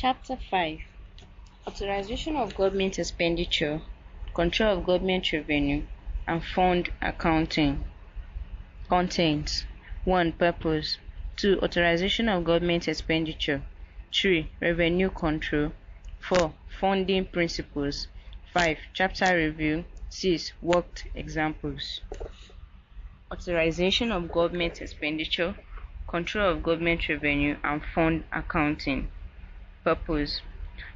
Chapter 5 Authorization of Government Expenditure, Control of Government Revenue, and Fund Accounting. Contents: 1. Purpose. 2. Authorization of Government Expenditure. 3. Revenue Control. 4. Funding Principles. 5. Chapter Review. 6. Worked Examples. Authorization of Government Expenditure, Control of Government Revenue, and Fund Accounting. Purpose.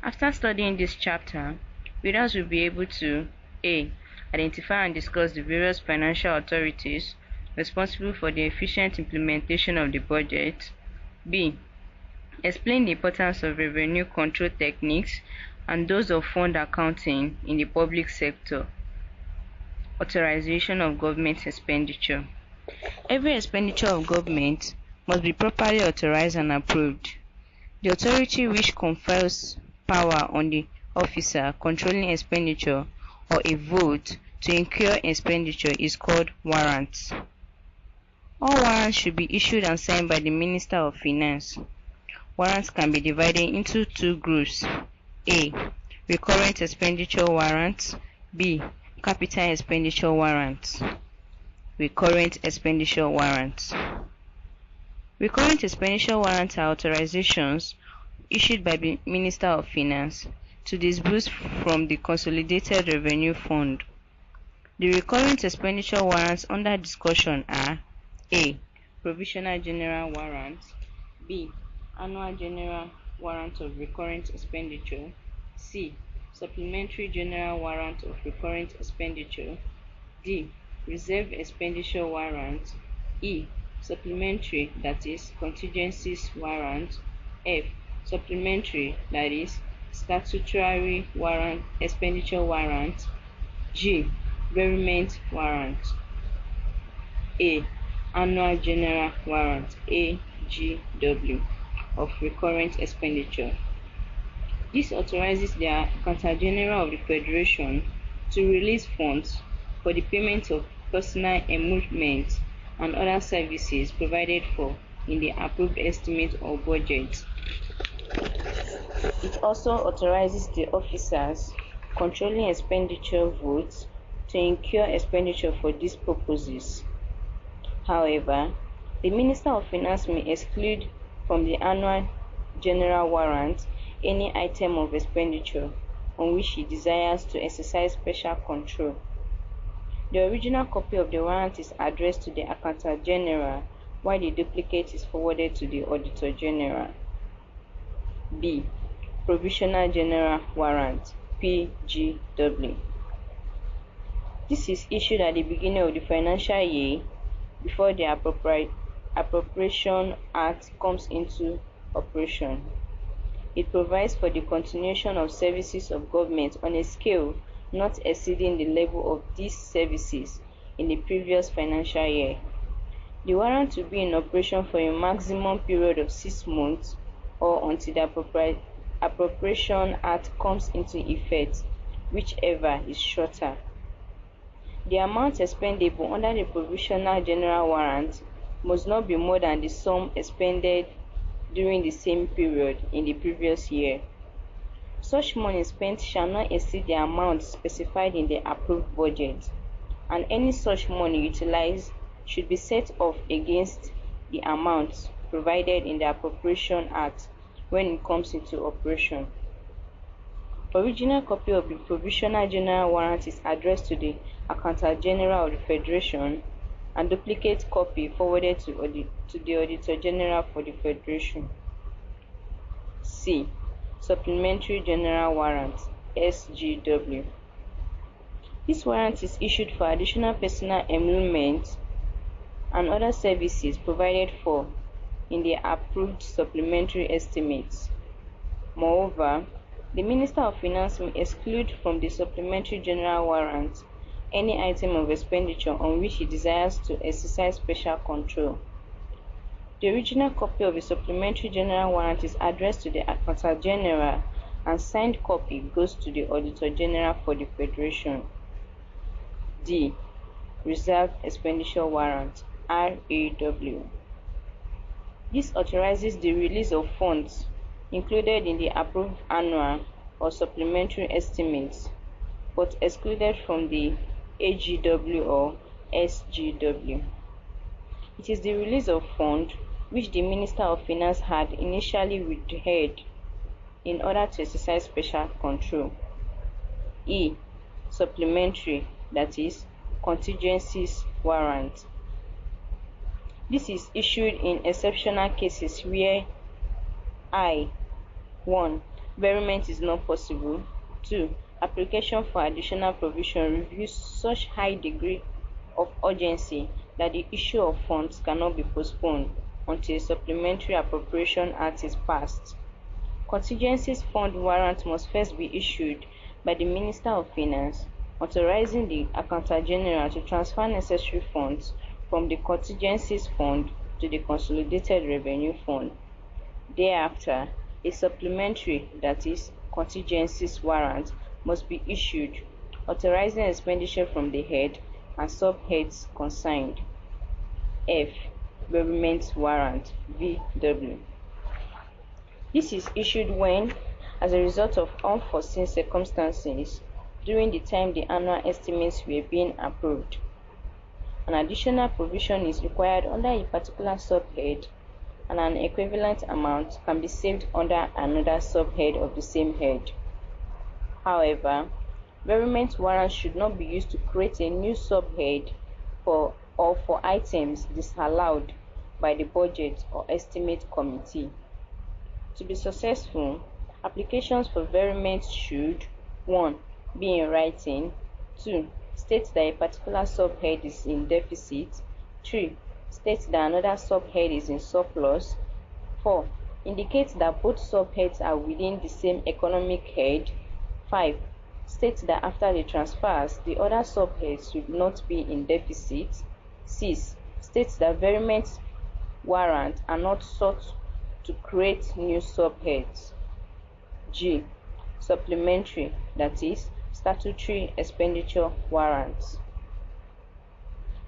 After studying this chapter, readers will be able to A. Identify and discuss the various financial authorities responsible for the efficient implementation of the budget. B. Explain the importance of revenue control techniques and those of fund accounting in the public sector. Authorization of government expenditure. Every expenditure of government must be properly authorized and approved. The authority which confers power on the officer controlling expenditure or a vote to incur expenditure is called warrants. All warrants should be issued and signed by the Minister of Finance. Warrants can be divided into two groups: A. Recurrent expenditure warrants. B. Capital expenditure warrants. Recurrent expenditure warrants. Recurrent expenditure warrants are authorizations issued by the Minister of Finance to disburse from the Consolidated Revenue Fund. The recurrent expenditure warrants under discussion are: A. Provisional General Warrant. B. Annual General Warrant of Recurrent Expenditure. C. Supplementary General Warrant of Recurrent Expenditure. D. Reserve Expenditure Warrant. E. Supplementary, that is, contingencies warrant. F. Supplementary, that is, statutory warrant, expenditure warrant. G. Government warrant. A. Annual General Warrant, AGW, of recurrent expenditure. This authorizes the Accountant General of the Federation to release funds for the payment of personal emoluments and other services provided for in the approved estimate or budget. It also authorizes the officers controlling expenditure votes to incur expenditure for these purposes. However, the Minister of Finance may exclude from the Annual General Warrant any item of expenditure on which he desires to exercise special control. The original copy of the warrant is addressed to the Accountant General, while the duplicate is forwarded to the Auditor General. B. Provisional General Warrant, PGW. This is issued at the beginning of the financial year before the Appropriation Act comes into operation. It provides for the continuation of services of government on a scale not exceeding the level of these services in the previous financial year. The warrant will be in operation for a maximum period of 6 months or until the Appropriation Act comes into effect, whichever is shorter. The amount expendable under the Provisional General Warrant must not be more than the sum expended during the same period in the previous year. Such money spent shall not exceed the amount specified in the approved budget, and any such money utilized should be set off against the amount provided in the Appropriation Act when it comes into operation. Original copy of the Provisional General Warrant is addressed to the Accountant General of the Federation, and duplicate copy forwarded to the Auditor General for the Federation. C. Supplementary General Warrant, SGW. This warrant is issued for additional personal emoluments and other services provided for in the approved supplementary estimates. Moreover, the Minister of Finance may exclude from the Supplementary General Warrant any item of expenditure on which he desires to exercise special control. The original copy of the Supplementary General Warrant is addressed to the Accountant General, and signed copy goes to the Auditor General for the Federation. D. Reserve Expenditure Warrant, RAW. This authorizes the release of funds included in the approved annual or supplementary estimates, but excluded from the AGW or SGW. It is the release of fund which the Minister of Finance had initially withheld in order to exercise special control. E. Supplementary, that is, contingencies warrant. This is issued in exceptional cases where I. 1. Bereavement is not possible. 2. Application for additional provision reveals such high degree of urgency that the issue of funds cannot be postponed until a supplementary appropriation act is passed. Contingencies fund warrant must first be issued by the Minister of Finance, authorizing the Accountant General to transfer necessary funds from the contingencies fund to the Consolidated Revenue Fund. Thereafter, a supplementary, that is, contingencies warrant, must be issued, authorizing expenditure from the head and subheads concerned. F. Bereavement warrant, VW. This is issued when, as a result of unforeseen circumstances, during the time the annual estimates were being approved, an additional provision is required under a particular subhead, and an equivalent amount can be saved under another subhead of the same head. However, bereavement warrants should not be used to create a new subhead for items disallowed by the Budget or Estimate Committee. To be successful, applications for bereavement should 1. Be in writing, 2. State that a particular subhead is in deficit, 3. State that another subhead is in surplus, 4. Indicate that both subheads are within the same economic head, 5. State that after the transfers, the other subheads should not be in deficit, 6. State that bereavement warrants are not sought to create new subheads. G. Supplementary, that is, statutory expenditure warrants.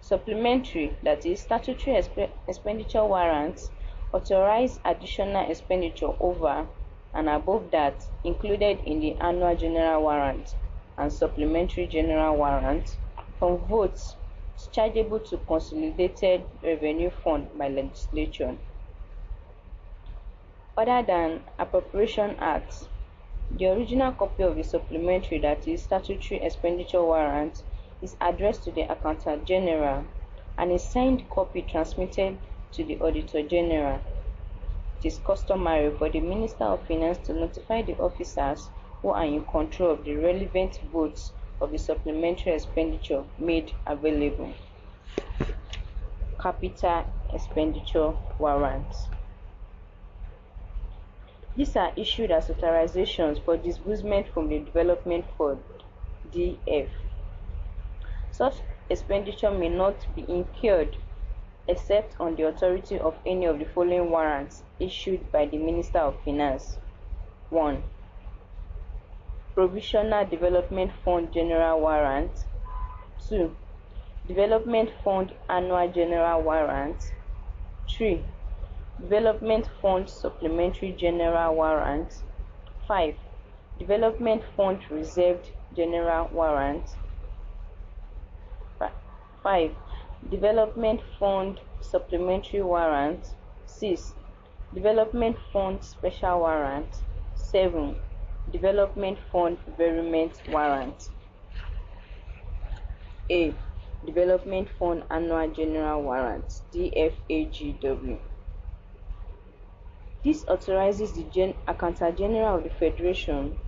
Supplementary, that is, statutory expenditure warrants authorize additional expenditure over and above that included in the annual general warrant and supplementary general warrant from votes chargeable to Consolidated Revenue Fund by legislation. Other than Appropriation Acts, the original copy of the supplementary, that is, statutory expenditure warrant, is addressed to the Accountant General and a signed copy transmitted to the Auditor General. It is customary for the Minister of Finance to notify the officers who are in control of the relevant votes of the supplementary expenditure made available. Capital Expenditure Warrants. These are issued as authorizations for disbursement from the Development Fund, DF. Such expenditure may not be incurred except on the authority of any of the following warrants issued by the Minister of Finance. 1. Provisional Development Fund General Warrant. 2. Development Fund Annual General Warrant. 3. Development Fund Supplementary General Warrant. 5. Development Fund Reserved General Warrant. 5. Development Fund Supplementary Warrant. 6. Development Fund Special Warrant. 7. Development Fund Bereavement Warrant. A. Development Fund Annual General Warrant, DFAGW. This authorizes the Accountant General of the Federation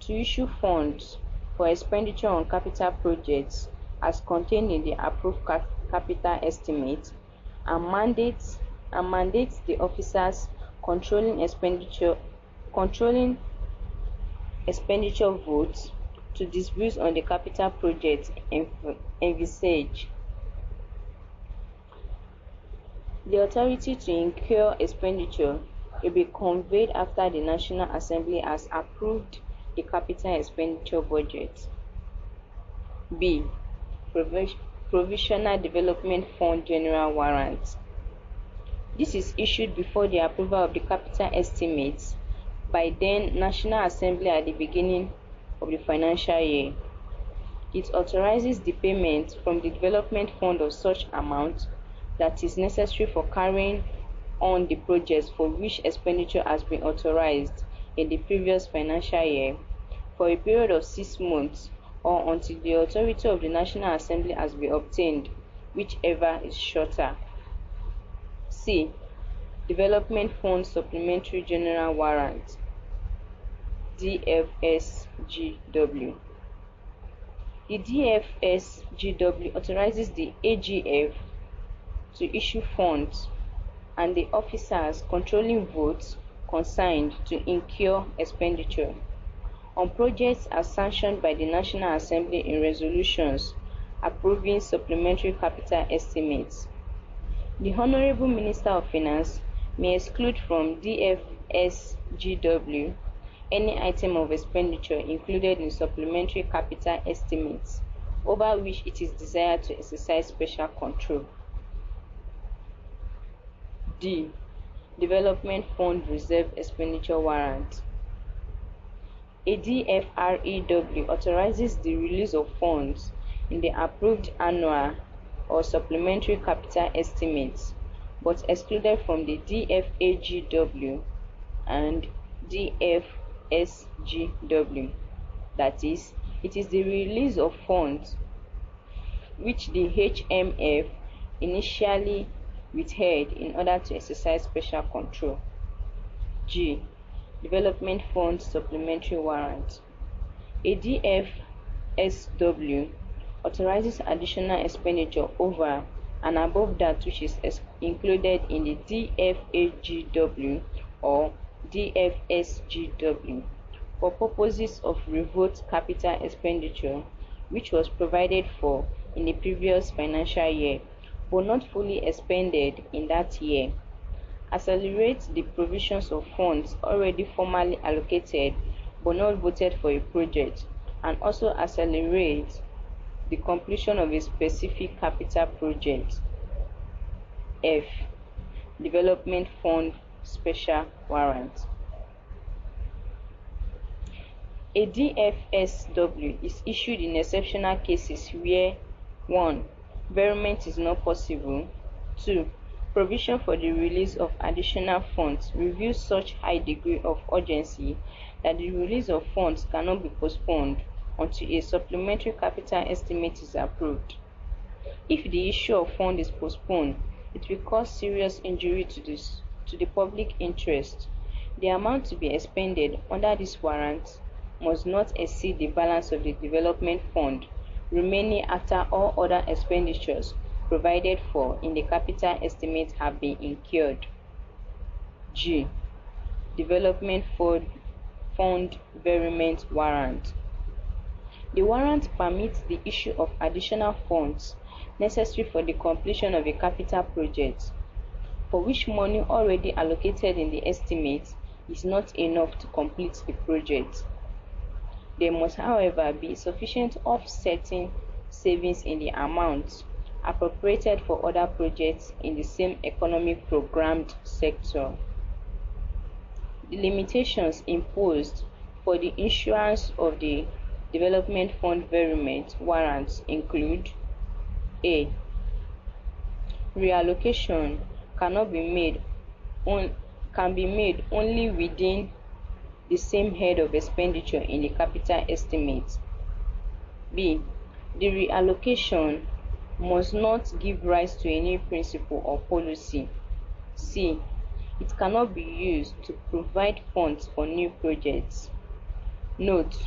to issue funds for expenditure on capital projects as contained in the approved capital estimate and mandates the officers controlling expenditure votes to disburse on the capital project envisaged. The authority to incur expenditure will be conveyed after the National Assembly has approved the capital expenditure budget. B. Provisional Development Fund General Warrant. This is issued before the approval of the capital estimates by then National Assembly at the beginning of the financial year. It authorizes the payment from the development fund of such amount that is necessary for carrying on the projects for which expenditure has been authorized in the previous financial year for a period of 6 months or until the authority of the National Assembly has been obtained, whichever is shorter. C. Development Fund Supplementary General Warrant DFSGW. The DFSGW authorizes the AGF to issue funds and the officers controlling votes concerned to incur expenditure on projects as sanctioned by the National Assembly in resolutions approving supplementary capital estimates. The Honorable Minister of Finance may exclude from DFSGW any item of expenditure included in supplementary capital estimates over which it is desired to exercise special control. D. Development Fund Reserve Expenditure Warrant. A DFREW authorizes the release of funds in the approved annual or supplementary capital estimates, but excluded from the DFAGW and DFSGW. That is, it is the release of funds which the HMF initially withheld in order to exercise special control. G. Development Fund Supplementary Warrant. A DFSW authorizes additional expenditure over and above that which is included in the DFAGW or DFSGW for purposes of revoked capital expenditure which was provided for in the previous financial year but not fully expended in that year. Accelerate the provisions of funds already formally allocated but not voted for a project, and also accelerate the completion of a specific capital project. F. Development Fund Special Warrant. A DFSW is issued in exceptional cases where 1. Veriment is not possible. 2. Provision for the release of additional funds reveals such high degree of urgency that the release of funds cannot be postponed until a supplementary capital estimate is approved. If the issue of funds is postponed, it will cause serious injury to the public interest. The amount to be expended under this warrant must not exceed the balance of the development fund remaining after all other expenditures provided for in the capital estimate have been incurred. G. Development Fund Veriment Warrant. The warrant permits the issue of additional funds necessary for the completion of a capital project, for which money already allocated in the estimate is not enough to complete the project. There must, however, be sufficient offsetting savings in the amount appropriated for other projects in the same economic programmed sector. The limitations imposed for the issuance of the Development Fund Veriment warrants include: A. Reallocation can be made only within the same head of expenditure in the capital estimate. B. The reallocation must not give rise to any principle or policy. C. It cannot be used to provide funds for new projects. Note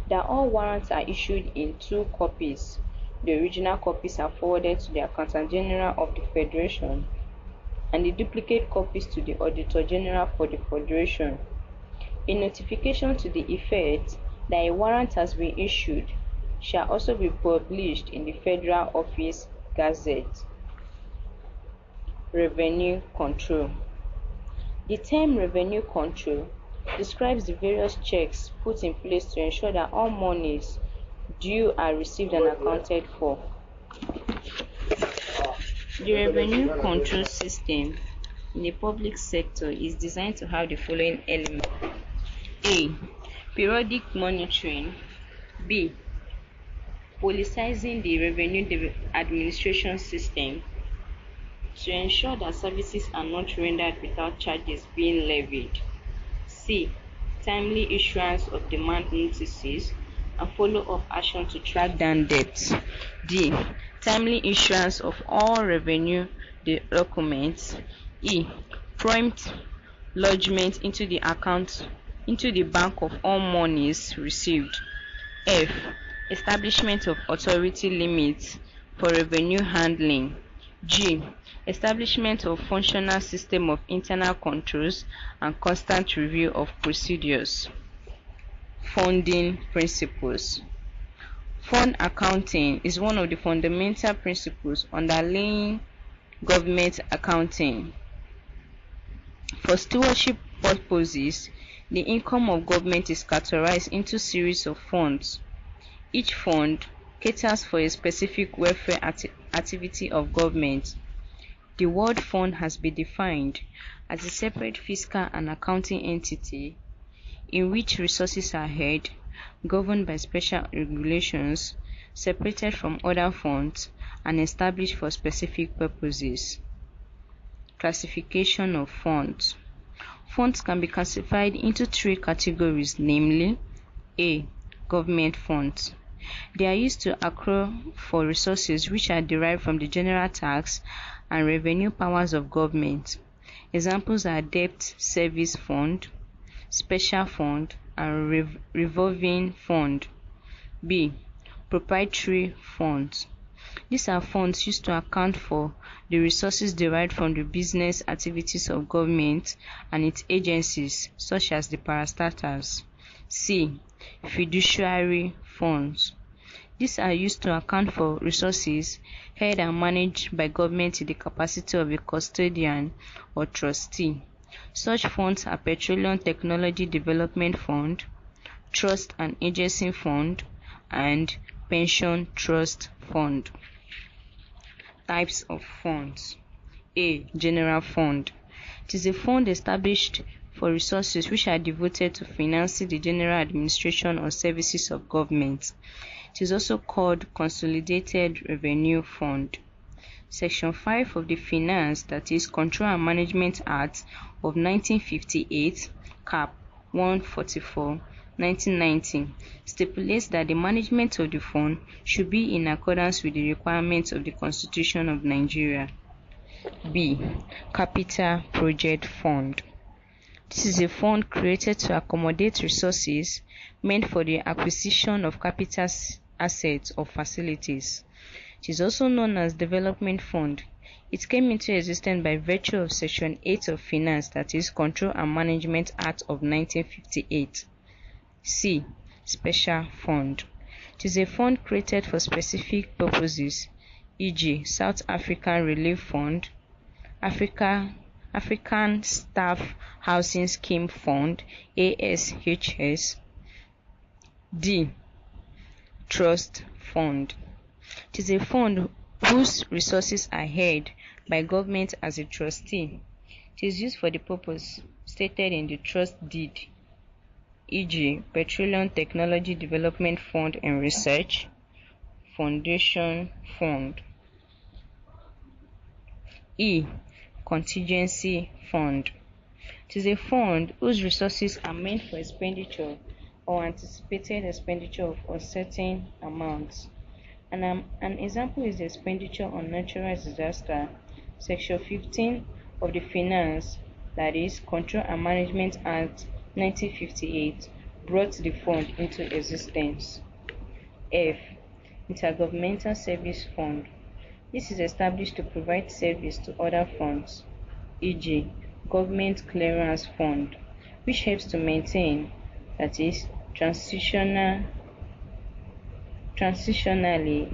that all warrants are issued in 2 copies. The original copies are forwarded to the Accountant General of the Federation and the duplicate copies to the Auditor General for the Federation. A notification to the effect that a warrant has been issued shall also be published in the Federal Office Gazette. Revenue Control. The term revenue control describes the various checks put in place to ensure that all monies due are received and accounted for. The revenue control system in the public sector is designed to have the following elements. A. Periodic monitoring. B. Politicizing the revenue administration system to ensure that services are not rendered without charges being levied. C. Timely issuance of demand notices and follow-up action to track down debts. D. Timely issuance of all revenue documents. E. Prompt lodgement into the bank of all monies received. F. Establishment of authority limits for revenue handling. G. Establishment of functional system of internal controls and constant review of procedures. Funding principles. Fund accounting is one of the fundamental principles underlying government accounting. For stewardship purposes, the income of government is categorized into series of funds. Each fund caters for a specific welfare activity of government. The word fund has been defined as a separate fiscal and accounting entity in which resources are held, governed by special regulations, separated from other funds, and established for specific purposes. Classification of funds. Funds can be classified into three categories, namely: A. Government funds. They are used to accrue for resources which are derived from the general tax and revenue powers of government. Examples are debt service fund, special fund, and revolving fund. B. Proprietary funds. These are funds used to account for the resources derived from the business activities of government and its agencies, such as the parastatals. C. Fiduciary funds. These are used to account for resources held and managed by government in the capacity of a custodian or trustee. Such funds are Petroleum Technology Development Fund, Trust and Agency Fund, and Pension Trust Fund. Types of funds. A. General fund. It is a fund established for resources which are devoted to financing the general administration or services of government. It is also called Consolidated Revenue Fund. Section 5 of the Finance, that is Control and Management Act of 1958, Cap. 144, 1990, stipulates that the management of the fund should be in accordance with the requirements of the Constitution of Nigeria. B. Capital Project Fund. This is a fund created to accommodate resources meant for the acquisition of capital assets or facilities. It is also known as Development Fund. It came into existence by virtue of Section 8 of Finance, that is Control and Management Act of 1958. C. Special Fund. It is a fund created for specific purposes, e.g. South African Relief Fund, African Staff Housing Scheme Fund, ASHS. D. Trust Fund. It is a fund whose resources are held by government as a trustee. It is used for the purpose stated in the trust deed, e.g. Petroleum Technology Development Fund and Research, Foundation Fund. E. Contingency Fund. It is a fund whose resources are meant for expenditure or anticipated expenditure of uncertain amounts. An example is the expenditure on natural disaster. Section 15 of the Finance, that is Control and Management Act 1958, brought the fund into existence. F. Intergovernmental Service Fund. This is established to provide service to other funds, e.g. Government Clearance Fund, which helps to maintain, that is, transitionally,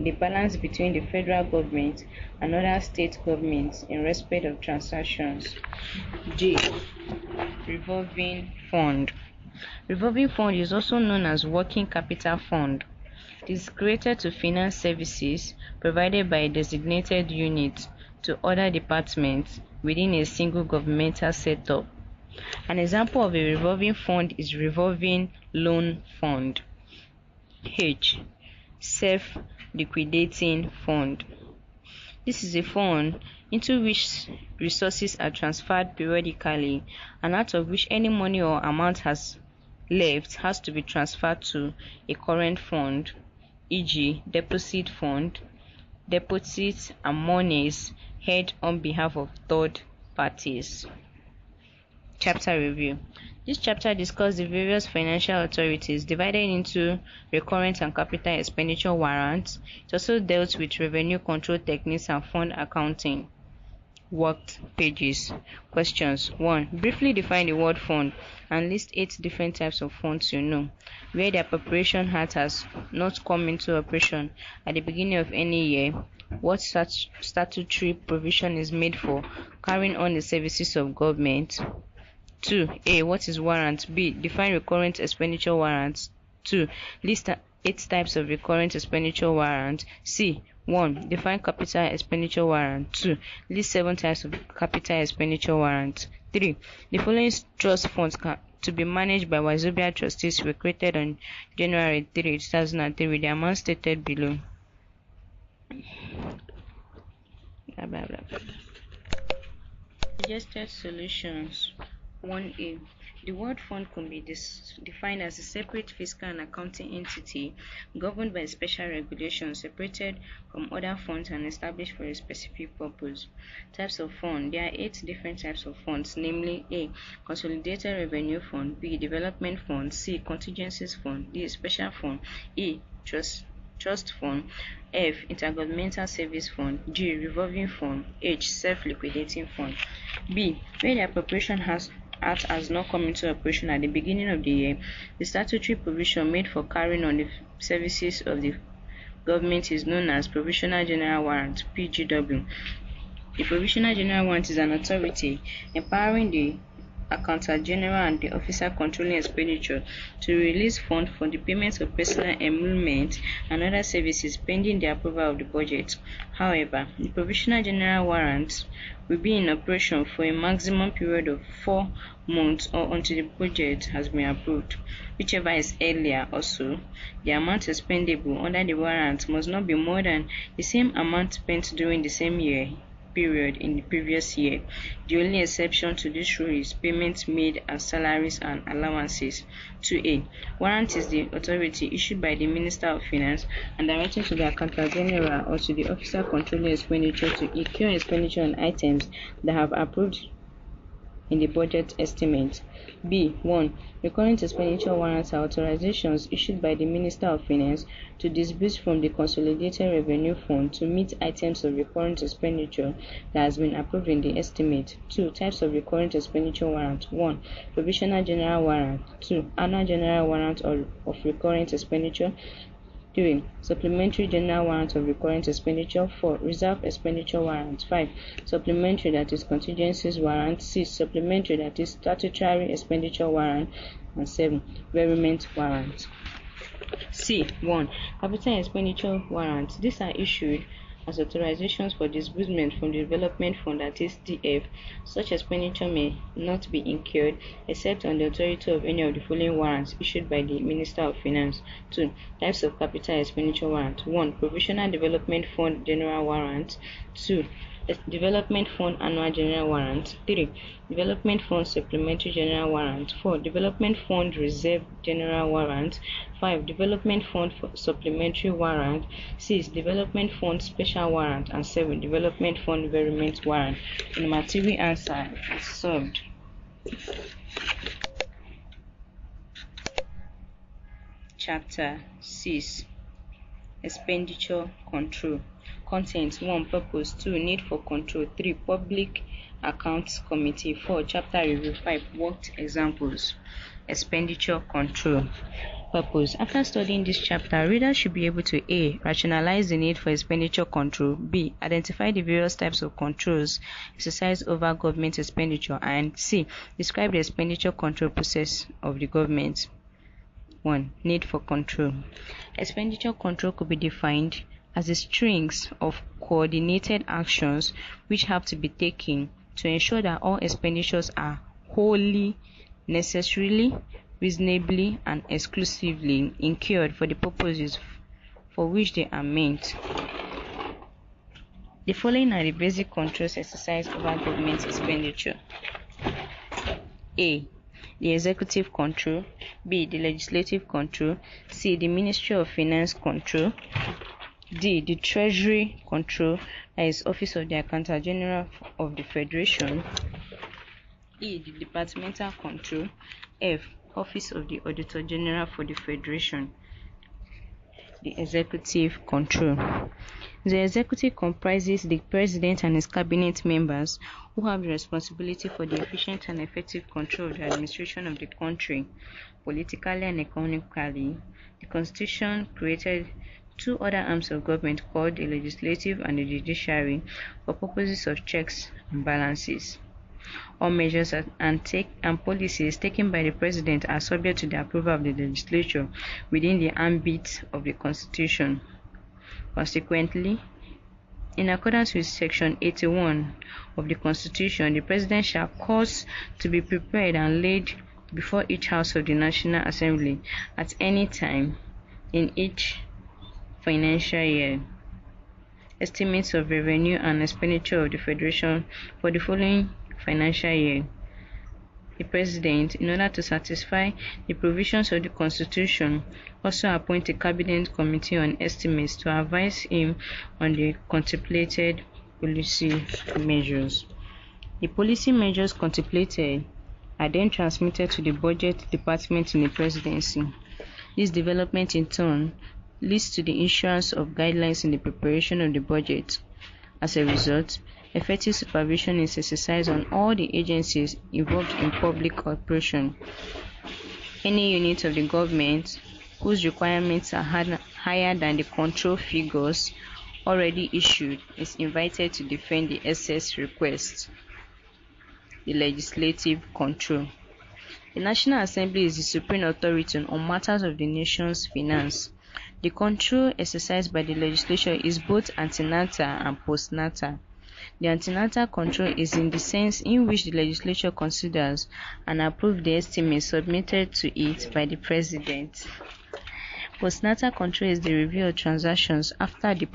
the balance between the federal government and other state governments in respect of transactions. G. Revolving Fund. Revolving Fund is also known as Working Capital Fund. It is created to finance services provided by a designated unit to other departments within a single governmental setup. An example of a revolving fund is revolving loan fund. H. Self-liquidating fund. This is a fund into which resources are transferred periodically and out of which any money or amount has left has to be transferred to a current fund, e.g. deposit fund, deposits and monies held on behalf of third parties. Chapter review. This chapter discusses the various financial authorities divided into recurrent and capital expenditure warrants. It also dealt with revenue control techniques and fund accounting. Worked pages. Questions. 1. Briefly define the word fund and list 8 different types of funds you know, where the appropriation hat has not come into operation at the beginning of any year. What such statutory provision is made for carrying on the services of government. 2. A. What is warrant? B. Define recurrent expenditure warrants. 2. List 8 types of recurrent expenditure warrant. C. 1. Define capital expenditure warrant. 2. List 7 types of capital expenditure warrant. 3. The following trust funds to be managed by Wazobia trustees were created on January 3, 2003 with the amount stated below. Suggested solutions. 1a. The word fund can be defined as a separate fiscal and accounting entity governed by special regulations separated from other funds and established for a specific purpose. Types of fund. There are 8 different types of funds, namely A. Consolidated revenue fund. B. Development fund. C. Contingencies fund. D. Special fund. E. Trust fund. F. Intergovernmental service fund. G. Revolving fund. H. Self-liquidating fund. B. Where the appropriation has not come into operation at the beginning of the year, the statutory provision made for carrying on the services of the government is known as Provisional General Warrant, PGW. The Provisional General Warrant is an authority empowering the Accountant General and the officer controlling expenditure to release funds for the payment of personal emolument and other services pending the approval of the budget. However, the Provisional General Warrant will be in operation for a maximum period of 4 months or until the budget has been approved. Whichever is earlier also, the amount expendable under the warrant must not be more than the same amount spent during the same year period in the previous year. The only exception to this rule is payments made as salaries and allowances. 2a. Warrant is the authority issued by the Minister of Finance and directing to the Accountant General or to the officer controlling expenditure to incur expenditure on items that have approved in the budget estimate. B. 1. Recurrent expenditure warrants are authorizations issued by the Minister of Finance to disburse from the Consolidated Revenue Fund to meet items of recurrent expenditure that has been approved in the estimate. 2. Types of recurrent expenditure warrant. 1. Provisional General Warrant. 2. Annual General Warrant of recurrent expenditure. 3. Supplementary General Warrant of recurrent expenditure. 4. Reserve expenditure warrant. 5. Supplementary, that is contingencies warrant. 6. Supplementary, that is statutory expenditure warrant. And 7. Veriment warrant. C. 1. Capital expenditure warrants. These are issued as authorizations for disbursement from the Development Fund, that is DF. Such expenditure may not be incurred except on the authority of any of the following warrants issued by the Minister of Finance. 2. Types of capital expenditure warrant. 1. Provisional Development Fund General Warrant. 2. Development Fund Annual General Warrant. 3. Development Fund Supplementary General Warrant. 4. Development Fund Reserve General Warrant. 5. Development Fund Supplementary Warrant. 6. Development Fund Special Warrant. And 7. Development Fund Veriment Warrant. And the material answer is solved. Chapter 6. Expenditure Control. Content. 1. Purpose. 2. Need for control. 3. Public Accounts Committee. 4. Chapter Review. 5. Worked examples. Expenditure Control. Purpose. After studying this chapter, readers should be able to A. Rationalize the need for expenditure control. B. Identify the various types of controls exercised over government expenditure. And C. Describe the expenditure control process of the government. 1. Need for control. Expenditure control could be defined as the strings of coordinated actions which have to be taken to ensure that all expenditures are wholly, necessarily, reasonably, and exclusively incurred for the purposes for which they are meant. The following are the basic controls exercised over government expenditure. A. The executive control. B. The legislative control. C. The Ministry of Finance control. D. The Treasury Control, that is Office of the Accountant General of the Federation. E. The Departmental Control. F. Office of the Auditor General for the Federation. The Executive Control. The executive comprises the president and his cabinet members who have the responsibility for the efficient and effective control of the administration of the country, politically and economically. The Constitution created two other arms of government called the legislative and the judiciary for purposes of checks and balances. All measures and policies taken by the President are subject to the approval of the legislature within the ambit of the Constitution. Consequently, in accordance with Section 81 of the Constitution, the President shall cause to be prepared and laid before each House of the National Assembly at any time in each financial year estimates of revenue and expenditure of the Federation for the following financial year. The President, in order to satisfy the provisions of the Constitution, also appoints a Cabinet Committee on Estimates to advise him on the contemplated policy measures. The policy measures contemplated are then transmitted to the Budget Department in the Presidency. This development, in turn, leads to the issuance of guidelines in the preparation of the budget. As a result, effective supervision is exercised on all the agencies involved in public operation. Any unit of the government whose requirements are higher than the control figures already issued is invited to defend the excess request. The legislative control. The National Assembly is the supreme authority on matters of the nation's finance. The control exercised by the legislature is both antenatal and postnatal. The antenatal control is in the sense in which the legislature considers and approves the estimates submitted to it by the President. Postnatal control is the review of transactions after the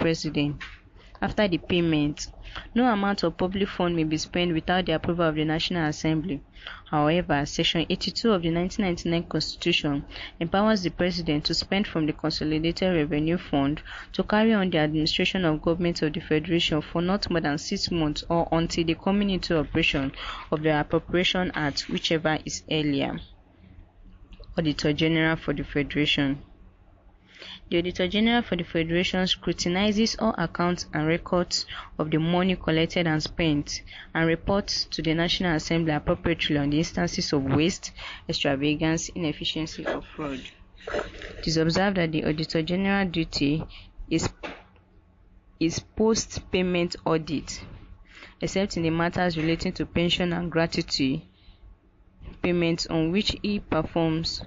payment. No amount of public fund may be spent without the approval of the National Assembly. However, Section 82 of the 1999 Constitution empowers the President to spend from the Consolidated Revenue Fund to carry on the administration of government of the Federation for not more than 6 months or until the coming into operation of the Appropriation Act, whichever is earlier. Auditor General for the Federation. The Auditor General for the Federation scrutinizes all accounts and records of the money collected and spent and reports to the National Assembly appropriately on the instances of waste, extravagance, inefficiency, or fraud. It is observed that the Auditor General duty is post-payment audit, except in the matters relating to pension and gratuity payments on which he performs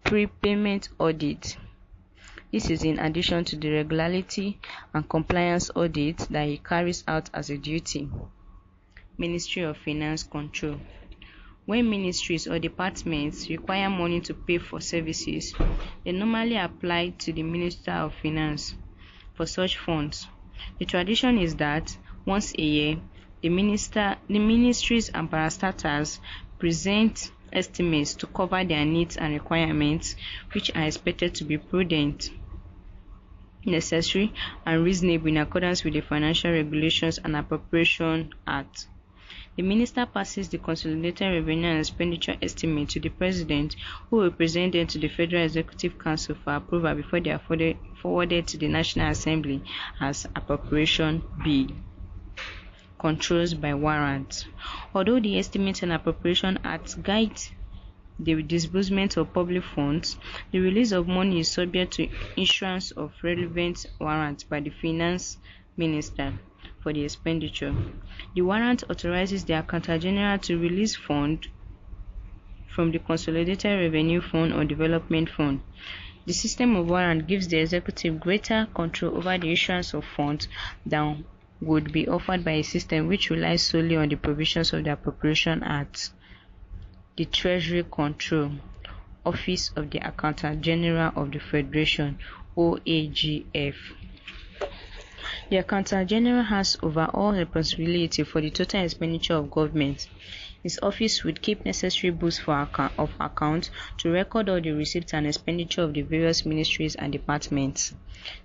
pre-payment audit. This is in addition to the regularity and compliance audit that he carries out as a duty. Ministry of Finance control. When ministries or departments require money to pay for services, they normally apply to the Minister of Finance for such funds. The tradition is that once a year, the ministries and parastatals present estimates to cover their needs and requirements, which are expected to be prudent, necessary, and reasonable in accordance with the Financial Regulations and Appropriation Act. The minister passes the Consolidated Revenue and Expenditure estimate to the President, who will present them to the Federal Executive Council for approval before they are forwarded to the National Assembly as Appropriation Bill. Controls by warrant. Although the Estimates and Appropriation Act guides the disbursement of public funds, the release of money is subject to issuance of relevant warrants by the Finance Minister for the expenditure. The warrant authorizes the Accountant General to release funds from the Consolidated Revenue Fund or Development Fund. The system of warrant gives the executive greater control over the issuance of funds than would be offered by a system which relies solely on the provisions of the Appropriation Act. the Treasury Control, Office of the Accountant General of the Federation, OAGF. The Accountant General has overall responsibility for the total expenditure of government. His office would keep necessary books of account to record all the receipts and expenditure of the various ministries and departments.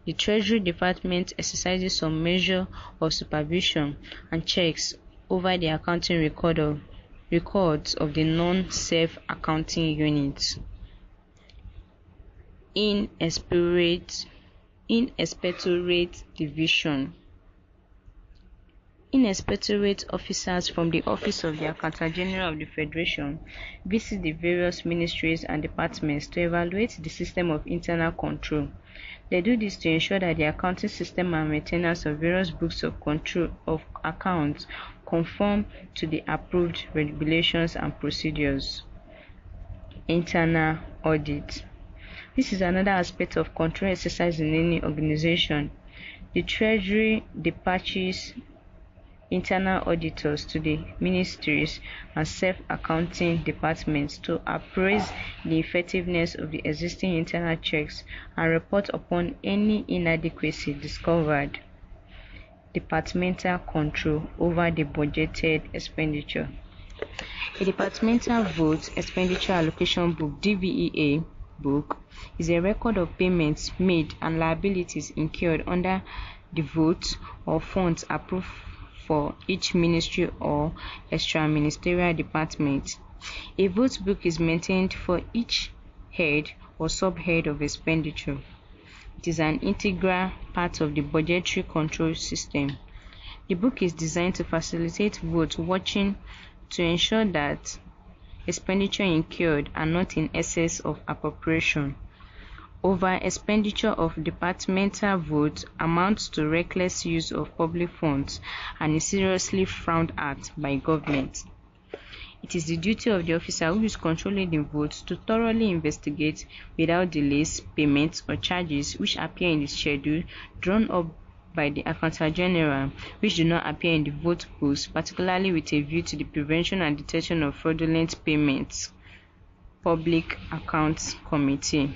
The Treasury Department exercises some measure of supervision and checks over the accounting records of the non-self-accounting units. Inspectorate Division. Inspectorate officers from the Office of the Accountant General of the Federation visit the various ministries and departments to evaluate the system of internal control. They do this to ensure that the accounting system and maintenance of various books of control of accounts conform to the approved regulations and procedures. Internal audit. This is another aspect of control exercised in any organization. The Treasury dispatches internal auditors to the ministries and self-accounting departments to appraise the effectiveness of the existing internal checks and report upon any inadequacy discovered. Departmental control over the budgeted expenditure. A departmental vote expenditure allocation book (DVEA) book is a record of payments made and liabilities incurred under the vote or funds approved for each ministry or extra-ministerial department. A vote book is maintained for each head or subhead of expenditure. It is an integral part of the budgetary control system. The book is designed to facilitate vote watching to ensure that expenditure incurred are not in excess of appropriation. Over expenditure of departmental votes amounts to reckless use of public funds and is seriously frowned at by government. It is the duty of the officer who is controlling the votes to thoroughly investigate without delays payments or charges which appear in the schedule drawn up by the Accountant General which do not appear in the vote books, particularly with a view to the prevention and detection of fraudulent payments. Public Accounts Committee.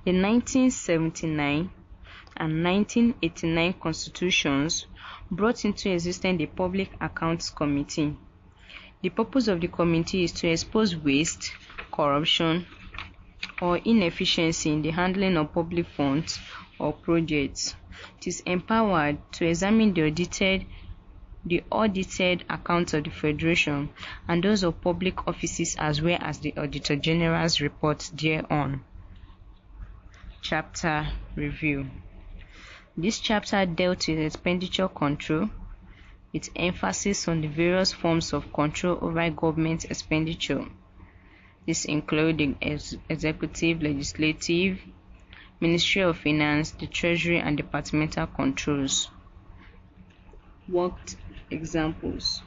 The 1979 and 1989 constitutions brought into existence the Public Accounts Committee. The purpose of the committee is to expose waste, corruption, or inefficiency in the handling of public funds or projects. It is empowered to examine the audited accounts of the Federation and those of public offices as well as the Auditor General's report thereon. Chapter Review. This chapter dealt with expenditure control, with emphasis on the various forms of control over government expenditure. This including executive, legislative, Ministry of Finance, the Treasury, and departmental controls. Worked examples.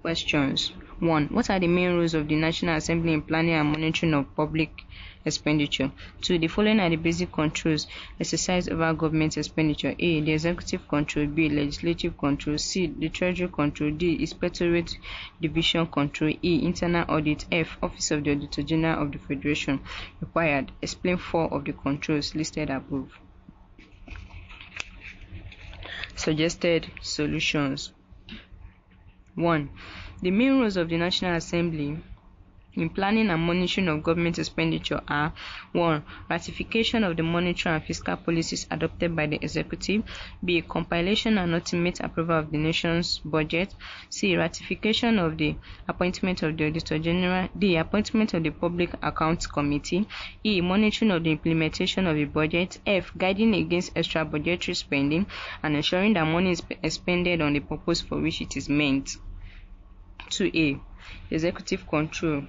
Questions. 1. What are the main roles of the National Assembly in planning and monitoring of public expenditure? 2. The following are the basic controls exercised over government expenditure. A. The executive control. B. Legislative control. C. The Treasury control. D. Inspectorate Division control. E. Internal audit. F. Office of the Auditor General of the Federation. Required. Explain 4 of the controls listed above. Suggested solutions. 1. The main roles of the National Assembly in planning and monitoring of government expenditure are 1. Ratification of the monetary and fiscal policies adopted by the executive. B. Compilation and ultimate approval of the nation's budget. C. Ratification of the appointment of the Auditor General. D. Appointment of the Public Accounts Committee. E. Monitoring of the implementation of the budget. F. Guiding against extra budgetary spending and ensuring that money is expended on the purpose for which it is meant. 2a. Executive control.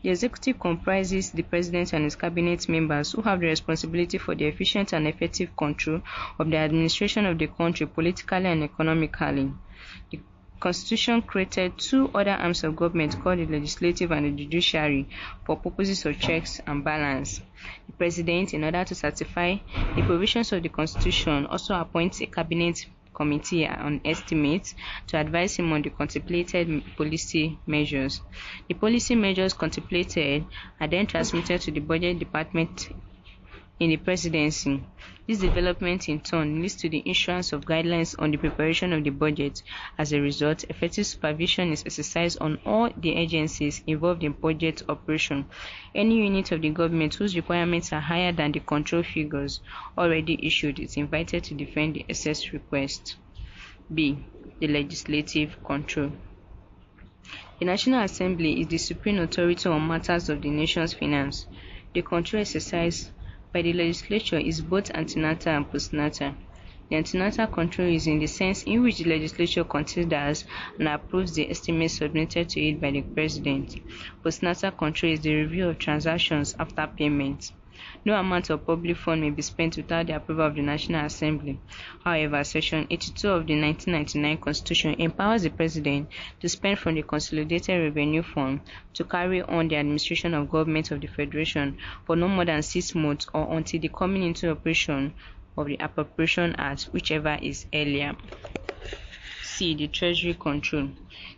The executive comprises the president and his cabinet members who have the responsibility for the efficient and effective control of the administration of the country politically and economically. The Constitution created 2 other arms of government called the legislative and the judiciary for purposes of checks and balance. The president, in order to satisfy the provisions of the Constitution, also appoints a cabinet Committee on Estimates to advise him on the contemplated policy measures. The policy measures contemplated are then transmitted to the Budget Department in the Presidency. This development in turn leads to the issuance of guidelines on the preparation of the budget. As a result, effective supervision is exercised on all the agencies involved in budget operation. Any unit of the government whose requirements are higher than the control figures already issued is invited to defend the excess request. B. The legislative control. The National Assembly is the supreme authority on matters of the nation's finance. The control exercised by the legislature is both antenatal and postnatal. The antenatal control is in the sense in which the legislature considers and approves the estimates submitted to it by the President. Postnatal control is the review of transactions after payment. No amount of public fund may be spent without the approval of the National Assembly. However, Section 82 of the 1999 Constitution empowers the President to spend from the Consolidated Revenue Fund to carry on the administration of government of the Federation for no more than 6 months or until the coming into operation of the Appropriation Act, whichever is earlier. C. The Treasury Control.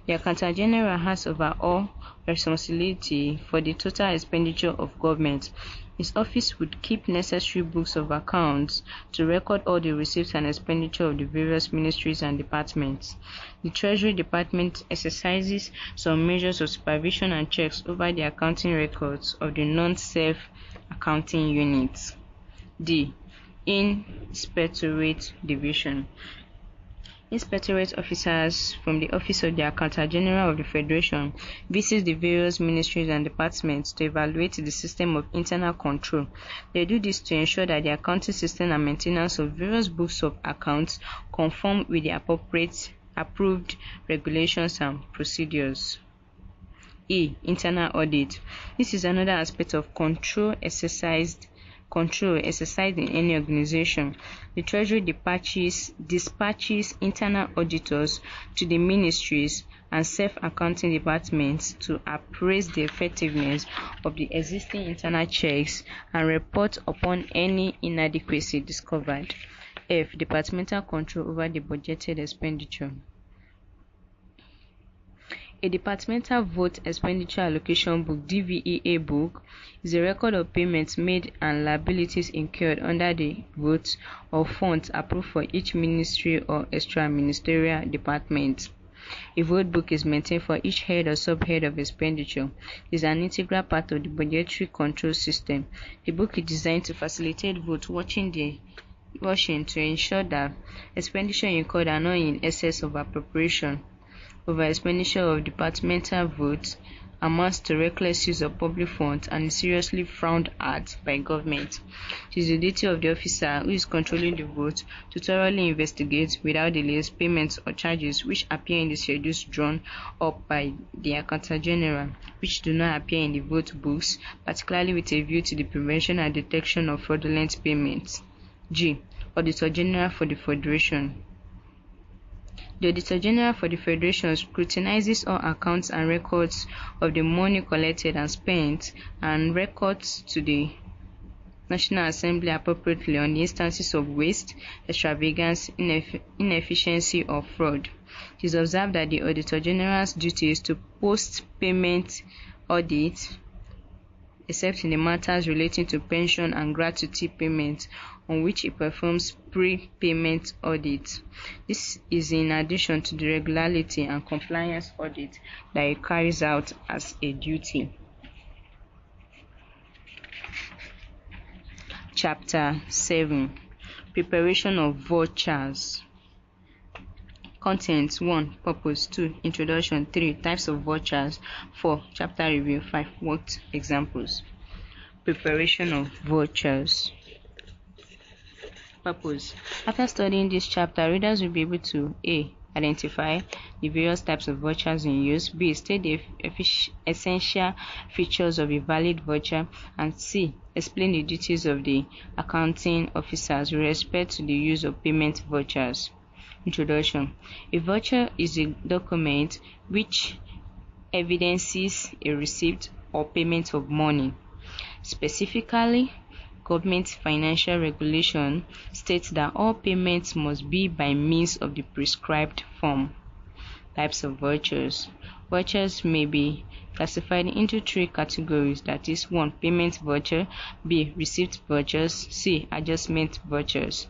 The Accountant General has overall responsibility for the total expenditure of government. His office would keep necessary books of accounts to record all the receipts and expenditure of the various ministries and departments. The Treasury Department exercises some measures of supervision and checks over the accounting records of the non-self accounting units. D. Inspectorate Division. Inspectorate officers from the Office of the Accountant General of the Federation visit the various ministries and departments to evaluate the system of internal control. They do this to ensure that the accounting system and maintenance of various books of accounts conform with the appropriate approved regulations and procedures. E. Internal audit. This is another aspect of control exercised in any organization. The Treasury dispatches internal auditors to the ministries and self-accounting departments to appraise the effectiveness of the existing internal checks and report upon any inadequacy discovered. F. Departmental control over the budgeted expenditure. A departmental vote expenditure allocation book (DVEA) book is a record of payments made and liabilities incurred under the votes or funds approved for each ministry or extra-ministerial department. A vote book is maintained for each head or subhead of expenditure. It is an integral part of the budgetary control system. The book is designed to facilitate vote watching to ensure that expenditure incurred are not in excess of appropriation. Over expenditure of departmental votes amounts to reckless use of public funds and is seriously frowned at by government. It is the duty of the officer who is controlling the vote to thoroughly investigate without delays payments or charges which appear in the schedules drawn up by the Accountant General, which do not appear in the vote books, particularly with a view to the prevention and detection of fraudulent payments. G. Auditor General for the Federation. The Auditor General for the Federation scrutinizes all accounts and records of the money collected and spent and records to the National Assembly appropriately on the instances of waste, extravagance, inefficiency, or fraud. It is observed that the Auditor General's duty is to post-payment audit, except in the matters relating to pension and gratuity payments, on which it performs pre-payment audit. This is in addition to the regularity and compliance audit that it carries out as a duty. Chapter 7. Preparation of Vouchers. Contents: 1. Purpose. 2. Introduction. 3. Types of vouchers. 4. Chapter review. 5. Worked examples. Preparation of vouchers. Purpose. After studying this chapter, readers will be able to A. Identify the various types of vouchers in use, B. State the essential features of a valid voucher, and C. Explain the duties of the accounting officers with respect to the use of payment vouchers. Introduction. A voucher is a document which evidences a receipt or payment of money. Specifically, Government Financial Regulation states that all payments must be by means of the prescribed form. Types of vouchers. Vouchers may be classified into three categories, that is 1. Payment voucher, B. Receipt vouchers, C. Adjustment vouchers.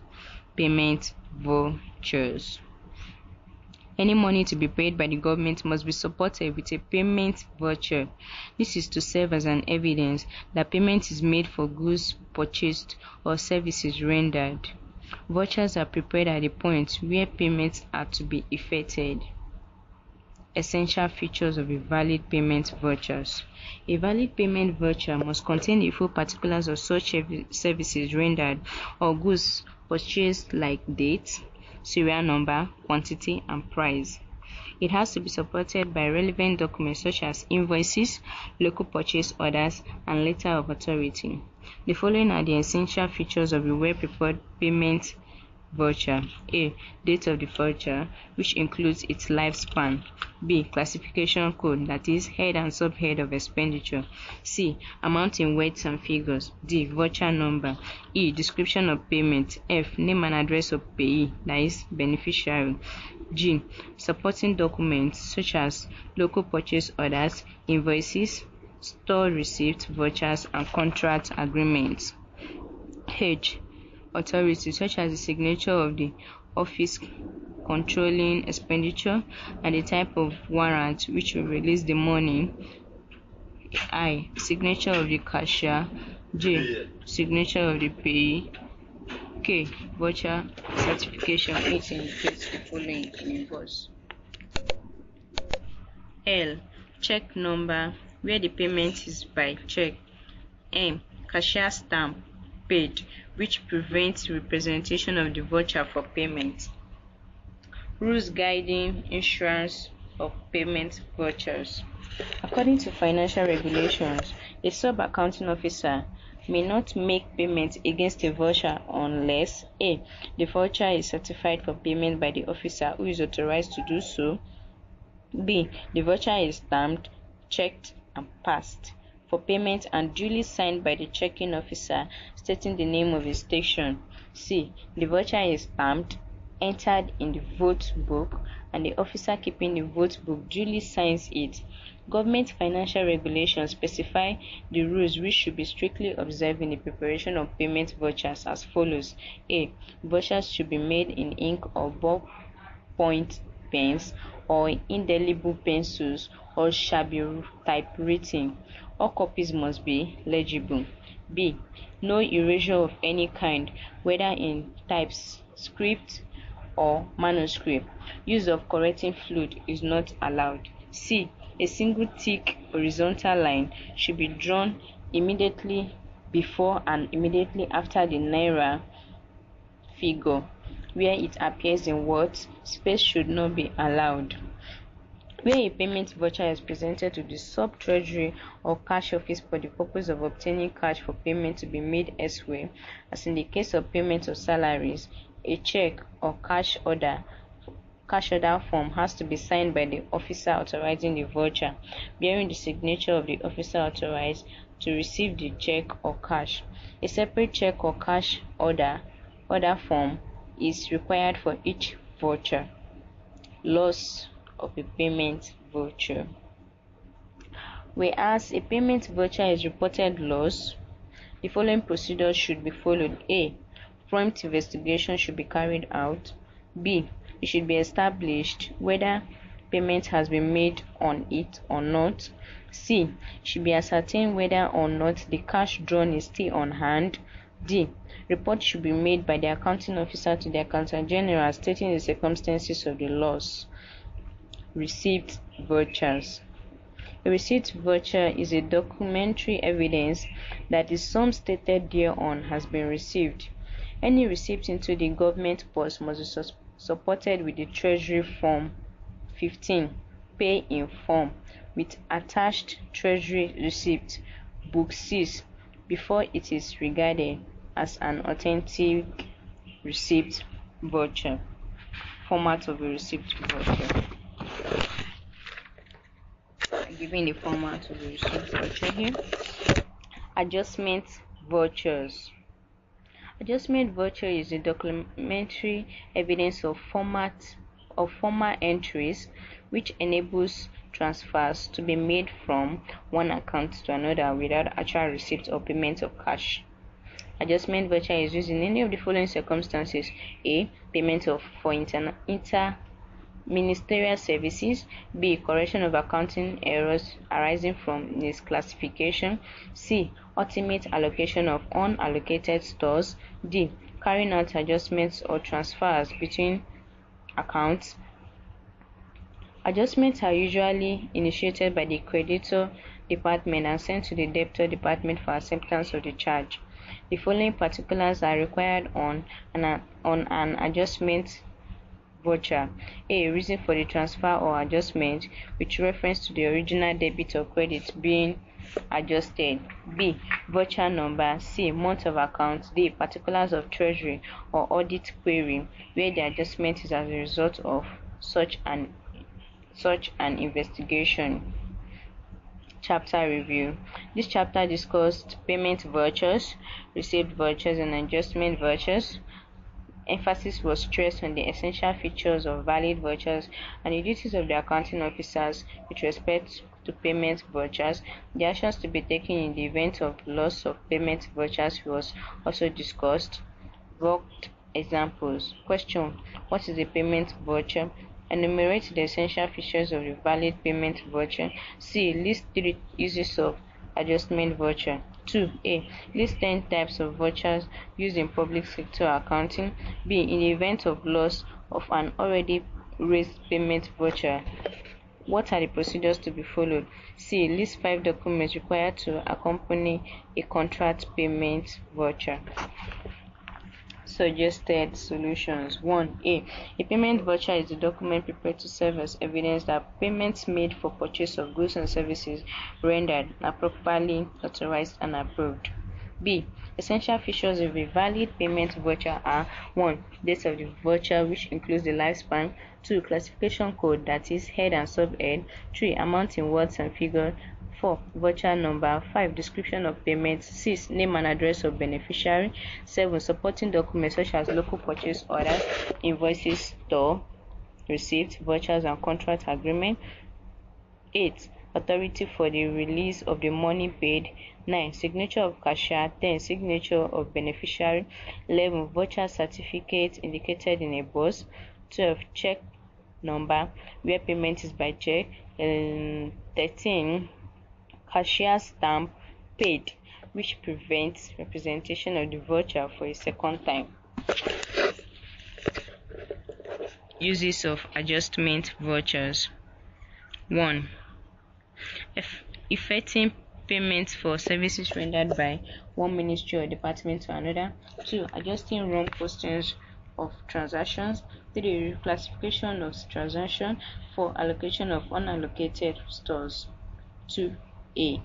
Payment vouchers. Any money to be paid by the government must be supported with a payment voucher. This is to serve as an evidence that payment is made for goods purchased or services rendered. Vouchers are prepared at the point where payments are to be effected. Essential features of a valid payment vouchers. A valid payment voucher must contain the full particulars of such services rendered or goods purchased, like date, serial number, quantity, and price. It has to be supported by relevant documents such as invoices, local purchase orders, and letter of authority. The following are the essential features of a well-prepared payment voucher. A. Date of the voucher, which includes its lifespan. B. Classification code, that is head and subhead of expenditure. C. Amount in words and figures. D. Voucher number. E. Description of payment. F. Name and address of payee, that is beneficiary. G. Supporting documents such as local purchase orders, invoices, store receipts, vouchers, and contract agreements. H. Authority such as the signature of the office controlling expenditure and the type of warrant which will release the money. I. Signature of the cashier. J. Signature of the payee. K. Voucher certification, which indicates the following in invoice. L. Check number, where the payment is by check. M. Cashier stamp, paid, which prevents representation of the voucher for payment. Rules guiding issuance of payment vouchers. According to financial regulations, a sub-accounting officer may not make payment against a voucher unless A. The voucher is certified for payment by the officer who is authorized to do so. B. The voucher is stamped, checked, and passed for payment and duly signed by the checking officer stating the name of his station. C. The voucher is stamped, entered in the vote book, and the officer keeping the vote book duly signs it. Government financial regulations specify the rules which should be strictly observed in the preparation of payment vouchers as follows. A. Vouchers should be made in ink or ballpoint pens or indelible pencils, or shall be typewritten. All copies must be legible. B. No erasure of any kind, whether in typescript or manuscript. Use of correcting fluid is not allowed. C. A single thick horizontal line should be drawn immediately before and immediately after the naira figure. Where it appears in words, space should not be allowed. Where a payment voucher is presented to the sub-treasury or cash office for the purpose of obtaining cash for payment to be made elsewhere, as in the case of payment of salaries, a check or cash order form has to be signed by the officer authorizing the voucher, bearing the signature of the officer authorized to receive the check or cash. A separate check or cash order form is required for each voucher. Loss of a payment voucher. Whereas a payment voucher is reported lost, the following procedures should be followed. A. Prompt investigation should be carried out. B. It should be established whether payment has been made on it or not. C. It should be ascertained whether or not the cash drawn is still on hand. D. Report should be made by the accounting officer to the accountant general stating the circumstances of the loss. Receipt vouchers. A receipt voucher is a documentary evidence that the sum stated thereon has been received. Any receipt into the government purse must be supported with the Treasury Form 15, Pay in Form, with attached Treasury Receipt, Book 6, before it is regarded as an authentic receipt voucher. Format of a receipt voucher. Giving the format of the receipt voucher here. Adjustment vouchers. Adjustment voucher is the documentary evidence of former entries which enables transfers to be made from one account to another without actual receipt or payment of cash. Adjustment voucher is used in any of the following circumstances: A. Payment for interministerial services. B. Correction of accounting errors arising from misclassification. C. Ultimate allocation of unallocated stores. D. Carrying out adjustments or transfers between accounts. Adjustments are usually initiated by the creditor department and sent to the debtor department for acceptance of the charge. The following particulars are required on an adjustment voucher: A. Reason for the transfer or adjustment with reference to the original debit or credit being adjusted. B. Voucher number. C. Month of account. D. Particulars of Treasury or audit query where the adjustment is as a result of such an investigation. Chapter review. This chapter discussed payment vouchers, received vouchers, and adjustment vouchers. Emphasis was stressed on the essential features of valid vouchers and the duties of the accounting officers with respect to payment vouchers. The actions to be taken in the event of loss of payment vouchers was also discussed. Govt examples. Question: what is a payment voucher? Enumerate the essential features of the valid payment voucher. C. List 3 uses of adjustment voucher. 2a. List 10 types of vouchers used in public sector accounting. B. In the event of loss of an already raised payment voucher, what are the procedures to be followed? C. List 5 documents required to accompany a contract payment voucher. Suggested solutions. 1a. A payment voucher is a document prepared to serve as evidence that payments made for purchase of goods and services rendered are properly authorized and approved. B. Essential features of a valid payment voucher are: 1. Date of the voucher, which includes the lifespan. 2. Classification code, that is, head and subhead. 3. Amount in words and figures. 4. Voucher number. 5. Description of payment. 6. Name and address of beneficiary. 7. Supporting documents such as local purchase orders, invoices, store receipts, vouchers, and contract agreement. 8. Authority for the release of the money paid. 9. Signature of cashier. 10. Signature of beneficiary. 11. Voucher certificate indicated in a box. 12. Check number, where payment is by check. 13. Cashier stamp paid, which prevents representation of the voucher for a second time. Uses of adjustment vouchers. 1. Effecting payments for services rendered by one ministry or department to another. 2. Adjusting wrong postings of transactions. 3. Reclassification of transaction. 4. Allocation of unallocated stores. 2a.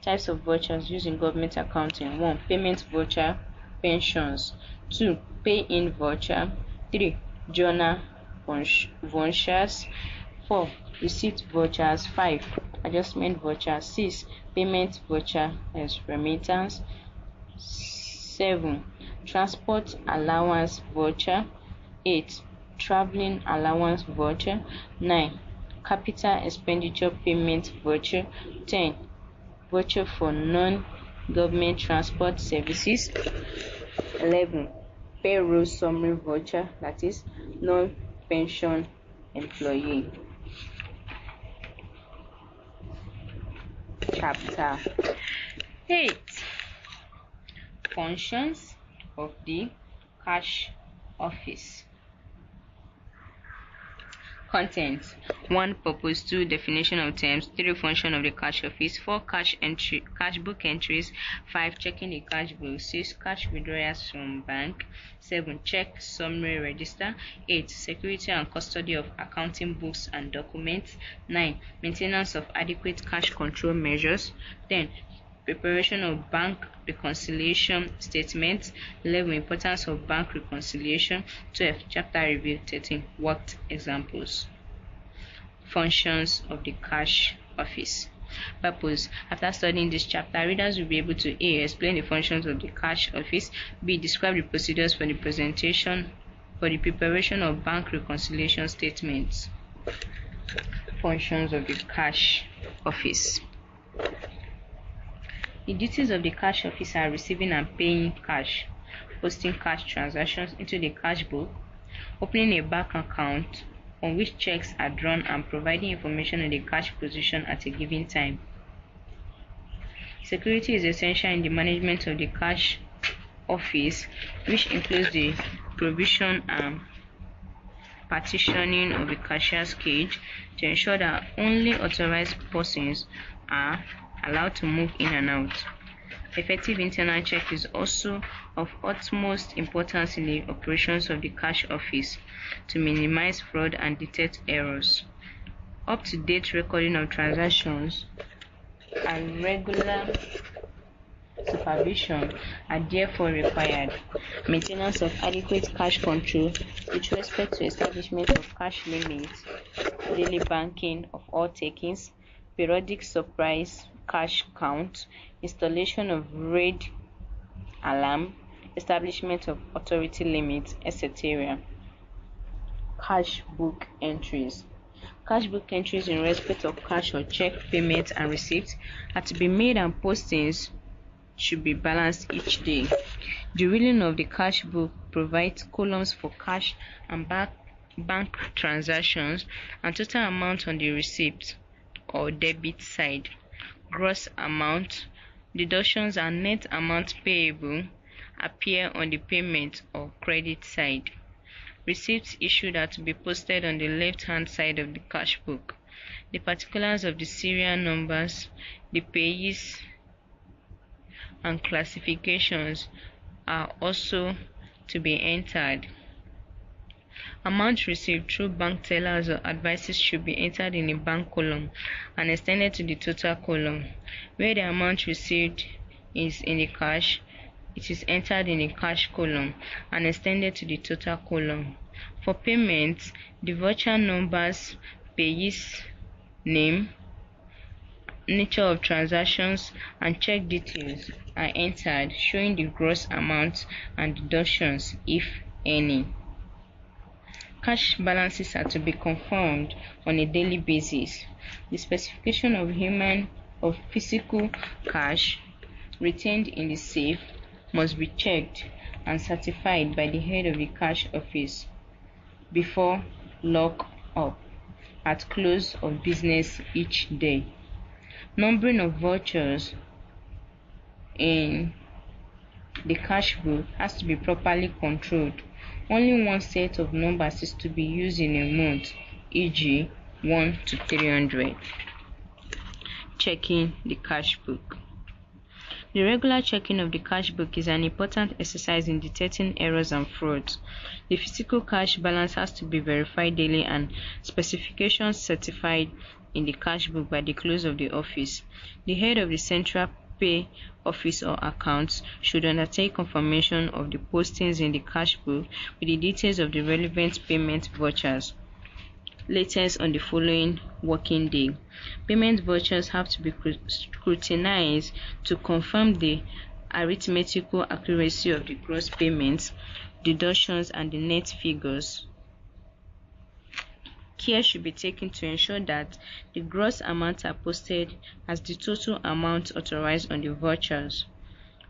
Types of vouchers used in government accounting. 1. Payment voucher, pensions. 2. Pay-in voucher. 3. Journal vouchers. 4. Receipt vouchers. 5. Adjustment voucher. 6. Payment voucher as remittance. 7. Transport allowance voucher. 8. Traveling allowance voucher. 9. Capital expenditure payment voucher. 10. Voucher for non-government transport services. 11. Payroll summary voucher, that is, non-pension employee. Chapter 8. Functions of the cash office. Contents: 1. Purpose. 2. Definition of terms. 3. Function of the cash office. 4. Cash book entries. 5. Checking the cash book. 6. Cash withdrawals from bank. 7. Check summary register. 8. Security and custody of accounting books and documents. 9. Maintenance of adequate cash control measures. 10. Preparation of bank reconciliation statements. 11. Importance of bank reconciliation. 12. Chapter review. 13. Worked examples. Functions of the cash office. purpose. After studying this chapter, readers will be able to A. Explain the functions of the cash office, B. Describe the procedures for the preparation of bank reconciliation statements. Functions of the cash office. The duties of the cash office are receiving and paying cash, posting cash transactions into the cash book, opening a bank account on which checks are drawn, and providing information on the cash position at a given time. Security is essential in the management of the cash office, which includes the provision and partitioning of the cashier's cage to ensure that only authorized persons are allowed to move in and out. Effective internal check is also of utmost importance in the operations of the cash office to minimize fraud and detect errors. Up-to-date recording of transactions and regular supervision are therefore required. Maintenance of adequate cash control with respect to establishment of cash limits, daily banking of all takings, periodic surprise cash count, installation of raid alarm, establishment of authority limits, etc. Cash book entries. Cash book entries in respect of cash or check payments and receipts are to be made, and postings should be balanced each day. The ruling of the cash book provides columns for cash and bank transactions and total amount on the receipt or debit side. Gross amount, deductions, and net amount payable appear on the payment or credit side. Receipts issued are to be posted on the left-hand side of the cash book. The particulars of the serial numbers, the payees, and classifications are also to be entered. Amounts received through bank tellers or advices should be entered in the bank column and extended to the total column. Where the amount received is in the cash, it is entered in the cash column and extended to the total column. For payments, the voucher numbers, payees name, nature of transactions, and check details are entered, showing the gross amount and deductions, if any. Cash balances are to be confirmed on a daily basis. The specification of physical cash retained in the safe must be checked and certified by the head of the cash office before lock up at close of business each day. Numbering of vouchers in the cash book has to be properly controlled. Only one set of numbers is to be used in a month, e.g. 1 to 300. Checking the cash book. The regular checking of the cash book is an important exercise in detecting errors and frauds. The physical cash balance has to be verified daily and specifications certified in the cash book by the close of the office. The head of the central pay office or accounts should undertake confirmation of the postings in the cash book with the details of the relevant payment vouchers latest on the following working day. Payment vouchers have to be scrutinized to confirm the arithmetical accuracy of the gross payments, deductions, and the net figures. Care should be taken to ensure that the gross amounts are posted as the total amount authorized on the vouchers.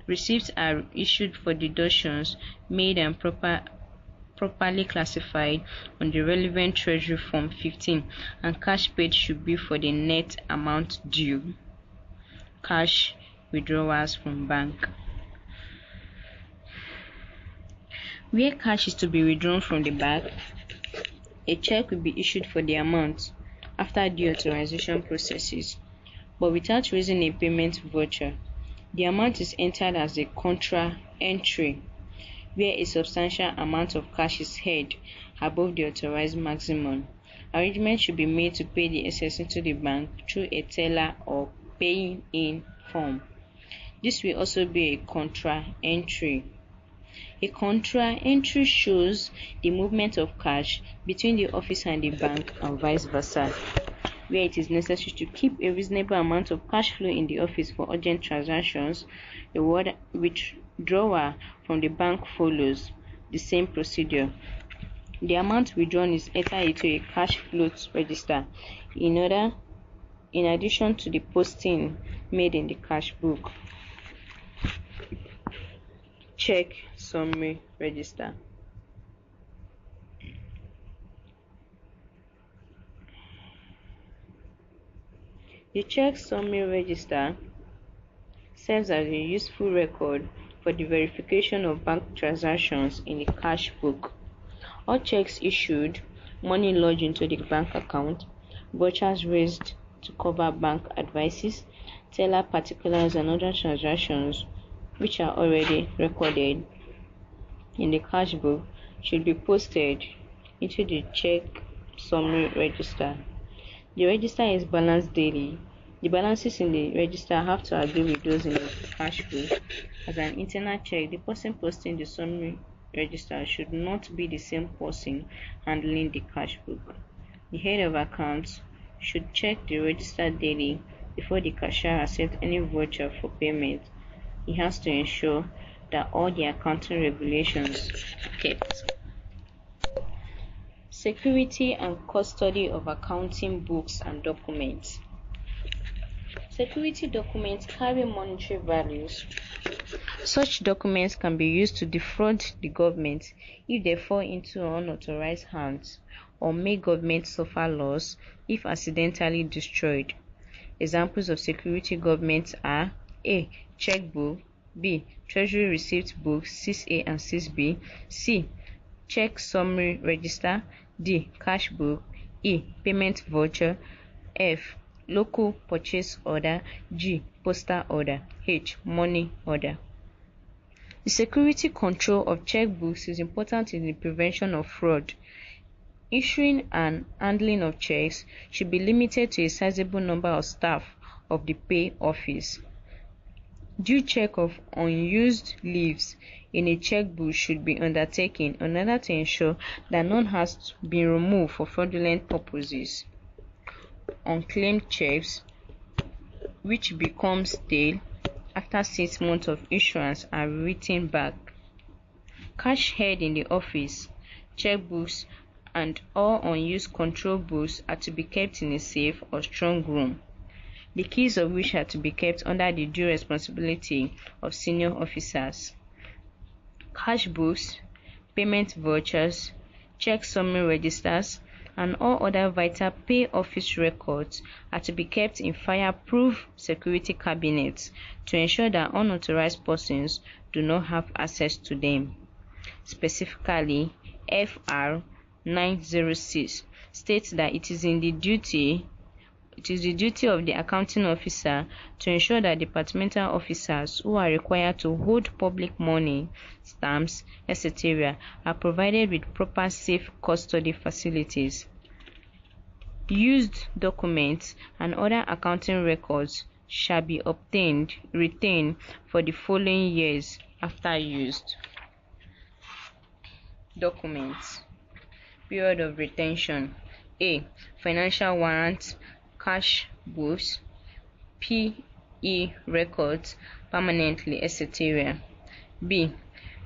Receipts are issued for deductions made and properly classified on the relevant Treasury Form 15, and cash paid should be for the net amount due. Cash withdrawals from bank. Where cash is to be withdrawn from the bank, a check will be issued for the amount after the authorization processes, but without raising a payment voucher. The amount is entered as a contra entry, where a substantial amount of cash is held above the authorized maximum. Arrangements should be made to pay the excess into the bank through a teller or paying in form. This will also be a contra entry. A contra entry shows the movement of cash between the office and the bank and vice versa. where it is necessary to keep a reasonable amount of cash flow in the office for urgent transactions, a withdrawal from the bank follows the same procedure. The amount withdrawn is entered into a cash float register in addition to the posting made in the cash book. Check summary register. The check summary register serves as a useful record for the verification of bank transactions in the cash book. All checks issued, money lodged into the bank account, vouchers raised to cover bank advices, teller particulars, and other transactions which are already recorded in the cash book should be posted into the check summary register. The register is balanced daily. The balances in the register have to agree with those in the cash book. As an internal check, the person posting the summary register should not be the same person handling the cash book. The head of accounts should check the register daily before the cashier accepts any voucher for payment. He has to ensure that all the accounting regulations are kept. Security and custody of accounting books and documents. Security documents carry monetary values. Such documents can be used to defraud the government if they fall into unauthorized hands or make government suffer loss if accidentally destroyed. Examples of security documents are A. Checkbook, B. Treasury receipt book 6A and 6B, C. Check summary register, D. Cash book, E. Payment voucher, F. Local purchase order, G. Postal order, H. Money order. The security control of checkbooks is important in the prevention of fraud. Issuing and handling of checks should be limited to a sizable number of staff of the pay office. Due check of unused leaves in a checkbook should be undertaken in order to ensure that none has been removed for fraudulent purposes. Unclaimed checks, which become stale after 6 months of issuance, are written back. Cash held in the office, checkbooks, and all unused control books are to be kept in a safe or strong room, the keys of which are to be kept under the due responsibility of senior officers. Cash books, payment vouchers, check summary registers, and all other vital pay office records are to be kept in fireproof security cabinets to ensure that unauthorized persons do not have access to them. Specifically, FR 906 states that it is the duty of the accounting officer to ensure that departmental officers who are required to hold public money, stamps, etc. are provided with proper safe custody facilities. Used documents and other accounting records shall be retained for the following years after used. Documents. Period of retention. A. Financial warrants, cash books, PE records permanently, etc. B.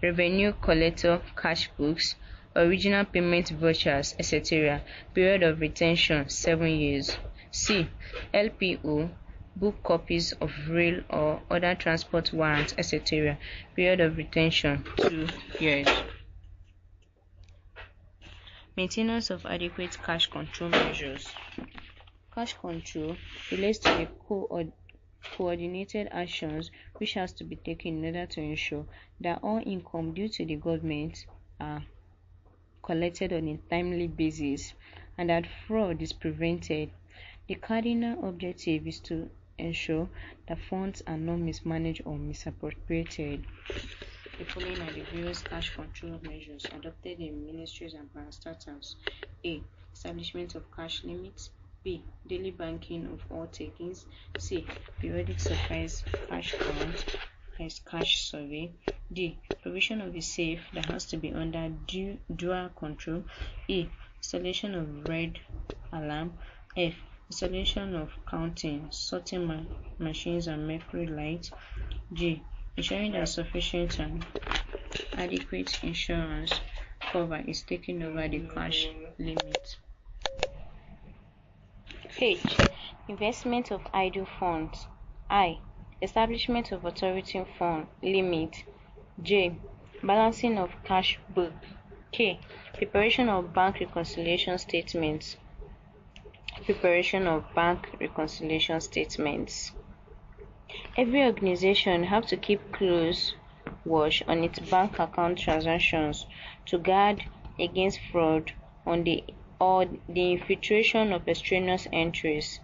Revenue collector cash books, original payment vouchers, etc. Period of retention 7 years. C. LPO book copies of rail or other transport warrants, etc. Period of retention 2 years. Maintenance of adequate cash control measures. Cash control relates to the coordinated actions which has to be taken in order to ensure that all income due to the government are collected on a timely basis and that fraud is prevented. The cardinal objective is to ensure that funds are not mismanaged or misappropriated. The following are the various cash control measures adopted in ministries and parastatals. A. Establishment of cash limits. B. Daily banking of all takings. C. Periodic surprise cash count as cash survey. D. Provision of a safe that has to be under dual control. E. Installation of red alarm. F. installation of counting, sorting machines and mercury lights. G. Ensuring that sufficient and adequate insurance cover is taken over the cash limit. H. Investment of idle funds. I. Establishment of authority fund limit. J. Balancing of cash book. K. Preparation of bank reconciliation statements. Preparation of bank reconciliation statements. Every organization have to keep close watch on its bank account transactions to guard against fraud or the infiltration of extraneous entries.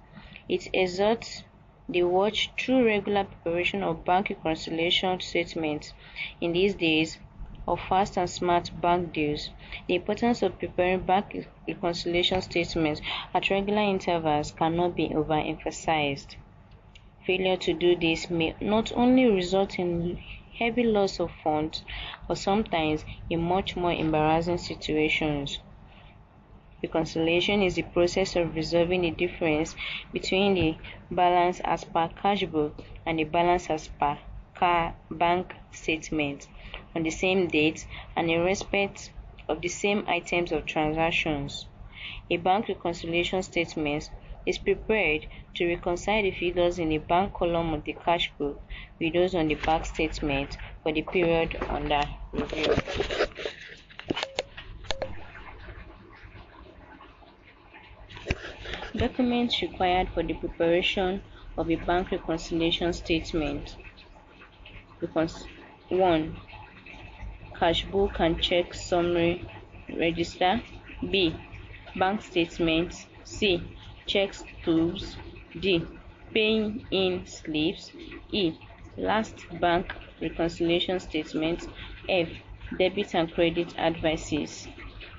It exerts the watch through regular preparation of bank reconciliation statements. In these days of fast and smart bank deals, the importance of preparing bank reconciliation statements at regular intervals cannot be overemphasized. Failure to do this may not only result in heavy loss of funds, but sometimes in much more embarrassing situations. Reconciliation is the process of resolving the difference between the balance as per cash book and the balance as per bank statement on the same date and in respect of the same items of transactions. A bank reconciliation statement is prepared to reconcile the figures in the bank column of the cash book with those on the bank statement for the period under review. Documents required for the preparation of a bank reconciliation statement. 1. Cash book and check summary register. B. Bank statements. C. Check stubs. D. Paying in slips. E. Last bank reconciliation statement. F. Debit and credit advices.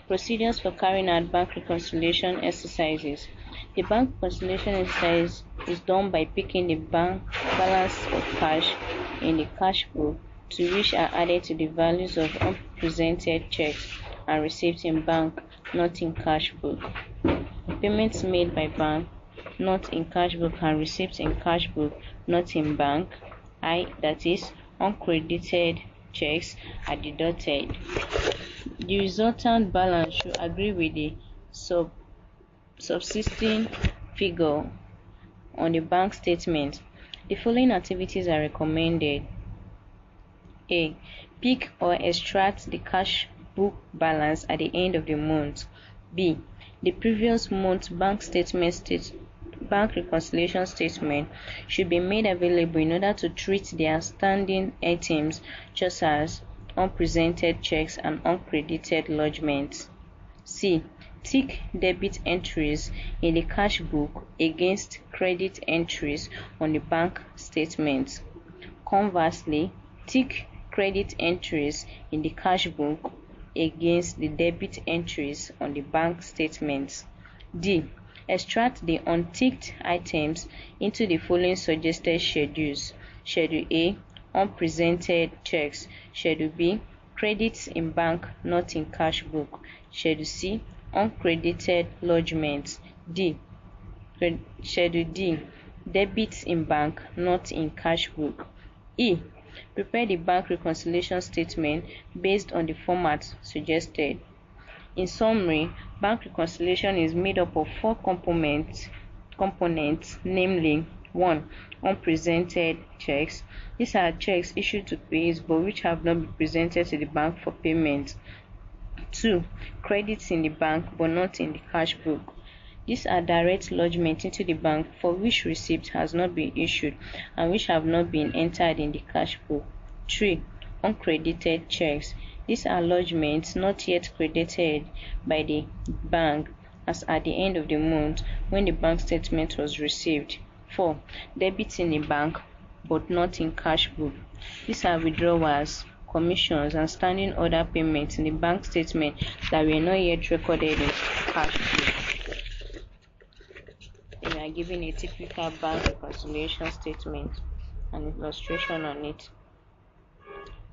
Procedures for carrying out bank reconciliation exercises. The bank reconciliation exercise is done by picking the bank balance of cash in the cash book to which are added to the values of unpresented checks and receipts in bank, not in cash book. Payments made by bank, not in cash book, and receipts in cash book, not in bank, that is, uncredited checks, are deducted. The resultant balance should agree with the subsisting figure on the bank statement. The following activities are recommended. A. Pick or extract the cash book balance at the end of the month. B. The previous month's bank reconciliation statement should be made available in order to treat the outstanding items just as unpresented checks and uncredited lodgements. C. Tick debit entries in the cash book against credit entries on the bank statement. Conversely, tick credit entries in the cash book against the debit entries on the bank statements. D. Extract the unticked items into the following suggested schedules. Schedule A. Unpresented checks. Schedule B. Credits in bank, not in cash book. Schedule C. Uncredited lodgements. Schedule D. Debits in bank, not in cash book. E. Prepare the bank reconciliation statement based on the format suggested. In summary, bank reconciliation is made up of 4 components, namely 1. Unpresented checks. These are checks issued to payees but which have not been presented to the bank for payment. 2. Credits in the bank but not in the cash book. These are direct lodgement into the bank for which receipt has not been issued and which have not been entered in the cash book. 3. Uncredited checks. These are lodgements not yet credited by the bank as at the end of the month when the bank statement was received. 4. Debits in the bank but not in cash book. These are withdrawals, commissions, and standing order payments in the bank statement that were not yet recorded in cash book. We are given a typical bank reconciliation statement and illustration on it.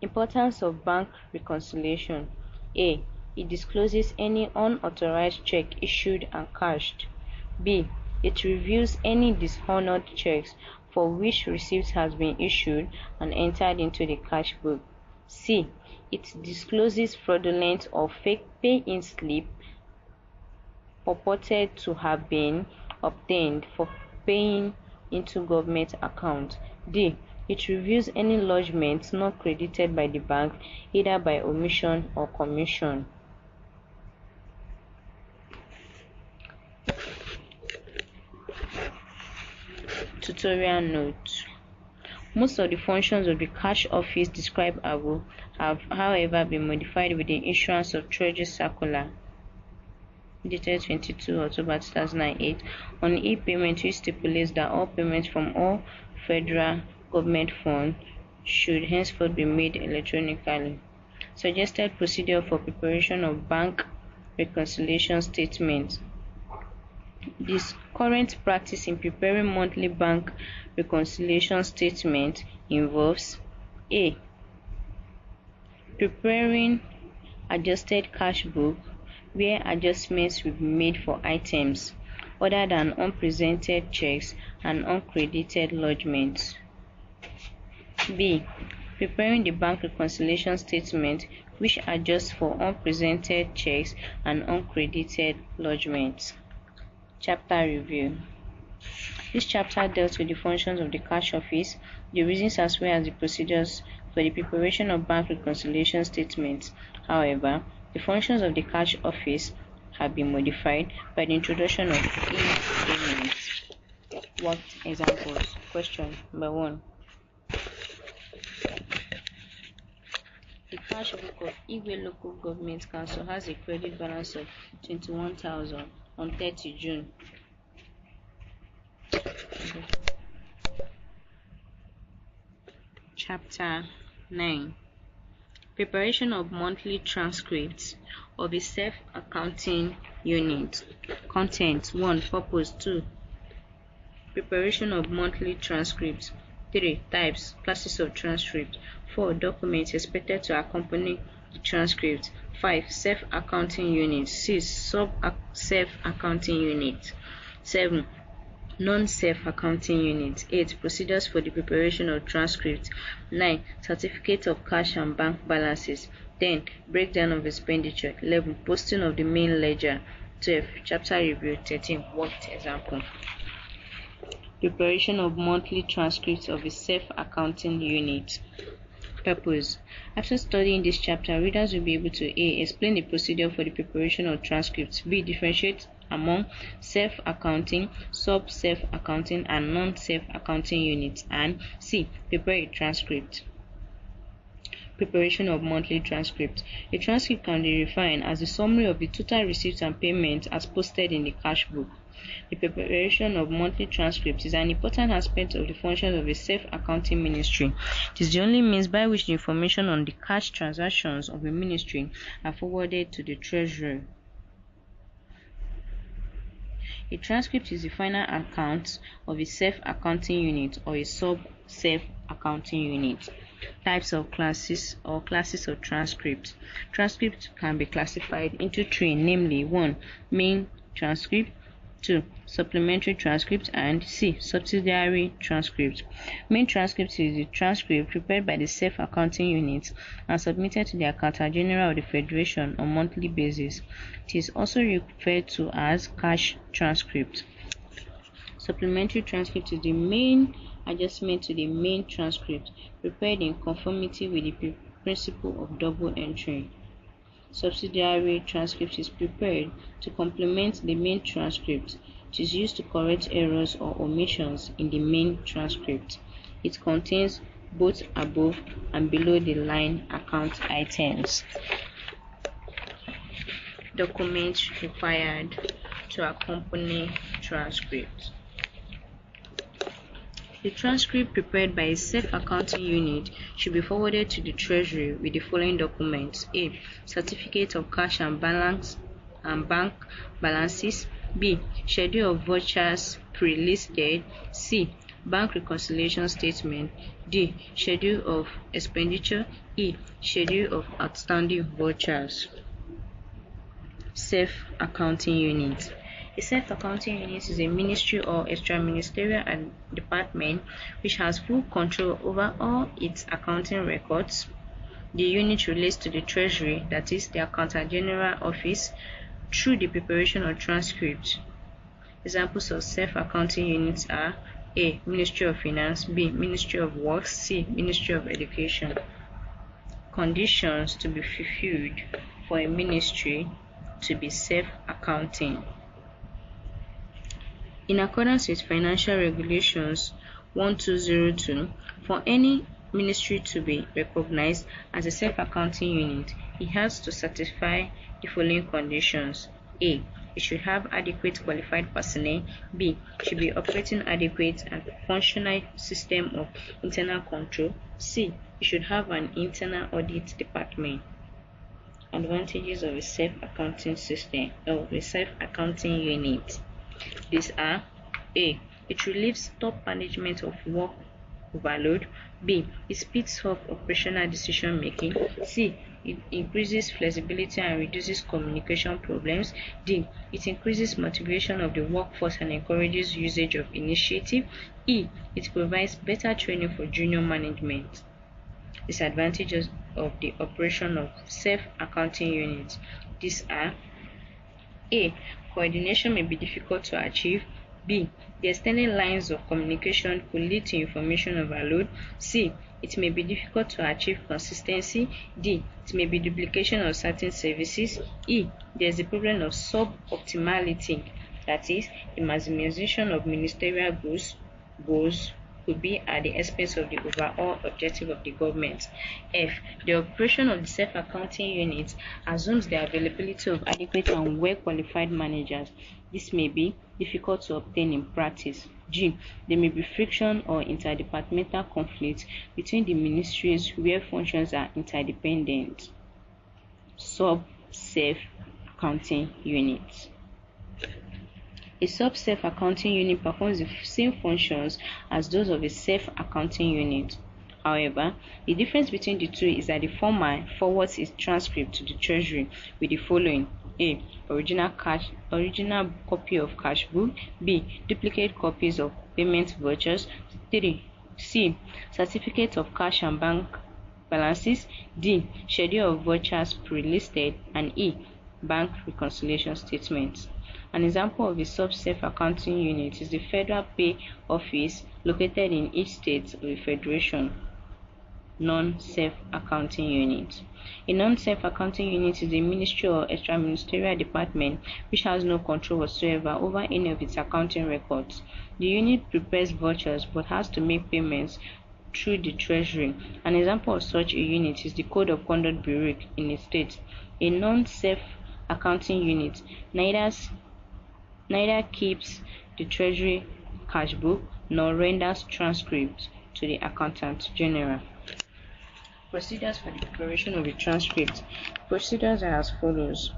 Importance of bank reconciliation. A. It discloses any unauthorized check issued and cashed. B. It reviews any dishonored checks for which receipt has been issued and entered into the cash book. C. It discloses fraudulent or fake pay-in slip purported to have been obtained for paying into government account. D. It reviews any lodgements not credited by the bank either by omission or commission. Tutorial note. Most of the functions of the cash office described above have, however, been modified with the issuance of Treasury Circular dated 22 October 2008 on e-payment, which stipulates that all payments from all federal government funds should henceforth be made electronically. Suggested procedure for preparation of bank reconciliation statements. This current practice in preparing monthly bank reconciliation statement involves A. Preparing adjusted cash book where adjustments will be made for items other than unpresented checks and uncredited lodgements. B. Preparing the bank reconciliation statement which adjusts for unpresented checks and uncredited lodgements. Chapter review. This chapter deals with the functions of the cash office, the reasons as well as the procedures for the preparation of bank reconciliation statements. However, the functions of the cash office have been modified by the introduction of e-payments. What examples? Question number 1. The cash book of Igwe Local Government Council has a credit balance of 21,000 on 30 June. Chapter 9. Preparation of monthly transcripts of a self-accounting unit. Content 1. Purpose 2. Preparation of monthly transcripts. 3. Types, classes of transcripts. 4. Documents expected to accompany the transcript. 5. Self-accounting unit. 6. Sub-self-accounting unit. 7. Non-self-accounting unit. 8. Procedures for the preparation of transcripts. 9. Certificate of cash and bank balances. 10. Breakdown of expenditure. 11. Posting of the main ledger. 12. Chapter review. 13. Worked example. Preparation of monthly transcripts of a self-accounting unit. Purpose. After studying this chapter, readers will be able to A. Explain the procedure for the preparation of transcripts. B. Differentiate among self-accounting, sub-self-accounting, and non-self-accounting units. And C. Prepare a transcript. Preparation of monthly transcript. A transcript can be defined as a summary of the total receipts and payments as posted in the cash book. The preparation of monthly transcripts is an important aspect of the functions of a self-accounting ministry. It is the only means by which the information on the cash transactions of a ministry are forwarded to the Treasury. A transcript is the final account of a self-accounting unit or a sub-self-accounting unit. Types of classes or classes of transcripts. Transcripts can be classified into 3, namely 1. Main transcript, 2. Supplementary transcript, and C. Subsidiary transcript. Main transcript is the transcript prepared by the self-accounting unit and submitted to the Accountant General of the Federation on a monthly basis. It is also referred to as cash transcript. Supplementary transcript is the main adjustment to the main transcript prepared in conformity with the principle of double entry. Subsidiary transcript is prepared to complement the main transcript. It is used to correct errors or omissions in the main transcript. It contains both above and below the line account items. Documents required to accompany transcript. The transcript prepared by a self-accounting unit should be forwarded to the Treasury with the following documents: A. Certificate of cash and balance and bank balances. B. Schedule of vouchers pre-release date. C. Bank reconciliation statement. D. Schedule of expenditure. E. Schedule of outstanding vouchers. Self-accounting unit. A self-accounting unit is a ministry or extra-ministerial department which has full control over all its accounting records. The unit relates to the Treasury, that is, the Accountant General Office, through the preparation of transcripts. Examples of self-accounting units are A. Ministry of Finance, B. Ministry of Works, C. Ministry of Education. Conditions to be fulfilled for a ministry to be self-accounting. In accordance with Financial Regulations 1202, for any ministry to be recognized as a self-accounting unit, it has to satisfy the following conditions. A. It should have adequate qualified personnel. B. It should be operating adequate and functional system of internal control. C. It should have an internal audit department. Advantages of a self-accounting system or a self-accounting unit. These are: A. It relieves top management of work overload. B. It speeds up operational decision making. C. It increases flexibility and reduces communication problems. D. It increases motivation of the workforce and encourages usage of initiative. E. It provides better training for junior management. Disadvantages of the operation of self-accounting units. These are: A. Coordination may be difficult to achieve. B. The extended lines of communication could lead to information overload. C. It may be difficult to achieve consistency. D. It may be duplication of certain services. E. There is a problem of sub-optimality, that is, the maximization of ministerial goals could be at the expense of the overall objective of the government. F. The operation of the self-accounting unit assumes the availability of adequate and well-qualified managers. This may be difficult to obtain in practice. G. There may be friction or interdepartmental conflict between the ministries where functions are interdependent. Sub-self-accounting units. A sub-self-accounting unit performs the same functions as those of a self-accounting unit. However, the difference between the two is that the former forwards its transcript to the Treasury with the following: A. Original copy of cash book. B. Duplicate copies of payment vouchers. 3. C. Certificate of cash and bank balances. D. Schedule of vouchers pre-listed. And E. Bank reconciliation statements. An example of a sub-self-accounting unit is the Federal Pay Office located in each state of the Federation. Non-self-accounting unit. A non-self-accounting unit is a ministry or extra-ministerial department which has no control whatsoever over any of its accounting records. The unit prepares vouchers but has to make payments through the Treasury. An example of such a unit is the Code of Conduct Bureau in a state. A non-self-accounting unit neither keeps the Treasury cash book nor renders transcripts to the Accountant General. Procedures for the preparation of a transcript. Procedures are as follows.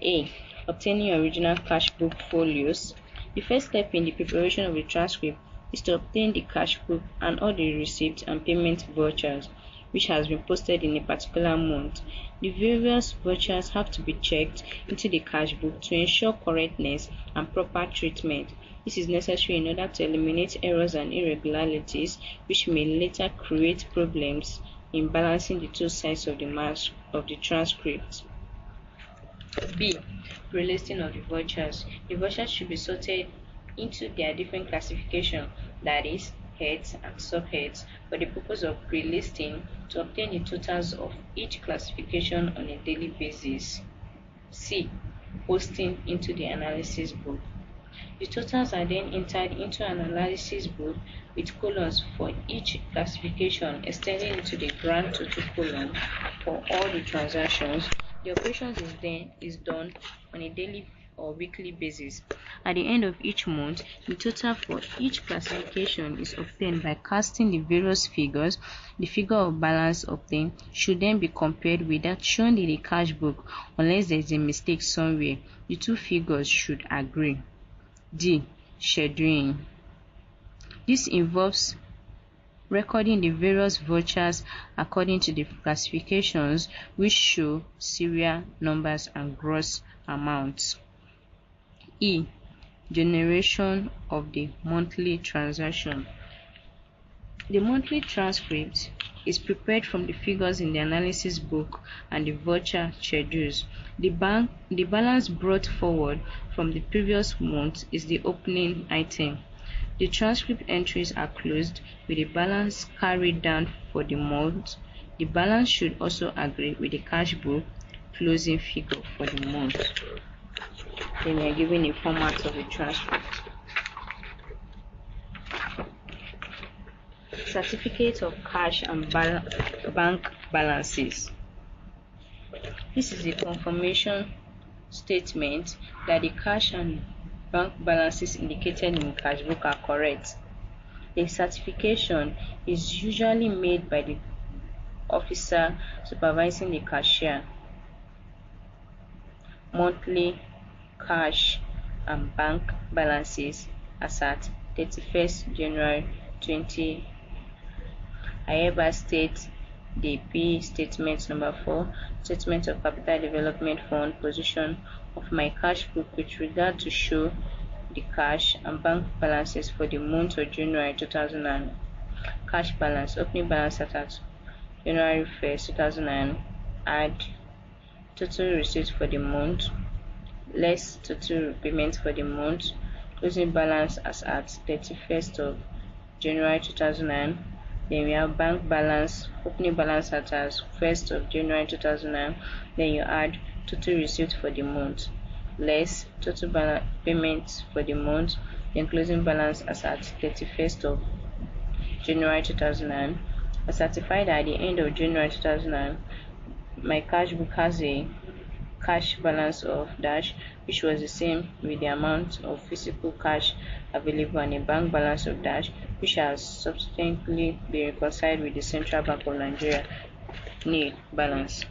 A. Obtaining original cash book folios. The first step in the preparation of a transcript is to obtain the cash book and all the receipts and payment vouchers which has been posted in a particular month. The various vouchers have to be checked into the cash book to ensure correctness and proper treatment. This is necessary in order to eliminate errors and irregularities which may later create problems in balancing the two sides of the transcript. B. Pre-listing of the vouchers. The vouchers should be sorted into their different classification, that is, heads and subheads, for the purpose of pre-listing to obtain the totals of each classification on a daily basis. C. Posting into the analysis book. The totals are then entered into an analysis book with columns for each classification extending into the grand total column for all the transactions. The operations is done on a daily or weekly basis. At the end of each month, the total for each classification is obtained by casting the various figures. The figure of balance obtained should then be compared with that shown in the cash book unless there is a mistake somewhere. The two figures should agree. D. Scheduling. This involves recording the various vouchers according to the classifications which show serial numbers and gross amounts. E. Generation of the monthly transaction. The monthly transcript is prepared from the figures in the analysis book and the voucher schedules. The balance brought forward from the previous month is the opening item. The transcript entries are closed with the balance carried down for the month. The balance should also agree with the cash book closing figure for the month. Then we are given a format of the transcript. Certificate of cash and bank balances. This is a confirmation statement that the cash and bank balances indicated in the cash book are correct. The certification is usually made by the officer supervising the cashier. Monthly cash and bank balances as at 31st January 20. I hereby state the P statement number 4, statement of capital development fund position of my cash book with regard to show the cash and bank balances for the month of January 2000. Cash balance, opening balance at January 1st, 2000, add total receipts for the month, less total payments for the month, closing balance as at 31st of January 2000. Then we have bank balance, opening balance at 1st of January 2009. Then you add total receipts for the month, less total balance payments for the month, then closing balance as at 31st of January 2009. I certified at the end of January 2009, my cash book has a cash balance of dash, which was the same with the amount of physical cash available, and a bank balance of dash, which has subsequently been reconciled with the Central Bank of Nigeria nil balance.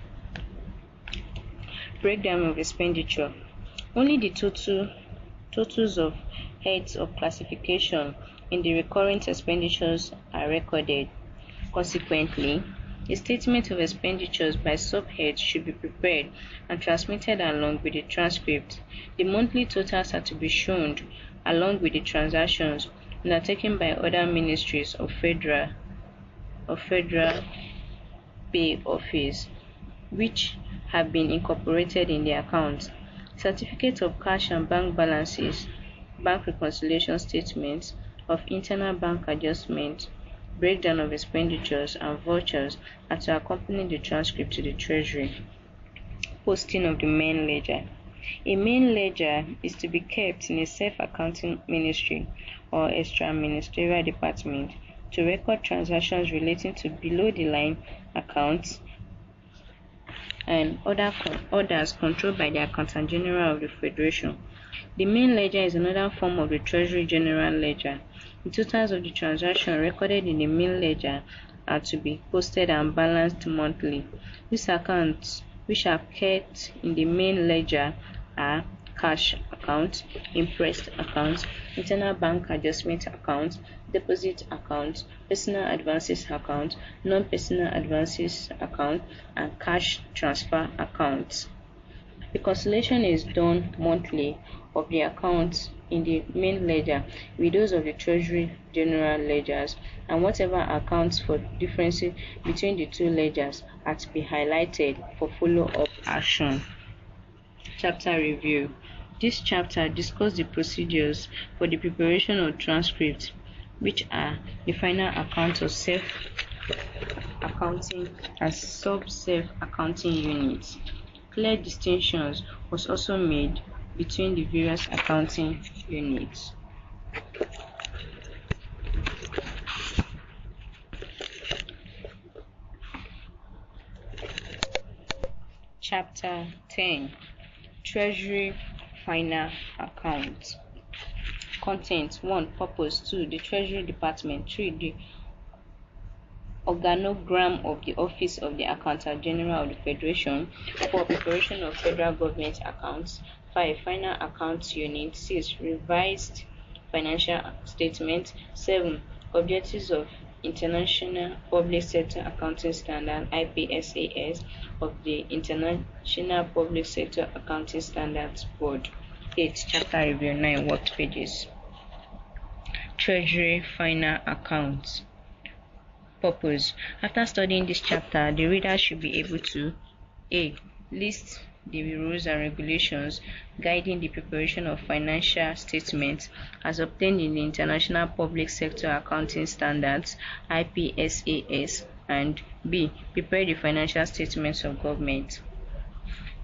Breakdown of expenditure. Only the totals of heads of classification in the recurrent expenditures are recorded. Consequently, a statement of expenditures by subheads should be prepared and transmitted along with the transcript. The monthly totals are to be shown along with the transactions undertaken by other ministries of federal pay office, which have been incorporated in the accounts. Certificate of cash and bank balances, bank reconciliation statements of internal bank adjustment, breakdown of expenditures and vouchers are to accompany the transcript to the Treasury. Posting of the main ledger. A main ledger is to be kept in a self-accounting ministry or extra-ministerial department to record transactions relating to below-the-line accounts and others controlled by the Accountant General of the Federation. The main ledger is another form of the Treasury General Ledger. The totals of the transaction recorded in the main ledger are to be posted and balanced monthly. These accounts, which are kept in the main ledger, are cash accounts, imprest accounts, internal bank adjustment accounts, deposit accounts, personal advances account, non-personal advances account, and cash transfer accounts. Reconciliation is done monthly of the accounts in the main ledger with those of the Treasury General Ledgers, and whatever accounts for differences between the two ledgers are to be highlighted for follow-up action. Chapter review. This chapter discusses the procedures for the preparation of transcripts, which are the final accounts of self-accounting and sub-self-accounting units. Clear distinctions was also made between the various accounting units. Chapter 10. Treasury Final Account. Content. 1. Purpose. 2. The Treasury Department. 3. The organogram of the Office of the Accountant General of the Federation. 4. Preparation of federal government accounts. 5. Final Accounts Unit. 6. Revised Financial Statement. 7. Objectives of International Public Sector Accounting Standard (IPSAS) of the International Public Sector Accounting Standards Board. 8. Chapter Review 9. Worked pages. Treasury Final Accounts. Purpose. After studying this chapter, the reader should be able to A. List the rules and regulations guiding the preparation of financial statements as obtained in the International Public Sector Accounting Standards (IPSAS), and B. Prepare the financial statements of government.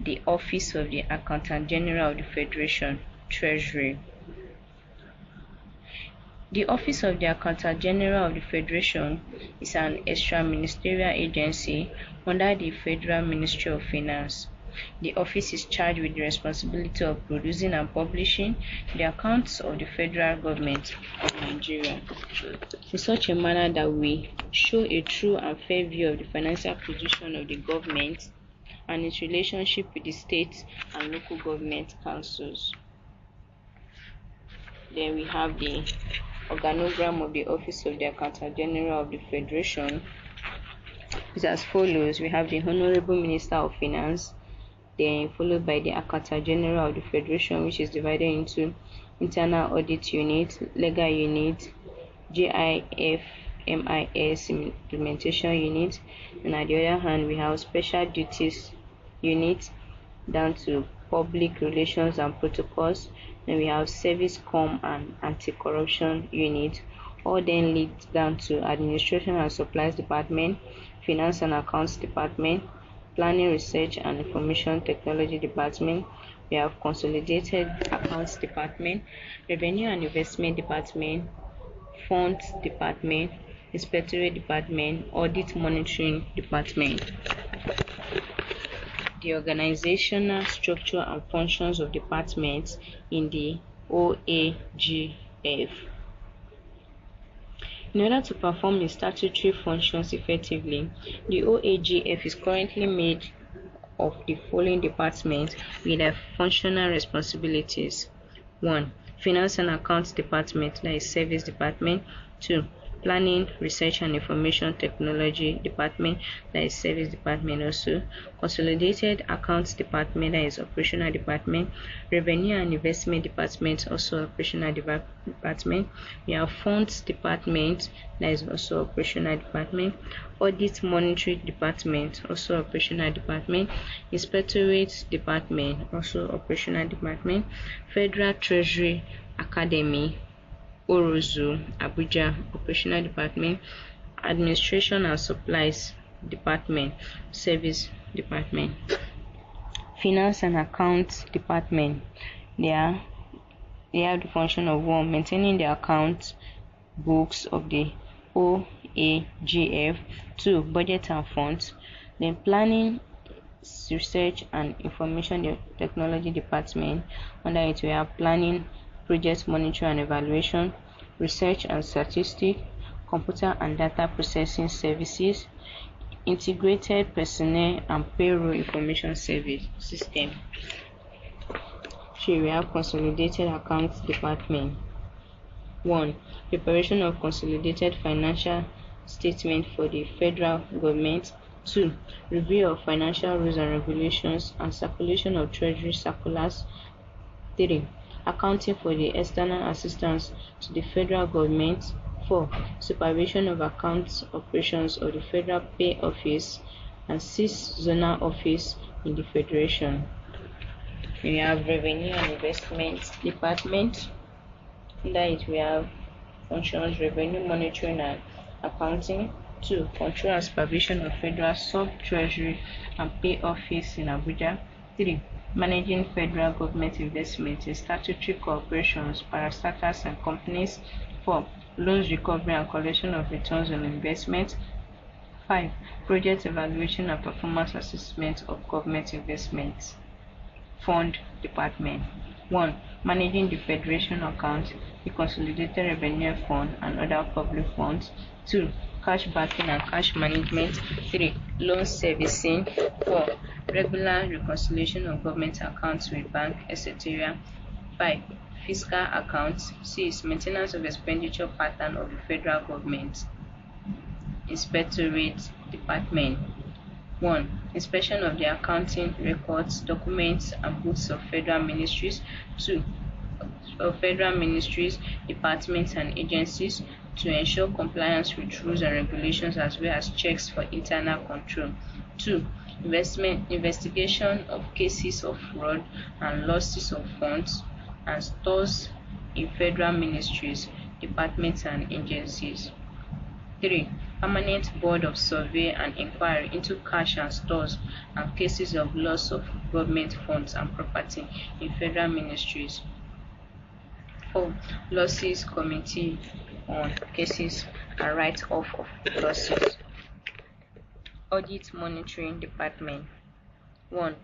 The Office of the Accountant General of the Federation, Treasury. The Office of the Accountant General of the Federation is an extra-ministerial agency under the Federal Ministry of Finance. The office is charged with the responsibility of producing and publishing the accounts of the federal government of Nigeria in such a manner that we show a true and fair view of the financial position of the government and its relationship with the state and local government councils. Then we have the organogram of the Office of the Accountant General of the Federation. It's as follows. We have the Honorable Minister of Finance, then followed by the Accountant General of the Federation, which is divided into Internal Audit Unit, Legal Unit, GIF, MIS, Implementation Unit, and on the other hand, we have Special Duties Unit down to Public Relations and Protocols. Then we have Service Com and Anti-Corruption Unit, all then lead down to Administration and Supplies Department, Finance and Accounts Department, Planning, Research and Information Technology Department. We have Consolidated Accounts Department, Revenue and Investment Department, Funds Department, Inspectorate Department, Audit Monitoring Department. The organizational structure and functions of departments in the OAGF. In order to perform its statutory functions effectively, the OAGF is currently made of the following departments with their functional responsibilities. 1. Finance and Accounts Department, that is Service Department. 2. Planning, Research and Information Technology Department, that is Service Department also. Consolidated Accounts Department, that is Operational Department. Revenue and Investment Department, also Operational Department. We have Funds Department, that is also Operational Department. Audit Monitoring Department, also Operational Department. Inspectorate Department, also Operational Department. Federal Treasury Academy, Orozu, Abuja, Operational Department. Administration and Supplies Department, Service Department. Finance and Accounts Department, they have the function of 1. Maintaining the account books of the OAGF. 2. Budget and funds. Then Planning, Research and Information Technology Department. Under it we have Planning, Project Monitoring and Evaluation, Research and Statistics, Computer and Data Processing Services, Integrated Personnel and Payroll Information Service System. Here we have Consolidated Accounts Department. 1. Preparation of consolidated financial statement for the federal government. 2. Review of financial rules and regulations and circulation of treasury circulars. 3. Accounting for the external assistance to the federal government. 4. Supervision of accounts operations of the Federal Pay Office and 6. Zonal Office in the Federation. We have Revenue and Investment Department. Under it we have functions Revenue Monitoring and Accounting. 2. Control and Supervision of Federal Sub-Treasury and Pay Office in Abuja. 3. Managing federal government investments in statutory corporations, parastatals and companies. 4. Loans recovery and collection of returns on investment. 5. Project evaluation and performance assessment of government investments. Fund Department. 1. Managing the Federation account, the Consolidated Revenue Fund and other public funds. 2. Cash backing and cash management. 3. Loan servicing. 4. Regular reconciliation of government accounts with bank, etc. 5. Fiscal accounts. 6. Maintenance of expenditure pattern of the federal government. Inspectorate Department. 1. Inspection of the accounting records, documents, and books of federal ministries. 2. Of federal ministries, departments, and agencies to ensure compliance with rules and regulations as well as checks for internal control. 2. Investigation of cases of fraud and losses of funds and stores in federal ministries, departments, and agencies. 3. Permanent Board of Survey and Inquiry into cash and stores and cases of loss of government funds and property in federal ministries. 4. Losses Committee on Cases and Write-off of Losses. Audit Monitoring Department. 1.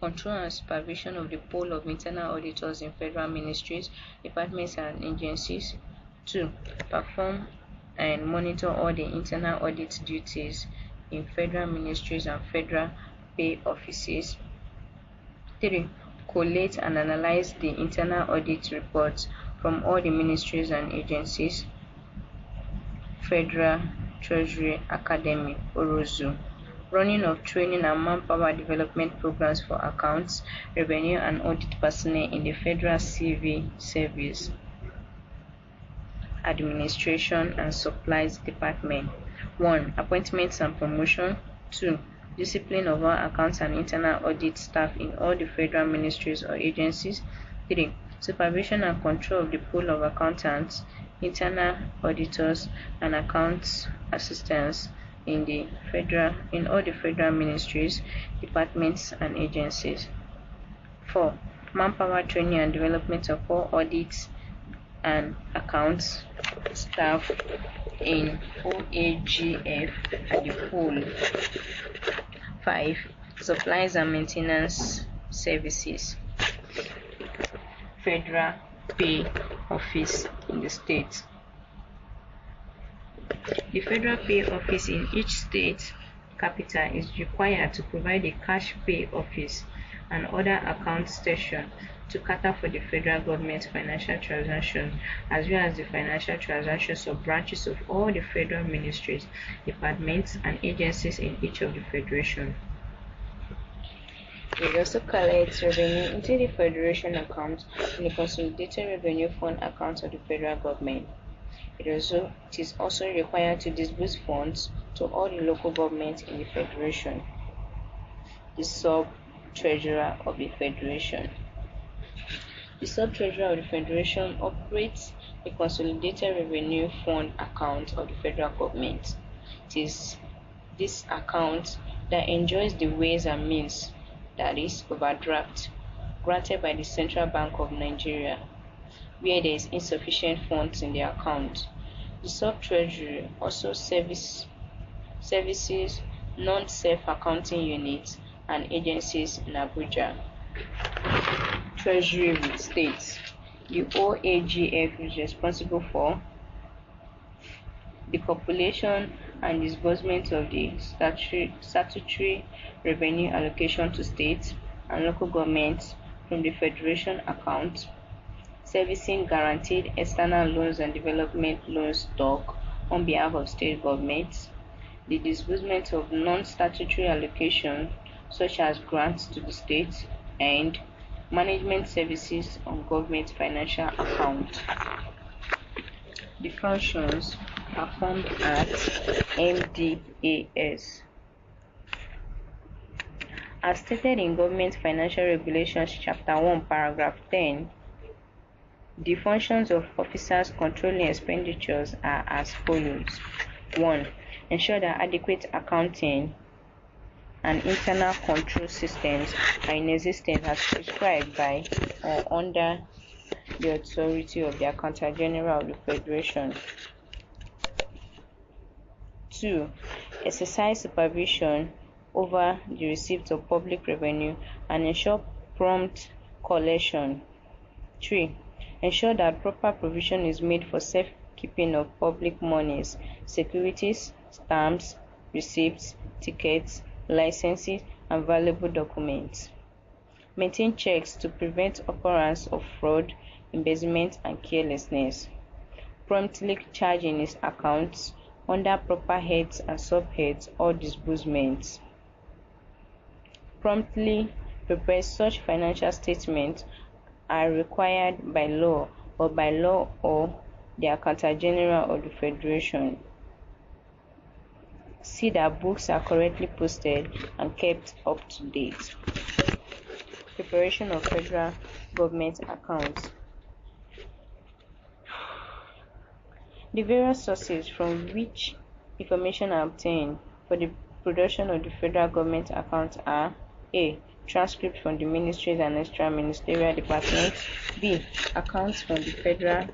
Control and supervision of the pool of internal auditors in federal ministries, departments, and agencies. 2. Perform and monitor all the internal audit duties in federal ministries and federal pay offices. 3. Collate and analyze the internal audit reports from all the ministries and agencies, Federal Treasury Academy, Orozu. Running of training and manpower development programs for accounts, revenue, and audit personnel in the Federal Civil Service, Administration, and Supplies Department. 1. Appointments and promotion. 2. Discipline of all accounts and internal audit staff in all the federal ministries or agencies. 3. Supervision and control of the pool of accountants, internal auditors, and accounts assistants in all the federal ministries, departments, and agencies. 4. Manpower training and development of all audits and accounts staff in OAGF and the pool. 5. Supplies and maintenance services, Federal Pay Office in the state. The Federal Pay Office in each state capital is required to provide a cash pay office and other account station to cater for the federal government's financial transactions as well as the financial transactions of branches of all the federal ministries, departments, and agencies in each of the federation. It also collects revenue into the federation account and the Consolidated Revenue Fund account of the federal government. It is also required to disburse funds to all the local governments in the federation. The Sub-Treasurer of the Federation. The Sub-Treasurer of the Federation operates the Consolidated Revenue Fund account of the federal government. It is this account that enjoys the ways and means, that is, overdraft, granted by the Central Bank of Nigeria, where there is insufficient funds in the account. The Sub-Treasury also services non-self-accounting units and agencies in Abuja. Treasury with states. The OAGF is responsible for the calculation and disbursement of the statutory revenue allocation to states and local governments from the Federation account, servicing guaranteed external loans and development loan stock on behalf of state governments, the disbursement of non-statutory allocation such as grants to the states, and management services on government financial accounts. The functions performed at MDAS. As stated in Government Financial Regulations Chapter 1, Paragraph 10, the functions of officers controlling expenditures are as follows. 1. Ensure that adequate accounting and internal control systems are in existence as prescribed by or under the authority of the Accountant General of the Federation. 2. Exercise supervision over the receipt of public revenue and ensure prompt collection. 3. Ensure that proper provision is made for safekeeping of public monies, securities, stamps, receipts, tickets, licenses, and valuable documents. Maintain checks to prevent occurrence of fraud, embezzlement, and carelessness. Promptly charge in its accounts under proper heads and subheads all disbursements. promptly prepare such financial statements are required by law or the Accountant General of the Federation. See that books are correctly posted and kept up to date. Preparation of federal government accounts. The various sources from which information are obtained for the production of the federal government accounts are: A. Transcripts from the ministries and extra-ministerial departments. B. Accounts from the Federal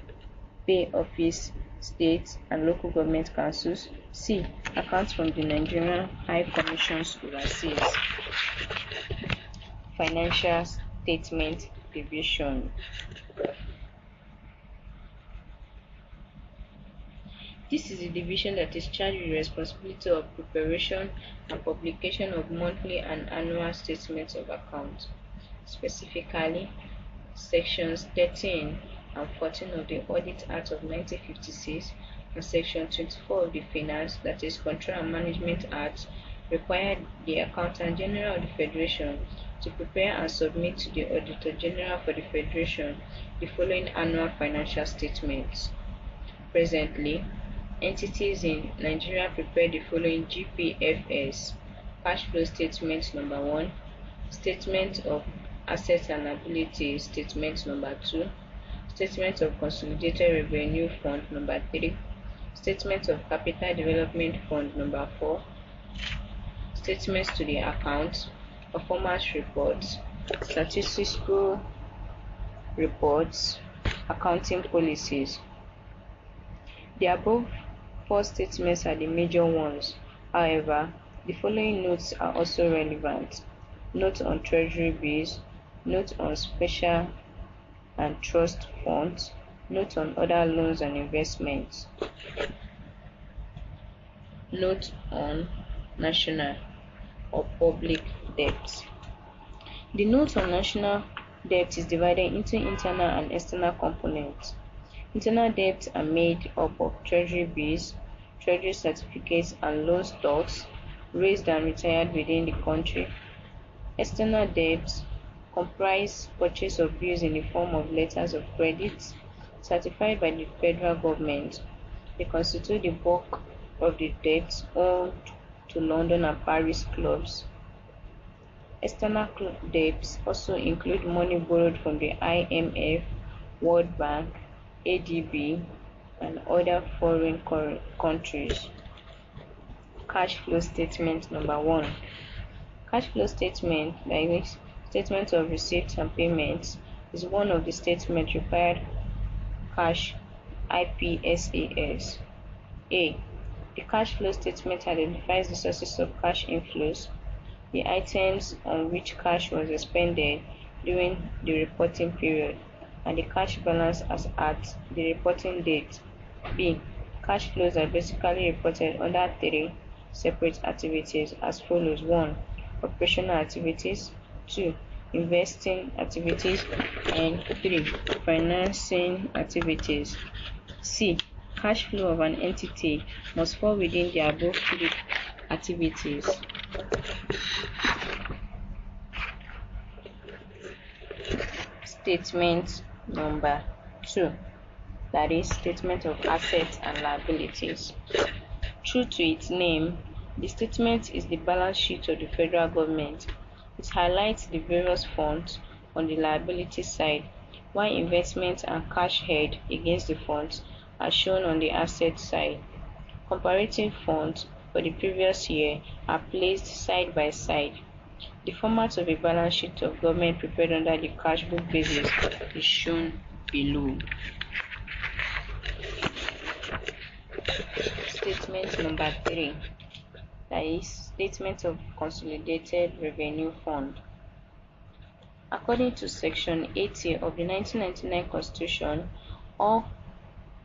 Pay Office, state and local government councils. C. Accounts from the Nigerian High Commissions overseas. Financial Statement Division. This is the division that is charged with the responsibility of preparation and publication of monthly and annual statements of accounts. Specifically, Sections 13 and 14 of the Audit Act of 1956 and Section 24 of the Finance, that is Control and Management Act, required the Accountant General of the Federation to prepare and submit to the Auditor General for the Federation the following annual financial statements. Presently, entities in Nigeria prepare the following GPFS: Cash Flow Statement Number 1, Statement of Assets and Liabilities Statement Number 2, Statement of Consolidated Revenue Fund Number 3, Statement of Capital Development Fund Number 4, Statements to the Account, Performance Reports, Statistical Reports, Accounting Policies. The above four statements are the major ones. However, the following notes are also relevant: Note on Treasury bills, Note on Special and Trust funds, Note on other loans and investments, Note on national or public debt. The note on national debt is divided into internal and external components. Internal debts are made up of treasury bills, treasury certificates, and loan stocks raised and retired within the country. External debts comprise purchase of bills in the form of letters of credit certified by the federal government. They constitute the bulk of the debts owed to London and Paris clubs. External debts also include money borrowed from the IMF, World Bank, ADB, and other foreign countries. Cash flow statement number 1. Cash flow statement, that is statement of receipts and payments, is one of the statements required cash IPSAS. A. The cash flow statement identifies the sources of cash inflows, the items on which cash was expended during the reporting period, and the cash balance as at the reporting date. B. Cash flows are basically reported under 3 separate activities as follows: 1. Operational activities, 2. Investing activities, and 3. Financing activities. C. Cash flow of an entity must fall within the above 3 activities. Statement number 2, that is statement of assets and liabilities. True to its name, the statement is the balance sheet of the federal government. It highlights the various funds on the liability side, while investments and cash held against the funds are shown on the asset side. Comparative funds for the previous year are placed side by side. The format of a balance sheet of government prepared under the cash book basis is shown below. Statement number 3, that is statement of Consolidated Revenue Fund. According to Section 80 of the 1999 Constitution, all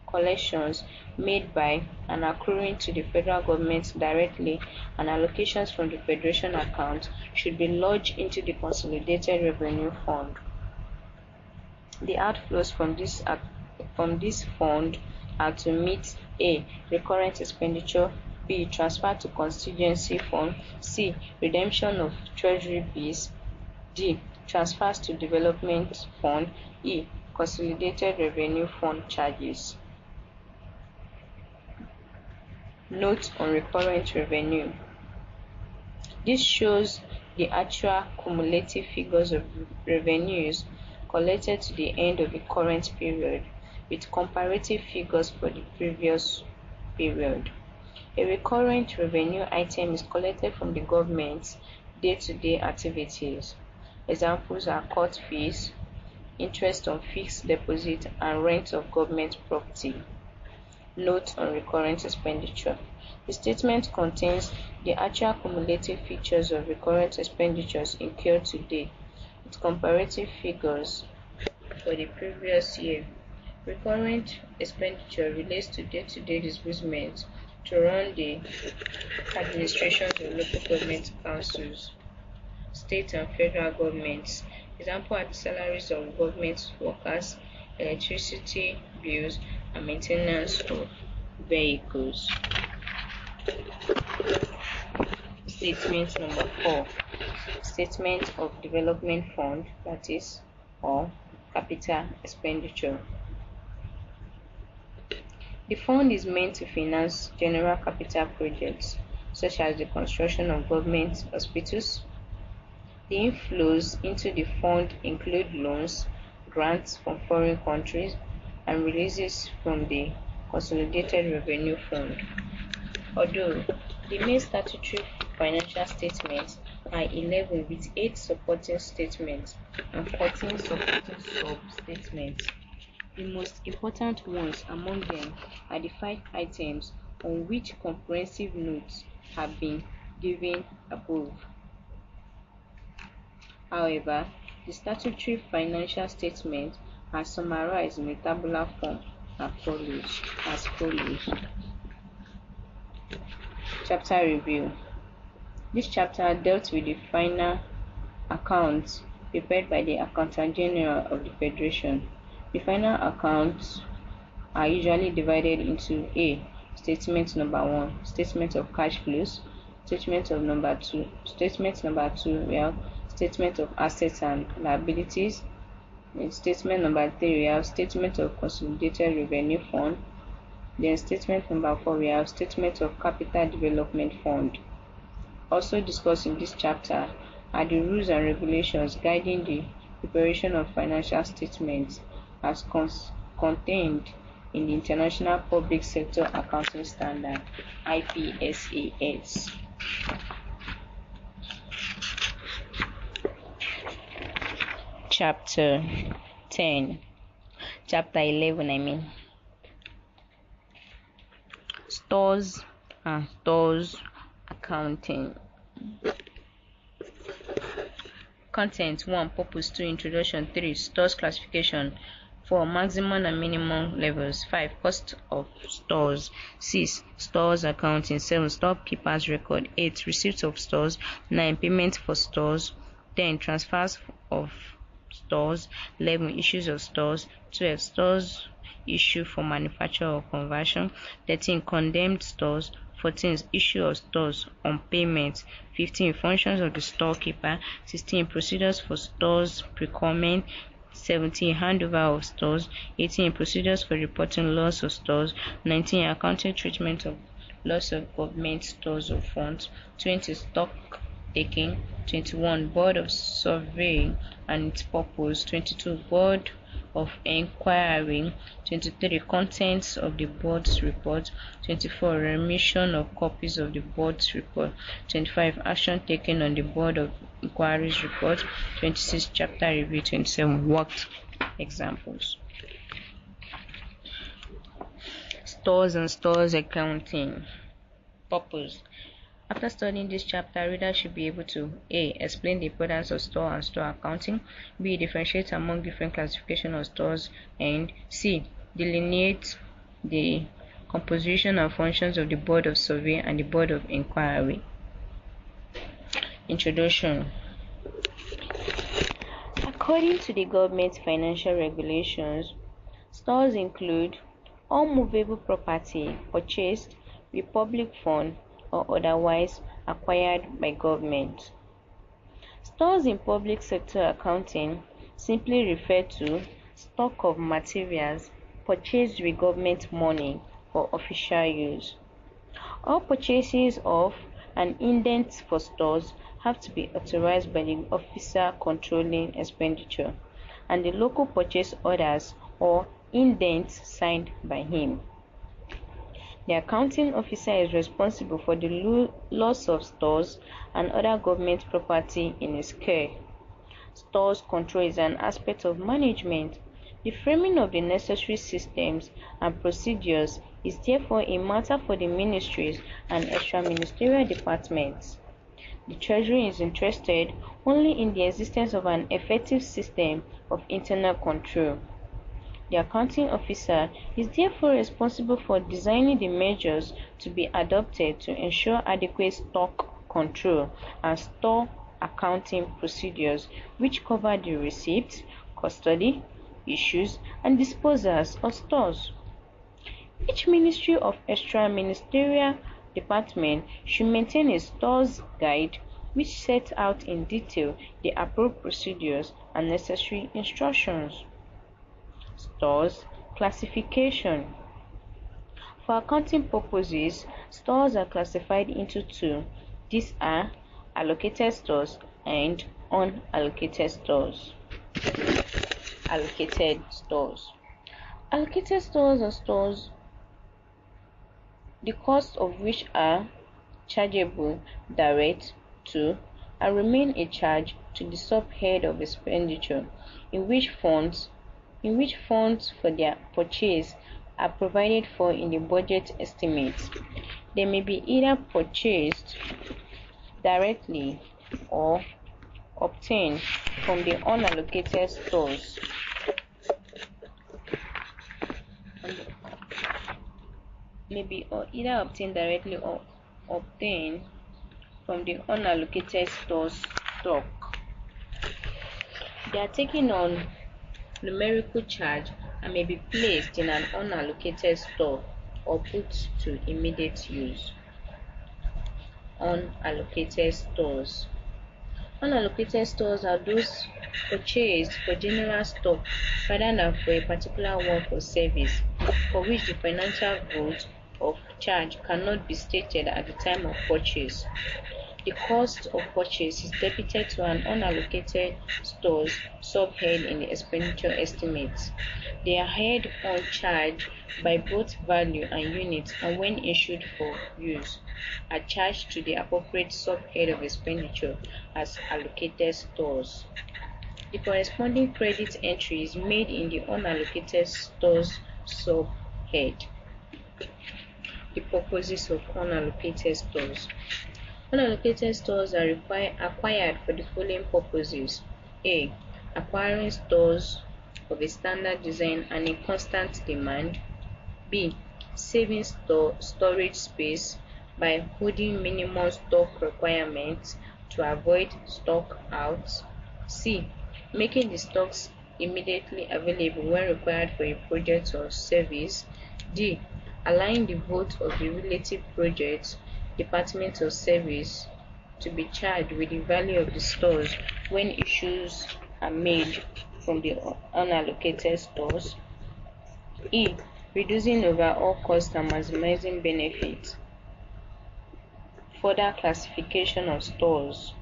collections made by and accruing to the federal government directly and allocations from the Federation account should be lodged into the Consolidated Revenue Fund. The outflows from this fund are to meet: A. Recurrent expenditure B. Transfer to contingency fund. C. Redemption of treasury bills. D. Transfers to development fund. E. Consolidated revenue fund charges. Note on recurrent revenue. This shows the actual cumulative figures of revenues collected to the end of the current period with comparative figures for the previous period. A recurrent revenue item is collected from the government's day-to-day activities. Examples are court fees, interest on fixed deposit, and rent of government property. Note on recurrent expenditure. The statement contains the actual cumulative features of recurrent expenditures incurred today with comparative figures for the previous year. Recurrent expenditure relates to day-to-day disbursements to run the administrations of local government councils, state and federal governments. Example are the salaries of government workers, electricity bills, and maintenance of vehicles. Statement number 4. Statement of development fund, that is, or capital expenditure. The fund is meant to finance general capital projects such as the construction of government hospitals. The inflows into the fund include loans, grants from foreign countries, and releases from the Consolidated Revenue Fund. Although the main statutory financial statements are 11 with 8 supporting statements and 14 supporting sub-statements. The most important ones among them are the 5 items on which comprehensive notes have been given above. However, the statutory financial statements are summarized in a tabular form as follows. Chapter review. This chapter dealt with the final accounts prepared by the Accountant General of the Federation. The final accounts are usually divided into A. Statement number 1, statement of cash flows. Statement number 2, we have statement of assets and liabilities. In statement number 3, we have statement of consolidated revenue fund. Then statement number 4, we have statement of capital development fund. Also discussed in this chapter are the rules and regulations guiding the preparation of financial statements as contained in the International Public Sector Accounting Standard (IPSAS). Chapter 11, Stores and Stores Accounting. Content 1. Purpose. 2. Introduction. 3. Stores classification. 4. Maximum and minimum levels. 5. Cost of stores. 6. Stores accounting. 7. Storekeeper's record. 8. Receipts of stores. 9. Payment for stores. 10. Transfers of stores. 11. Issues of stores. 12. Stores issue for manufacture or conversion. 13. Condemned stores. 14. Issue of stores on payment. 15. Functions of the storekeeper. 16. Procedures for stores procurement. 17. Handover of stores. 18. Procedures for reporting loss of stores. 19. Accounting treatment of loss of government stores or funds. 20. Stock taking. 21. Board of survey and its purpose. 22. Board of inquiry. 23. Contents of the board's report. 24. Remission of copies of the board's report. 25. Action taken on the board of inquiry's report. 26. Chapter review. 27. Worked examples. Stores and stores accounting. Purpose. After studying this chapter, readers should be able to A. Explain the importance of store and store accounting. B. Differentiate among different classifications of stores. And C. Delineate the composition and functions of the Board of Survey and the Board of Inquiry. Introduction. According to the government financial regulations, stores include all movable property purchased, with public fund or otherwise acquired by government. Stores in public sector accounting simply refer to stock of materials purchased with government money for official use. All purchases of and indents for stores have to be authorized by the officer controlling expenditure and the local purchase orders or indents signed by him. The accounting officer is responsible for the loss of stores and other government property in his care. Stores control is an aspect of management. The framing of the necessary systems and procedures is therefore a matter for the ministries and extra-ministerial departments. The Treasury is interested only in the existence of an effective system of internal control. The accounting officer is therefore responsible for designing the measures to be adopted to ensure adequate stock control and store accounting procedures which cover the receipt, custody, issues, and disposals of stores. Each ministry of extra-ministerial department should maintain a stores guide which sets out in detail the approved procedures and necessary instructions. Stores classification. For accounting purposes, stores are classified into two. These are allocated stores and unallocated stores. Allocated stores. Allocated stores are stores the costs of which are chargeable direct to and remain a charge to the subhead of expenditure, in which funds for their purchase are provided for in the budget estimates. They may be either purchased directly or obtained from the unallocated stores. Either obtained directly or obtained from the unallocated stores stock. They are taken on numerical charge and may be placed in an unallocated store or put to immediate use. Unallocated stores. Unallocated stores are those purchased for general stock rather than for a particular work or service, for which the financial vote of charge cannot be stated at the time of purchase. The cost of purchase is debited to an unallocated store's subhead in the expenditure estimates. They are held on charge by both value and unit, and when issued for use, are charged to the appropriate subhead of expenditure as allocated stores. The corresponding credit entry is made in the unallocated store's subhead. The purposes of unallocated stores. Unallocated stores are acquired for the following purposes: A. Acquiring stores of a standard design and in constant demand. B. Saving storage space by holding minimum stock requirements to avoid stock outs. C. Making the stocks immediately available when required for a project or service. D. Allowing the vote of the relative project, department or service to be charged with the value of the stores when issues are made from the unallocated stores. E. Reducing overall cost and maximizing benefits. Further classification of stores.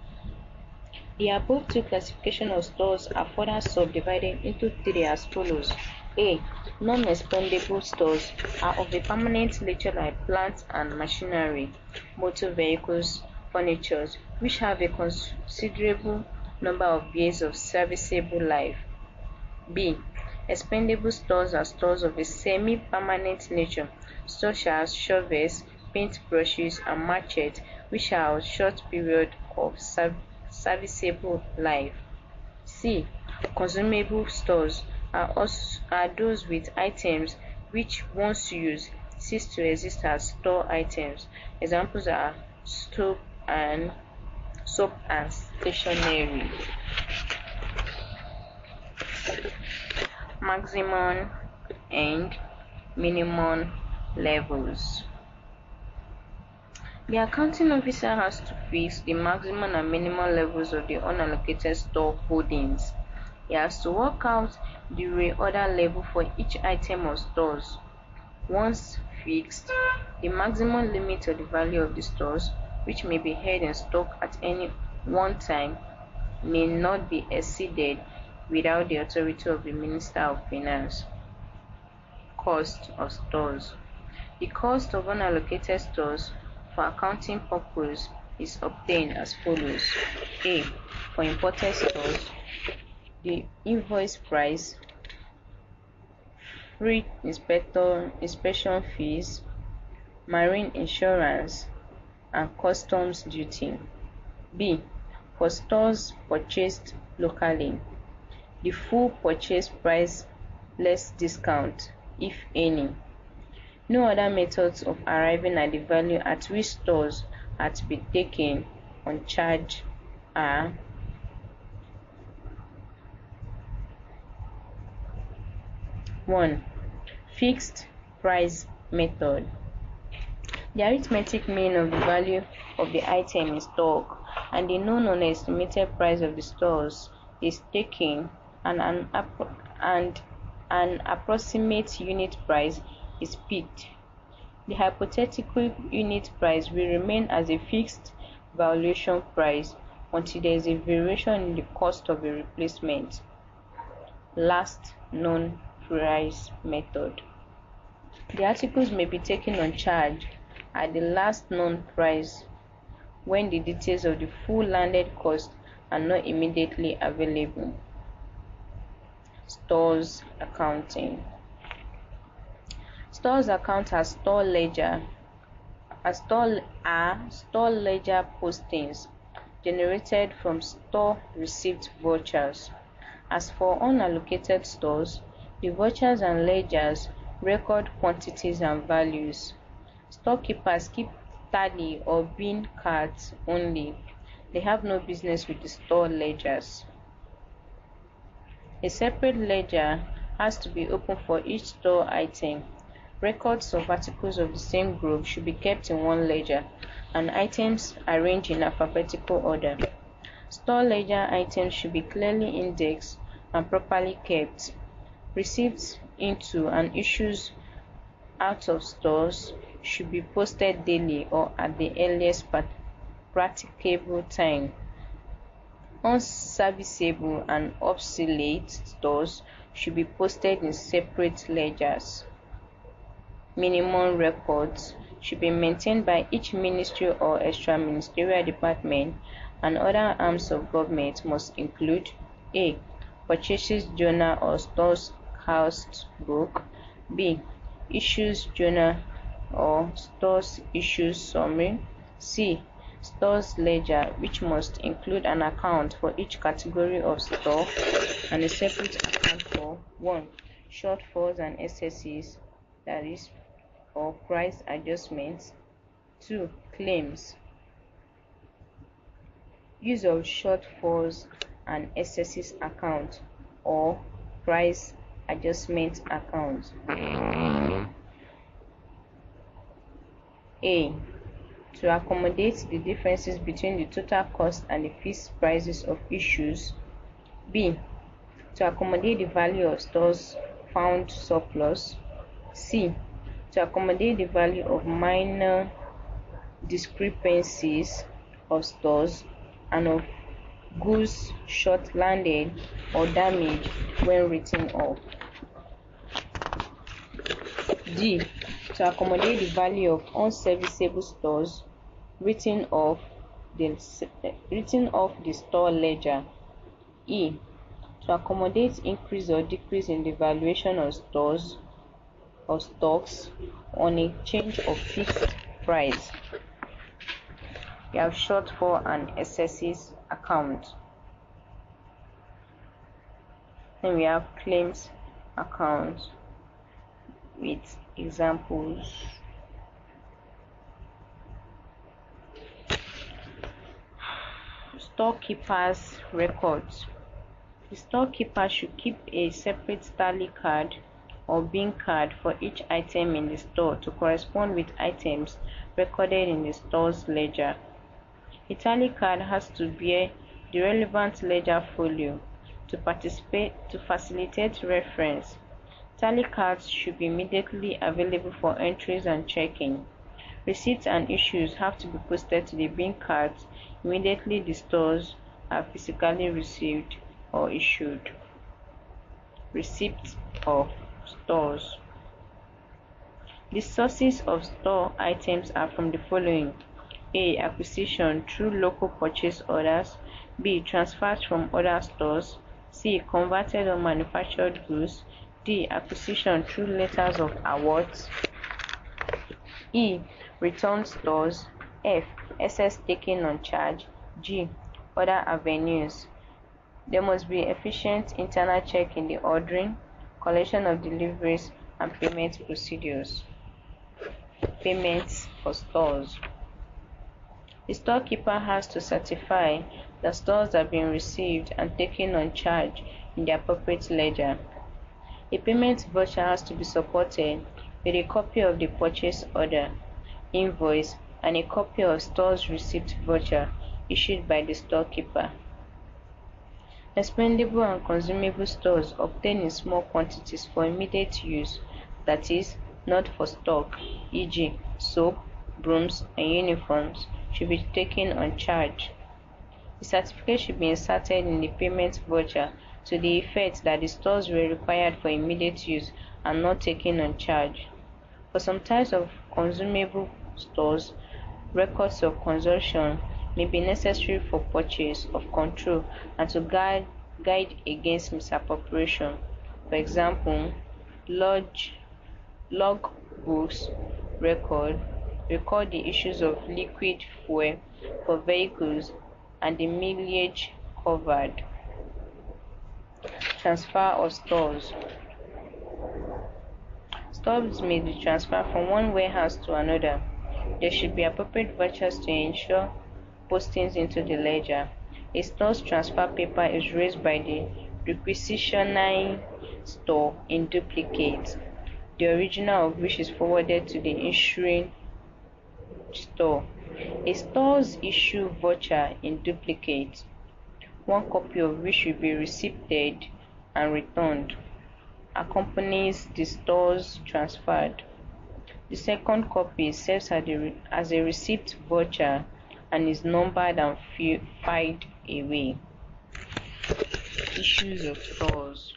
The above two classifications of stores are further subdivided into three as follows. A. Non-expendable stores are of a permanent nature like plants and machinery, motor vehicles, furniture, which have a considerable number of years of serviceable life. B. Expendable stores are stores of a semi-permanent nature, such as shovels, paint brushes, and machetes, which are of short period of serviceable life. C. Consumable stores are those with items which once used cease to exist as store items. Examples are soap and stationery. Maximum and minimum levels. The accounting officer has to fix the maximum and minimum levels of the unallocated store holdings. He has to work out the reorder level for each item of stores. Once fixed, the maximum limit of the value of the stores, which may be held in stock at any one time, may not be exceeded without the authority of the Minister of Finance. Cost of stores. The cost of unallocated stores for accounting purposes is obtained as follows. A. For imported stores, the invoice price, free inspection fees, marine insurance, and customs duty. B. For stores purchased locally, the full purchase price less discount, if any. No other methods of arriving at the value at which stores are to be taken on charge are: 1. Fixed price method. The arithmetic mean of the value of the item in stock and the known unestimated price of the stores is taken, and an approximate unit price is picked. The hypothetical unit price will remain as a fixed valuation price until there is a variation in the cost of a replacement. Last known price method. The articles may be taken on charge at the last known price when the details of the full landed cost are not immediately available. Stores accounting. Stores account as store ledger postings generated from store received vouchers. As for unallocated stores, the vouchers and ledgers record quantities and values. Storekeepers keep tally or bin cards only. They have no business with the store ledgers. A separate ledger has to be opened for each store item. Records of articles of the same group should be kept in one ledger, and items arranged in alphabetical order. Store ledger items should be clearly indexed and properly kept. Receipts into and issues out of stores should be posted daily or at the earliest practicable time. Unserviceable and obsolete stores should be posted in separate ledgers. Minimum records should be maintained by each ministry or extra-ministerial department, and other arms of government must include: A. Purchases journal or stores cost book. B. Issues journal or stores issues summary. C. Stores ledger, which must include an account for each category of store and a separate account for 1. Shortfalls and excesses, that is, or price adjustments. 2. Claims. Use of shortfalls and excesses account or price adjustment account. A. To accommodate the differences between the total cost and the fixed prices of issues. B. To accommodate the value of stores found surplus. C. To accommodate the value of minor discrepancies of stores and of goods short landed or damaged when written off. D. To accommodate the value of unserviceable stores written off the store ledger. E. To accommodate increase or decrease in the valuation of stores or stocks on a change of fixed price. We have shortfall and excesses account. Then we have claims account with examples. Storekeepers records. The storekeeper should keep a separate tally card or bin card for each item in the store to correspond with items recorded in the store's ledger. A tally card has to bear the relevant ledger folio to facilitate reference. Tally cards should be immediately available for entries and checking. Receipts and issues have to be posted to the bin cards immediately the stores are physically received or issued. Receipts of stores. The sources of store items are from the following: A. Acquisition through local purchase orders. B. Transfers from other stores. C. Converted or manufactured goods. D. Acquisition through letters of awards. E. Returned stores. F. Excess taken on charge. G. Other avenues. There must be efficient internal check in the ordering, collection of deliveries, and payment procedures. Payments for stores. The storekeeper has to certify that stores have been received and taken on charge in the appropriate ledger. A payment voucher has to be supported with a copy of the purchase order, invoice, and a copy of store's receipt voucher issued by the storekeeper. Expendable and consumable stores obtained in small quantities for immediate use, that is, not for stock, e.g., soap, brooms, and uniforms, should be taken on charge. The certificate should be inserted in the payment voucher to the effect that the stores were required for immediate use and not taken on charge. For some types of consumable stores, records of consumption may be necessary for purchase of control and to guide against misappropriation. For example, log books record the issues of liquid fuel for vehicles and the mileage covered. Transfer of stores. Stores may be transferred from one warehouse to another. There should be appropriate vouchers to ensure postings into the ledger. A store's transfer paper is raised by the requisitioning store in duplicate, the original of which is forwarded to the issuing store. A store's issue voucher in duplicate, one copy of which will be receipted and returned, accompanies the stores transferred. The second copy serves as a receipt voucher and is numbered and filed away. Issues of stores.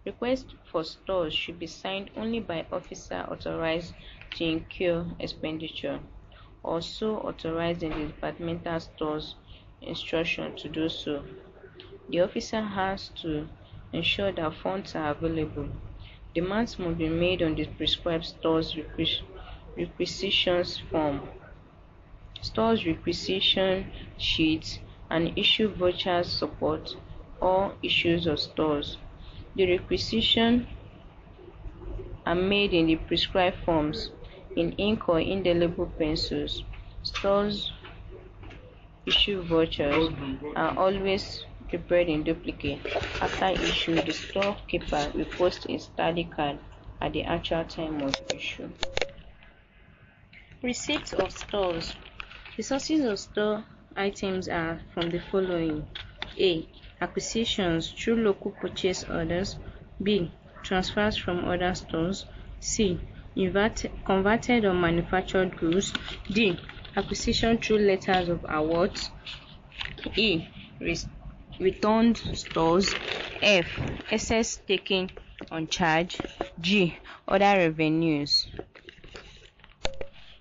Requests for stores should be signed only by officer authorized to incur expenditure, or so authorized in the departmental store's instruction to do so. The officer has to ensure that funds are available. Demands must be made on the prescribed store's requisitions form, store's requisition sheets, and issue vouchers support all issues of stores. The requisitions are made in the prescribed forms in ink or indelible pencils. Stores issue vouchers are always prepared in duplicate. After issue, the storekeeper will post a tally card at the actual time of issue. Receipts of stores. The sources of store items are from the following: A. Acquisitions through local purchase orders. B. Transfers from other stores. C. Converted or manufactured goods. D. Acquisition through letters of awards. E. Returned stores. F. Excess taken on charge. G. Other revenues.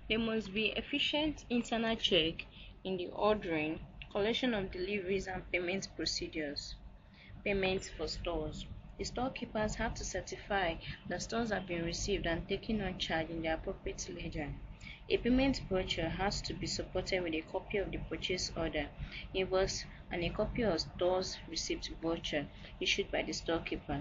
There must be efficient internal check in the ordering, collection of deliveries, and payment procedures. Payments for stores. The storekeepers have to certify that stores have been received and taken on charge in the appropriate ledger. A payment voucher has to be supported with a copy of the purchase order, invoice, and a copy of store's receipt voucher issued by the storekeeper.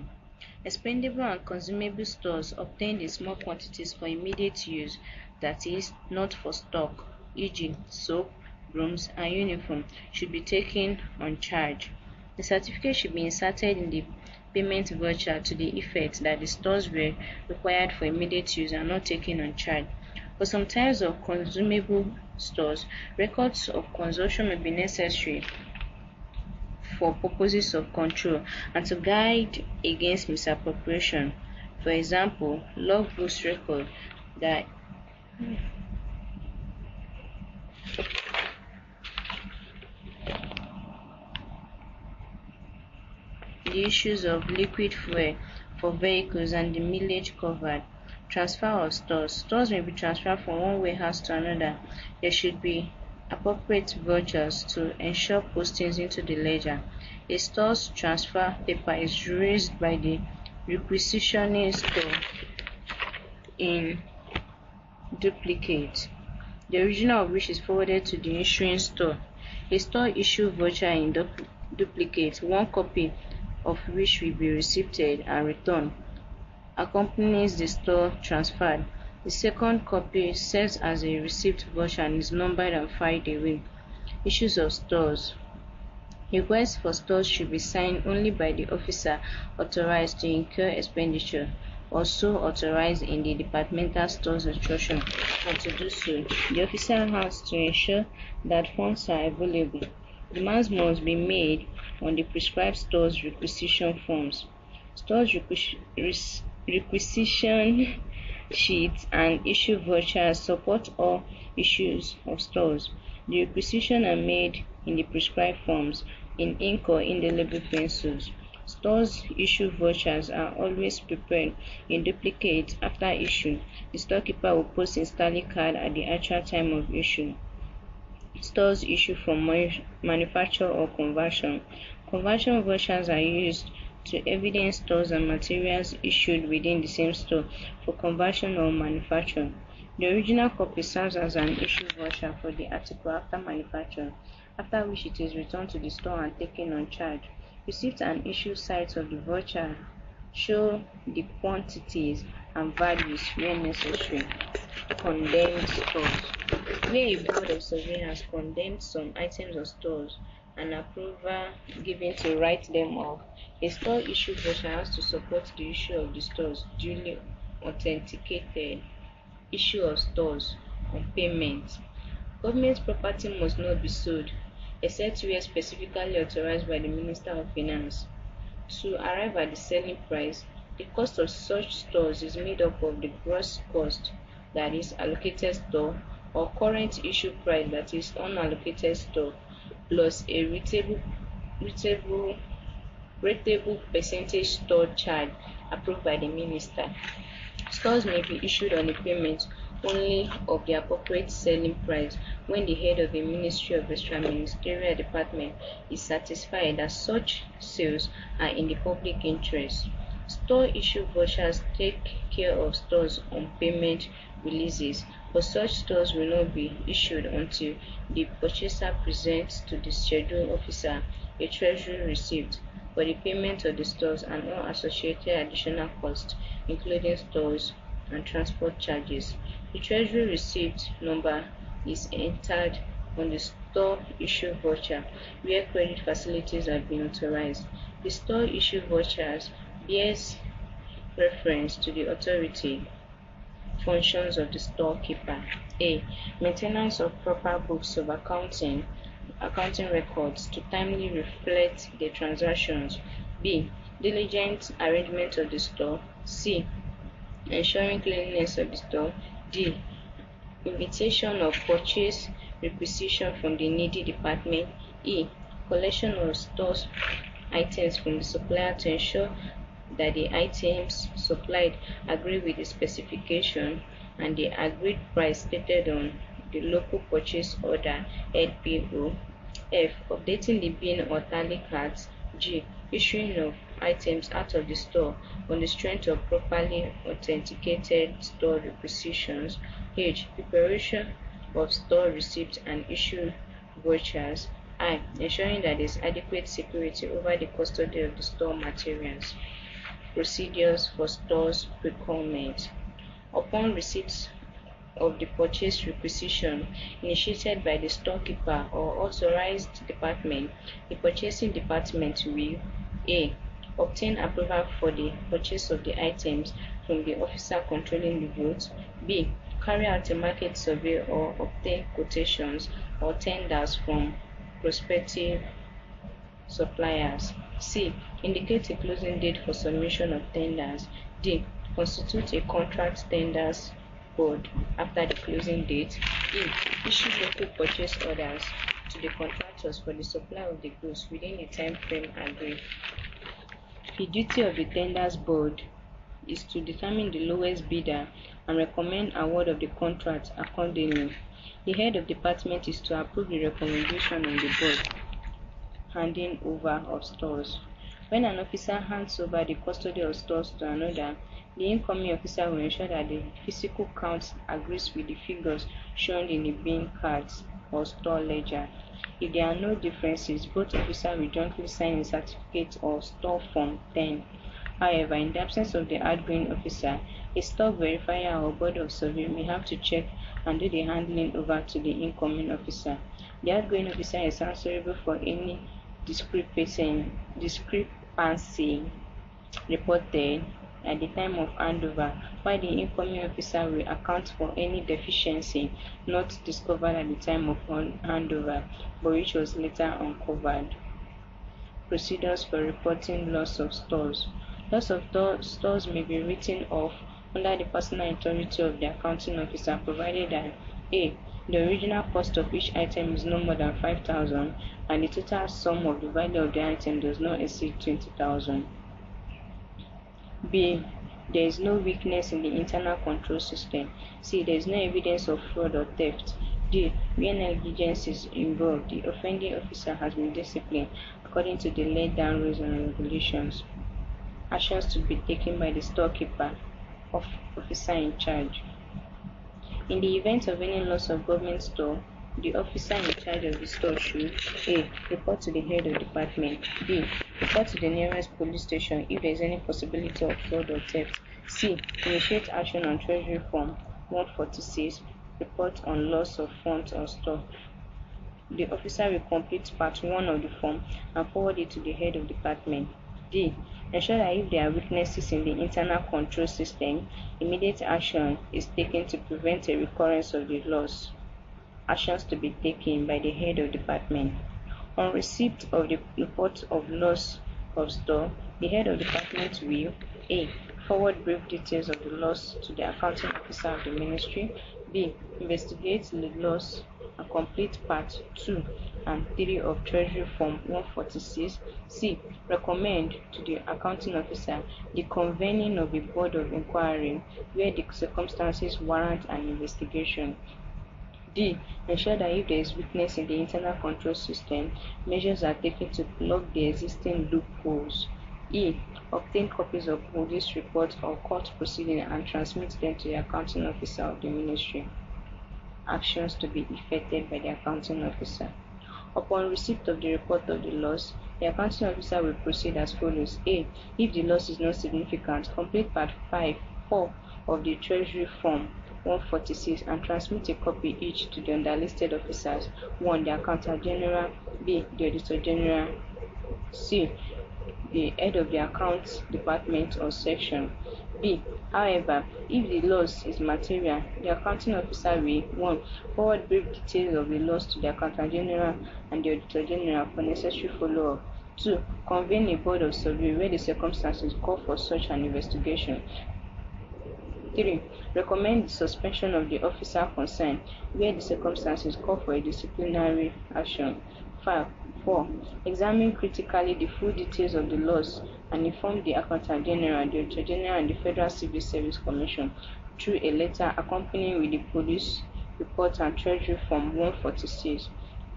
Expendable and consumable stores obtained in small quantities for immediate use, that is, not for stock, e.g., soap, brooms, and uniform, should be taken on charge. The certificate should be inserted in the payment voucher to the effect that the stores were required for immediate use are not taken on charge. For some types of consumable stores, records of consumption may be necessary for purposes of control and to guide against misappropriation. For example, logbooks record that the issues of liquid fuel for vehicles and the mileage covered. Transfer of stores. Stores may be transferred from one warehouse to another. There should be appropriate vouchers to ensure postings into the ledger. A store's transfer paper is raised by the requisitioning store in duplicate, the original of which is forwarded to the issuing store. A store issue voucher in duplicate, one copy of which will be received and returned, accompanies the store transferred. The second copy serves as a received voucher and is numbered and filed away. Issues of stores. Requests for stores should be signed only by the officer authorized to incur expenditure or so authorized in the departmental store's instruction, and to do so, the officer has to ensure that funds are available. Demands must be made on the prescribed store's requisition forms. Store's requisition sheets and issue vouchers support all issues of stores. The requisitions are made in the prescribed forms in ink or indelible pencils. Stores issue vouchers are always prepared in duplicate after issue. The storekeeper will post a tally card at the actual time of issue. Stores issue from manufacture or conversion. Conversion vouchers are used to evidence stores and materials issued within the same store for conversion or manufacture. The original copy serves as an issue voucher for the article after manufacture, after which it is returned to the store and taken on charge. Receipt and issue sites of the voucher show the quantities and values where necessary. Condemned stores. Where a board of surveyors has condemned some items of stores and approval given to write them off, a store issue voucher has to support the issue of the stores duly authenticated. Issue of stores on payment. Government property must not be sold except where specifically authorized by the Minister of Finance. To arrive at the selling price, the cost of such stores is made up of the gross cost, that is allocated store, or current issue price, that is unallocated store, plus a rateable percentage store charge approved by the Minister. Stores may be issued on the payment only of the appropriate selling price when the head of a Ministry of Extra-Ministerial Department is satisfied that such sales are in the public interest. Store issue vouchers take care of stores on payment releases, but such stores will not be issued until the purchaser presents to the scheduled officer a treasury receipt for the payment of the stores and all associated additional costs, including stores and transport charges. The treasury receipt number is entered on the store issue voucher where credit facilities have been authorized. The store issue vouchers bears reference to the authority functions of the storekeeper. A. Maintenance of proper books of accounting records to timely reflect the transactions. B. Diligent arrangement of the store. C. Ensuring cleanliness of the store. D. Invitation of purchase requisition from the needy department. E. Collection of store items from the supplier to ensure that the items supplied agree with the specification and the agreed price stated on the local purchase order (LPO). F. Updating the bin or tally cards. G. Issuing of items out of the store on the strength of properly authenticated store requisitions. H. Preparation of store receipts and issue vouchers. I. Ensuring that there is adequate security over the custody of the store materials. Procedures for stores procurement. Upon receipt of the purchase requisition initiated by the storekeeper or authorized department, the purchasing department will: A. Obtain approval for the purchase of the items from the officer controlling the vote. B. Carry out a market survey or obtain quotations or tenders from prospective suppliers. C. Indicate a closing date for submission of tenders. D. Constitute a contract tenders board after the closing date. E. Issue local purchase orders to the contractors for the supply of the goods within a time frame agreed. The duty of the tenders board is to determine the lowest bidder and recommend award of the contract accordingly. The head of department is to approve the recommendation on the board handing over of stores. When an officer hands over the custody of stores to another, the incoming officer will ensure that the physical count agrees with the figures shown in the bin cards or store ledger. If there are no differences, both officers will jointly sign a certificate or store form 10. However, in the absence of the outgoing officer, a stock verifier or board of survey may have to check and do the handing over to the incoming officer. The outgoing officer is answerable for any discrepancy reported at the time of handover, while the incoming officer will account for any deficiency not discovered at the time of handover, but which was later uncovered. Procedures for reporting loss of stores. Loss of stores may be written off under the personal authority of the accounting officer, provided that A. The original cost of each item is no more than 5,000 and the total sum of the value of the item does not exceed 20,000. B. There is no weakness in the internal control system. C. There is no evidence of fraud or theft. D. Where negligence is involved, the offending officer has been disciplined according to the laid down rules and regulations. Actions to be taken by the storekeeper of officer in charge. In the event of any loss of government store, the officer in charge of the store should A. Report to the head of department. B. Report to the nearest police station if there is any possibility of fraud or theft. C. Initiate action on Treasury Form 146, report on loss of funds or store. The officer will complete part 1 of the form and forward it to the head of department. D. Ensure that if there are weaknesses in the internal control system, immediate action is taken to prevent a recurrence of the loss. Actions to be taken by the head of department. On receipt of the report of loss of store, the head of department will A. Forward brief details of the loss to the accounting officer of the ministry. B. Investigate the loss and complete part 2 and 3 of Treasury Form 146. C. Recommend to the accounting officer the convening of a board of inquiry where the circumstances warrant an investigation. D. Ensure that if there is weakness in the internal control system, measures are taken to plug the existing loopholes. E. Obtain copies of police reports or court proceedings and transmit them to the accounting officer of the ministry. Actions to be effected by the accounting officer. Upon receipt of the report of the loss, the accounting officer will proceed as follows. A. If the loss is not significant, complete part 4 of the Treasury Form 146 and transmit a copy each to the underlisted officers. 1. The Accountant General. B. The Auditor General. C. The head of the accounts department or section. B. However, if the loss is material, the accounting officer will 1. Forward brief details of the loss to the Accountant General and the Auditor General for necessary follow-up. 2. Convene a board of survey where the circumstances call for such an investigation. 3. Recommend the suspension of the officer concerned where the circumstances call for a disciplinary action. 4. Examine critically the full details of the loss and inform the Accountant General, the Auditor General, and the Federal Civil Service Commission through a letter accompanying with the police report and Treasury Form 146.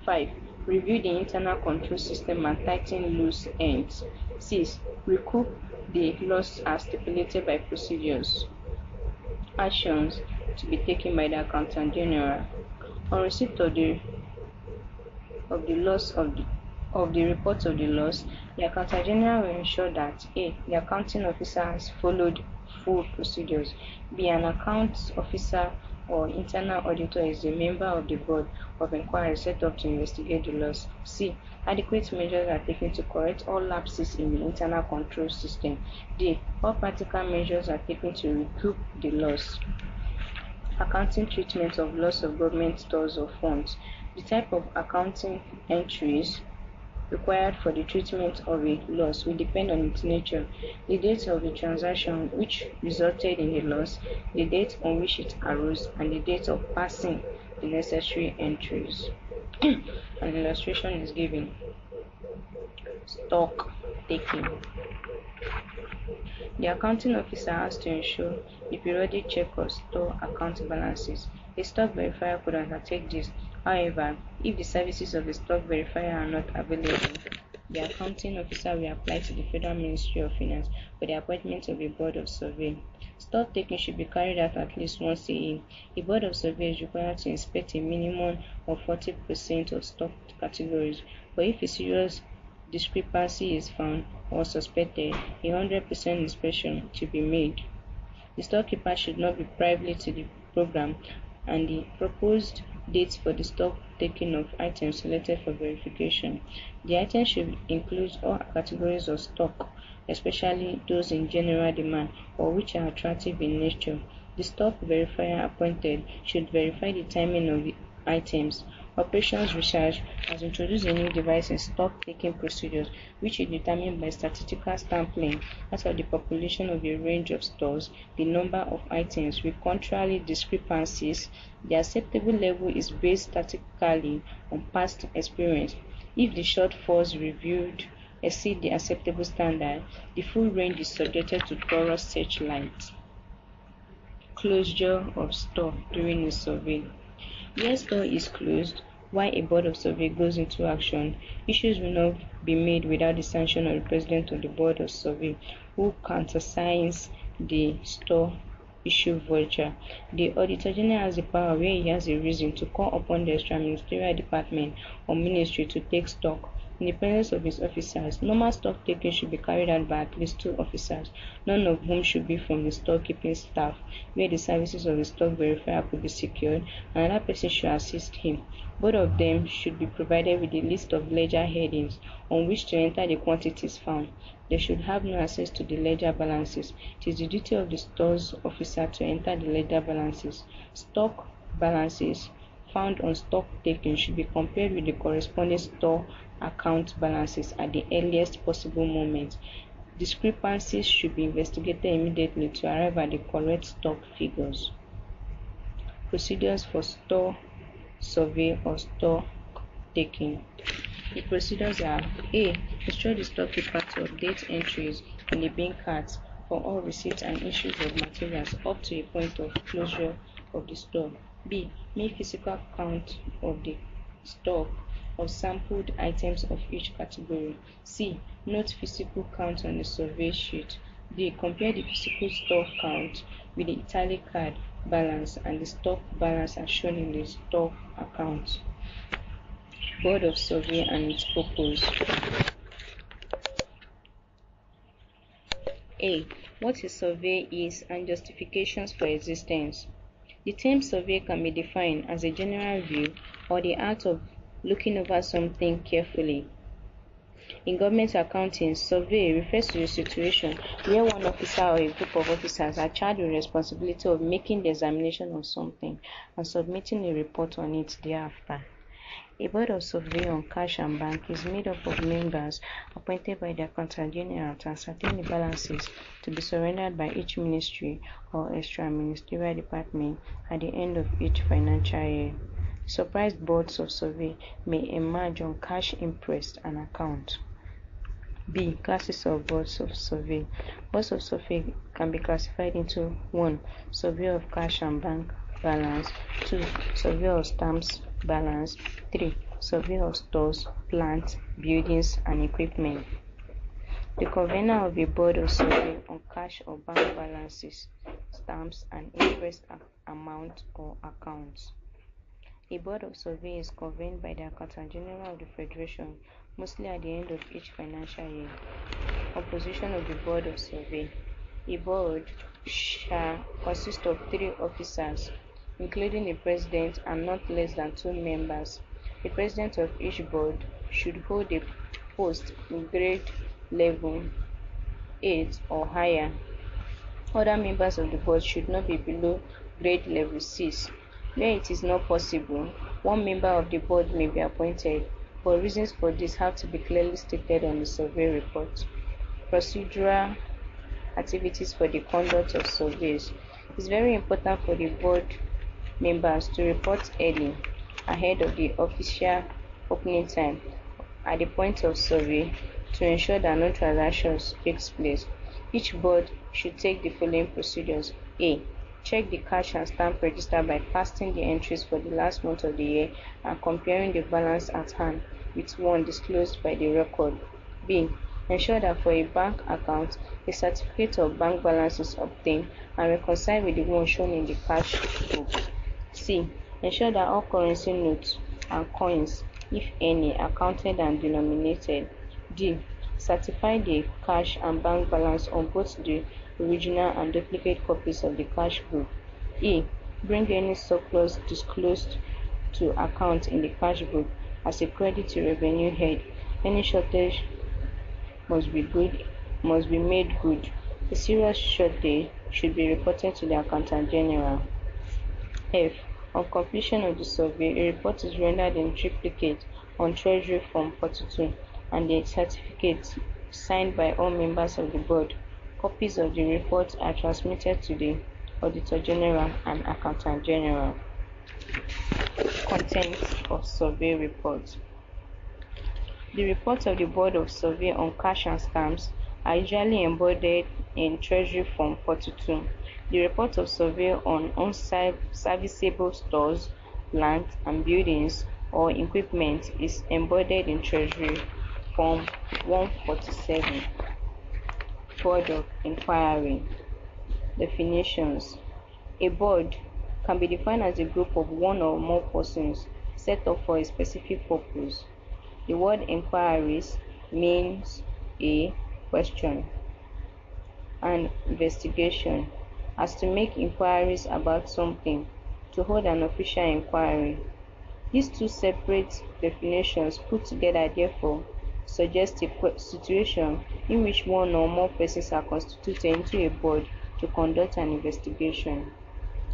5. Review the internal control system and tighten loose ends. 6. Recoup the loss as stipulated by procedures. Actions to be taken by the Accountant General. On receipt of the loss of the report of the loss, the Accountant General will ensure that A. The accounting officer has followed full procedures. B. An accounts officer or internal auditor is a member of the board of inquiry set up to investigate the loss. C. Adequate measures are taken to correct all lapses in the internal control system. D. All practical measures are taken to recoup the loss. Accounting treatment of loss of government stores or funds. The type of accounting entries required for the treatment of a loss will depend on its nature, the date of the transaction which resulted in the loss, the date on which it arose, and the date of passing the necessary entries. An illustration is given. Stock taking. The accounting officer has to ensure the periodic check of store account balances. A stock verifier could undertake this. However, if the services of a stock verifier are not available, the accounting officer will apply to the Federal Ministry of Finance for the appointment of a board of survey. Stock taking should be carried out at least once a year. A board of survey is required to inspect a minimum of 40% of stock categories, but if a serious discrepancy is found or suspected, a 100% inspection should be made. The storekeeper should not be privy to the program and the proposed dates for the stock taking of items selected for verification. The items should include all categories of stock, especially those in general demand or which are attractive in nature. The stock verifier appointed should verify the timing of the items. Operations Research has introduced a new device in stock-taking procedures, which is determined by statistical sampling out of the population of a range of stores, the number of items with contrary discrepancies. The acceptable level is based statistically on past experience. If the shortfalls reviewed exceed the acceptable standard, the full range is subjected to thorough searchlight. Closure of store during a survey. Where store is closed, while a board of survey goes into action, issues will not be made without the sanction of the president of the board of survey, who countersigns the store issue voucher. The Auditor General has the power, where he has a reason, to call upon the extra-ministerial department or ministry to take stock. In the presence of his officers, normal stock taking should be carried out by at least 2 officers, none of whom should be from the storekeeping staff, where the services of the stock verifier could be secured. Another person should assist him. Both of them should be provided with a list of ledger headings on which to enter the quantities found. They should have no access to the ledger balances. It is the duty of the stores officer to enter the ledger balances. Stock balances found on stock taking should be compared with the corresponding store account balances at the earliest possible moment. Discrepancies should be investigated immediately to arrive at the correct stock figures. Procedures for store survey or stock taking. The procedures are: A. Instruct the storekeeper to update entries in the bin cards for all receipts and issues of materials up to a point of closure of the store. B. Make physical count of the stock of sampled items of each category. C. Note physical count on the survey sheet. D. Compare the physical stock count with the tally card balance and the stock balance as shown in the stock account. Board of Survey and its purpose. A. What a survey is and justifications for existence. The term survey can be defined as a general view or the act of looking over something carefully. In government accounting, survey refers to a situation where one officer or a group of officers are charged with the responsibility of making the examination of something and submitting a report on it thereafter. A board of survey on cash and bank is made up of members appointed by the Accountant General to ascertain the balances to be surrendered by each ministry or extra-ministerial department at the end of each financial year. Surprise boards of survey may emerge on cash interest and account. B. Classes of boards of survey. Boards of survey can be classified into 1. Survey of cash and bank balance. 2. Survey of stamps balance. 3. Survey of stores, plants, buildings, and equipment. The convener of a board of survey on cash or bank balances, stamps, and interest amount or accounts. A board of survey is convened by the Accountant General of the Federation, mostly at the end of each financial year. Composition of the board of survey. A board shall consist of 3 officers, including the president and not less than 2 members. The president of each board should hold a post in grade level 8 or higher. Other members of the board should not be below grade level 6. Where it is not possible, one member of the board may be appointed, but reasons for this have to be clearly stated on the survey report. Procedural activities for the conduct of surveys. It is very important for the board members to report early, ahead of the official opening time, at the point of survey, to ensure that no transactions takes place. Each board should take the following procedures. A. Check the cash and stamp register by casting the entries for the last month of the year and comparing the balance at hand with one disclosed by the record. B. Ensure that for a bank account, a certificate of bank balance is obtained and reconciled with the one shown in the cash book. C. Ensure that all currency notes and coins, if any, are counted and denominated. D. Certify the cash and bank balance on both the original and duplicate copies of the cash book. E. Bring any surplus disclosed to account in the cash book as a credit to revenue head. Any shortage must be made good. A serious shortage should be reported to the Accountant General. F. On completion of the survey, a report is rendered in triplicate on Treasury Form 42 and the certificate signed by all members of the board. Copies of the report are transmitted to the Auditor General and Accountant General. Contents of survey report. The reports of the Board of Survey on cash and stamps are usually embodied in Treasury Form 42. The report of survey on unserviceable stores, land, and buildings or equipment is embodied in Treasury Form 147. Board of Inquiry. Definitions. A board can be defined as a group of one or more persons set up for a specific purpose. The word inquiries means a question, and investigation, as to make inquiries about something, to hold an official inquiry. These two separate definitions put together, therefore, suggest a situation in which one or more persons are constituted into a board to conduct an investigation.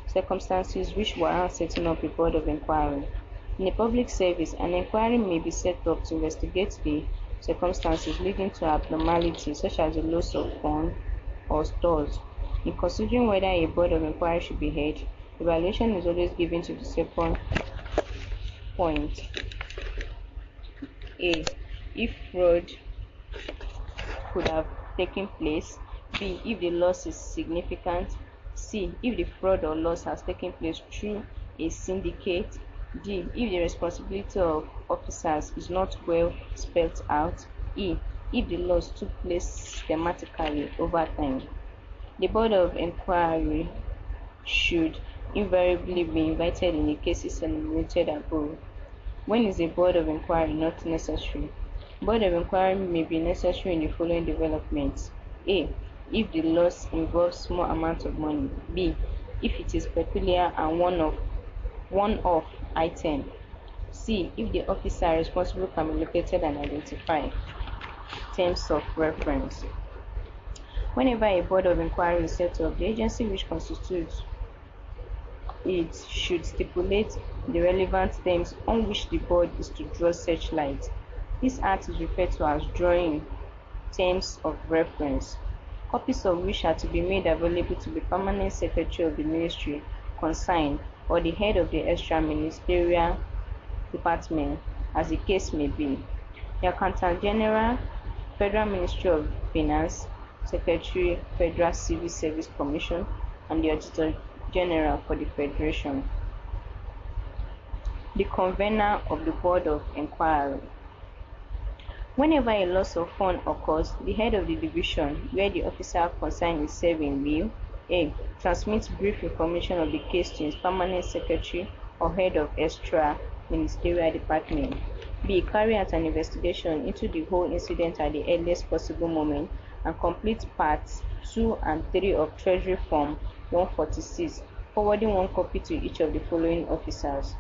Circumstances which warrant setting up a board of inquiry. In a public service, an inquiry may be set up to investigate the circumstances leading to abnormalities such as the loss of funds or stores. In considering whether a board of inquiry should be held, evaluation is always given to the second point. A. If fraud could have taken place. B. If the loss is significant. C. If the fraud or loss has taken place through a syndicate. D. If the responsibility of officers is not well spelled out. E. If the loss took place systematically over time. The Board of Inquiry should invariably be invited in the cases enumerated above. When is a Board of Inquiry not necessary? Board of Inquiry may be necessary in the following developments. A. If the loss involves small amount of money. B. If it is peculiar and one-off item. C. If the officer responsible can be located and identified. Terms of reference. Whenever a Board of Inquiry is set up, the agency which constitutes it should stipulate the relevant terms on which the board is to draw searchlight. This act is referred to as drawing terms of reference, copies of which are to be made available to the permanent secretary of the ministry concerned or the head of the extra ministerial department, as the case may be. The Accountant General, Federal Ministry of Finance, Secretary, Federal Civil Service Commission, and the Auditor General for the Federation. The Convener of the Board of Inquiry. Whenever a loss of fund occurs, the head of the division where the officer concerned is serving will A. Transmit brief information of the case to his permanent secretary or head of extra ministerial department. B. Carry out an investigation into the whole incident at the earliest possible moment and complete parts 2 and 3 of Treasury Form 146 forwarding one copy to each of the following officers: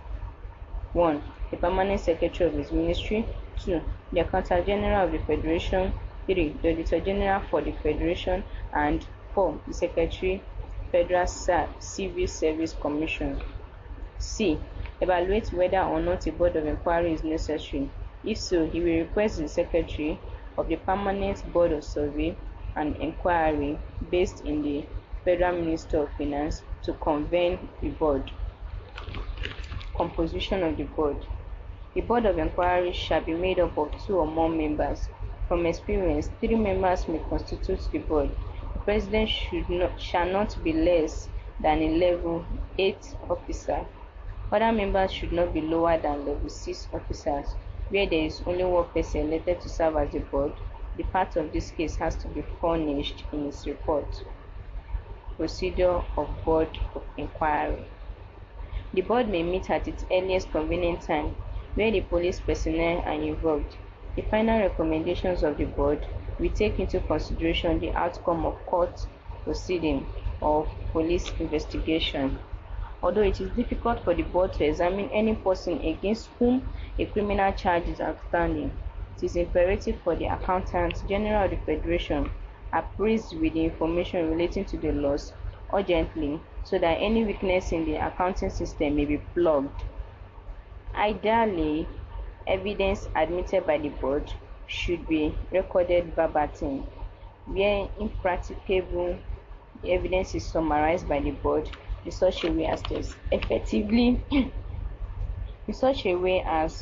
1. The Permanent Secretary of his Ministry. 2. The Accountant General of the Federation. 3. The Auditor General for the Federation. And 4. The Secretary, Federal Civil Service Commission. C. Evaluate whether or not a board of inquiry is necessary. If so, he will request the Secretary of the Permanent Board of Survey and Inquiry based in the Federal Minister of Finance to convene the board. Composition of the board. The board of inquiry shall be made up of 2 or more members. From experience, 3 members may constitute the board. The president shall not be less than a level 8 officer. Other members should not be lower than level 6 officers. Where there is only one person elected to serve as the board, the part of this case has to be furnished in its report. Procedure of board of inquiry. The board may meet at its earliest convenient time where the police personnel are involved. The final recommendations of the board will take into consideration the outcome of court proceeding or police investigation. Although it is difficult for the board to examine any person against whom a criminal charge is outstanding, it is imperative for the Accountant General of the Federation apprised with the information relating to the loss urgently so that any weakness in the accounting system may be plugged. Ideally, evidence admitted by the board should be recorded verbatim. Where impracticable, the evidence is summarized by the board in such a way as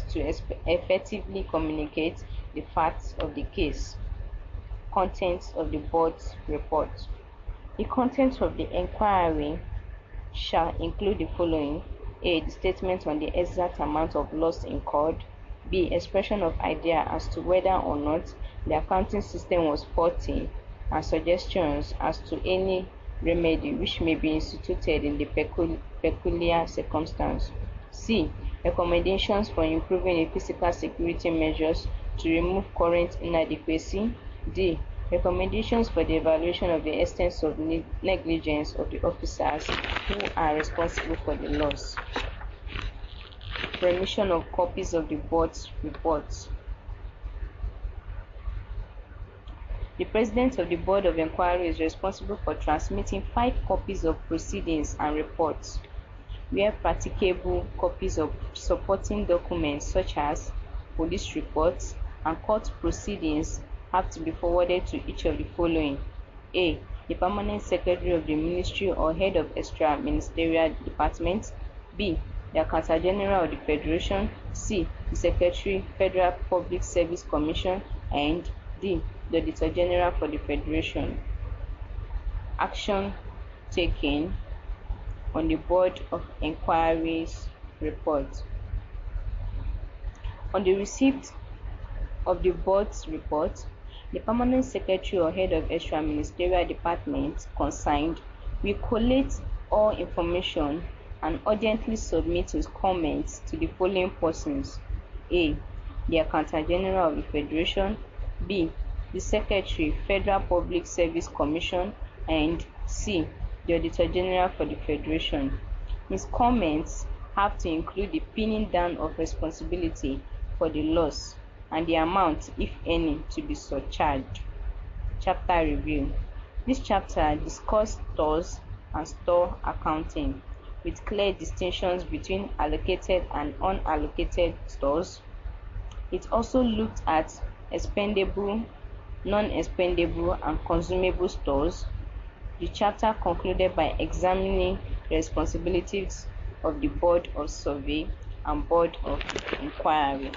to effectively communicate the facts of the case. Contents of the board's report. The contents of the inquiry shall include the following: A. The statement on the exact amount of loss incurred. B. Expression of idea as to whether or not the accounting system was faulty and suggestions as to any remedy which may be instituted in the peculiar circumstance. C. Recommendations for improving the physical security measures to remove current inadequacy. D. Recommendations for the evaluation of the extent of negligence of the officers who are responsible for the loss. Remission of copies of the board's reports. The President of the Board of Inquiry is responsible for transmitting 5 copies of proceedings and reports. Where practicable, copies of supporting documents such as police reports and court proceedings have to be forwarded to each of the following: A. The Permanent Secretary of the Ministry or Head of Extra Ministerial Department. B. The Accountant General of the Federation. C. The Secretary, Federal Public Service Commission. And D. The Auditor General for the Federation. Action taken on the Board of Inquiry's report. On the receipt of the board's report, the Permanent Secretary or Head of Extra Ministerial Department concerned will collate all information and urgently submit his comments to the following persons: A. The Accountant General of the Federation. B. The Secretary, Federal Public Service Commission. And C. The Auditor General for the Federation. His comments have to include the pinning down of responsibility for the loss and the amount, if any, to be surcharged. Chapter review. This chapter discussed stores and store accounting with clear distinctions between allocated and unallocated stores. It also looked at expendable, non-expendable, and consumable stores. The chapter concluded by examining the responsibilities of the Board of Survey and Board of Inquiry.